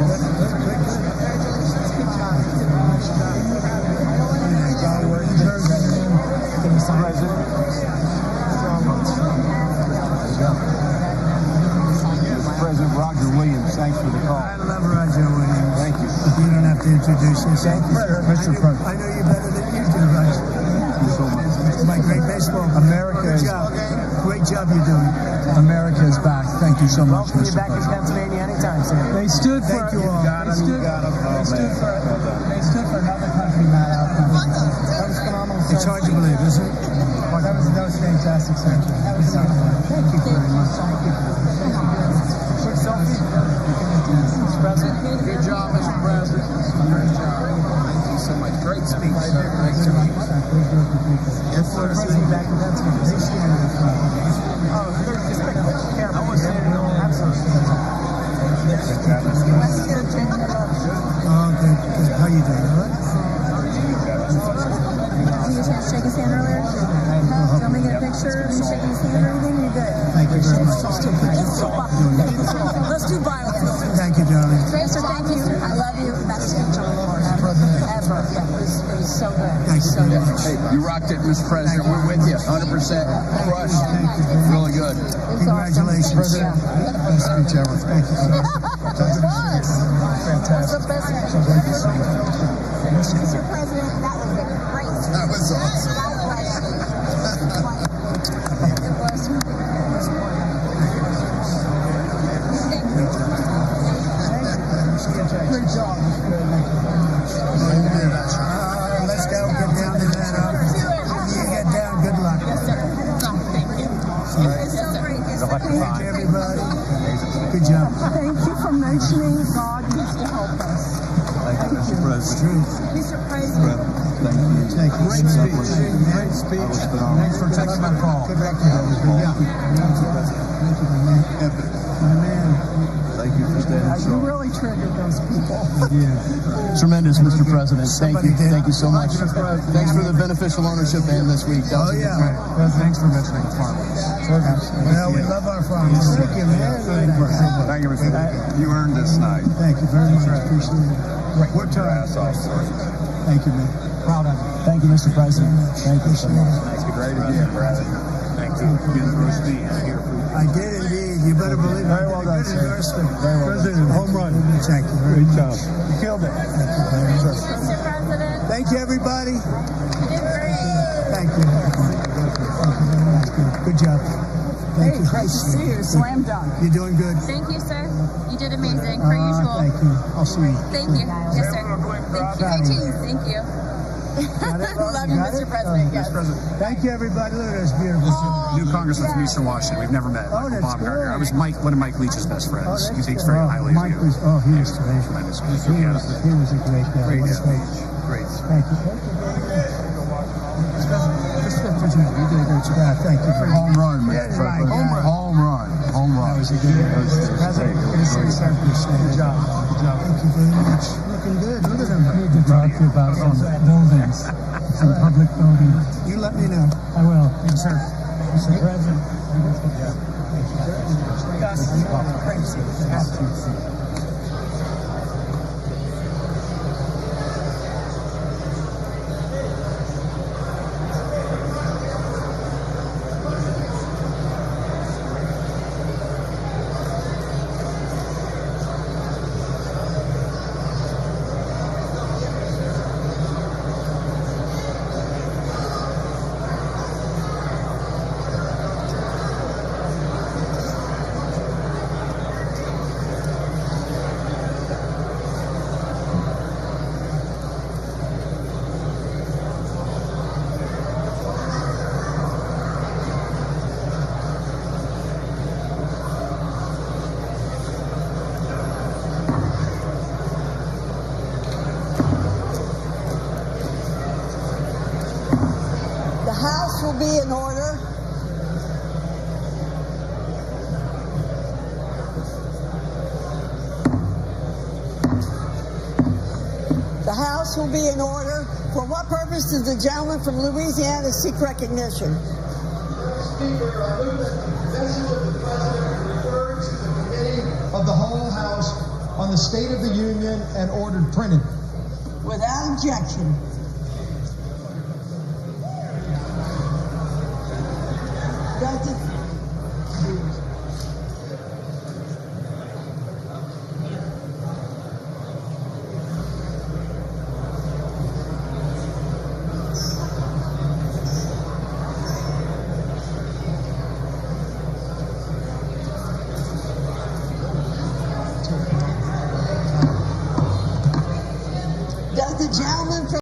President Roger Williams, thanks for the call. I love Roger Williams. Thank you. You don't have to introduce yourself. Mr. President. I know you better than you do, Roger. Thank you so much. My great baseball. America is... Great job you're doing. America is back. Thank you so much, Welcome Mr. you back in President. Pennsylvania anytime, sir. They stood for... Thank you all. They stood for another country, Matt, outcome. That was phenomenal. It's hard to believe, isn't it? That was fantastic, sir. Thank you very much. Quick selfie. Mr. President. Good job, Mr. President. Great job. Thank you so much. Great speech, sir. Great speech. Yes, sir. See you back in Pennsylvania. Oh, just careful. I want to say absolutely. Oh, good, good. How you doing? All right? Did you get a chance to shake his hand earlier? Tell me get a picture and shake his hand or anything? You're good. Thank you very much. Let's do violence. Thank you, darling. Sir, thank you. I love you. Best speech ever. Yeah, it was so good. Thank you very much. Hey, you rocked it, Mr. President. We're with you. 100%. Crushed. Really good. Congratulations. President. Best speech ever. Thank you. Fantastic. Thank you so much. Mr. President, that was a great speech. That was awesome. It was. Thank you. Great job. Let's go. Get down to that. You get down. Good luck. Yes, sir. Thank you. It's so great. Thank you, everybody. Good job. Thank you for mentioning God used to help us. Thank you, Mr. President. Mr. President. Thank you. Thank you. Great speech. Great speech. Thanks for taking my call. Good luck. Yeah. Thank you, my man. My man. Thank you for staying You strong. really triggered those people. Yeah. Tremendous, Mr. President. Thank you. Somebody did. Thank you so much. Thanks for the beneficial ownership and this week. Oh, yeah. Thanks for mentioning farmers. Well, we love our farmers. Thank you, man. Thank you, Mr. President. You earned this night. Thank you very much. Appreciate it. We're tired. Thank you, man. Proud of you. Thank you, Mr. President. Thank you so much. Thank you. Great again, brother. Thank you. Beautiful speech here. I did indeed. You better believe it. Very well done, sir. Very well President, home run. Thank you very much. You killed it. Thank you very much. Mr. President. Thank you, everybody. You did great. Thank you. Good job. Thank you. Great to see you. Slam dunk. You're doing good. Thank you, sir. You did amazing, per usual. Thank you. I'll see you. Thank you. Yes, sir. Thank you. Thank you. Love you, Mr. President. Yes. Thank you, everybody. Look at this beautiful city. New congressman from Eastern Washington. We've never met. Oh, that's Bob Gardner. good. I was one of Mike Leach's best friends. Oh, He thinks very highly Mike of you. he was terrific. He was a great guy. Great What a speech. coach. Great. Thank you. Thank you very much. President, you did a great job. Yeah, thank you. Home run, Mr. President. Home run. That was a good one. President, good job. Thank you very much. Looking good. Look at him. I need to talk to you about some buildings, some public buildings. You let me know. I will. Yes, sir. Mr. President. Will be in order. The House will be in order. For what purpose does the gentleman from Louisiana seek recognition? Speaker, I move that the message of the President referred to the committee of the whole House on the State of the Union and ordered printed. Without objection.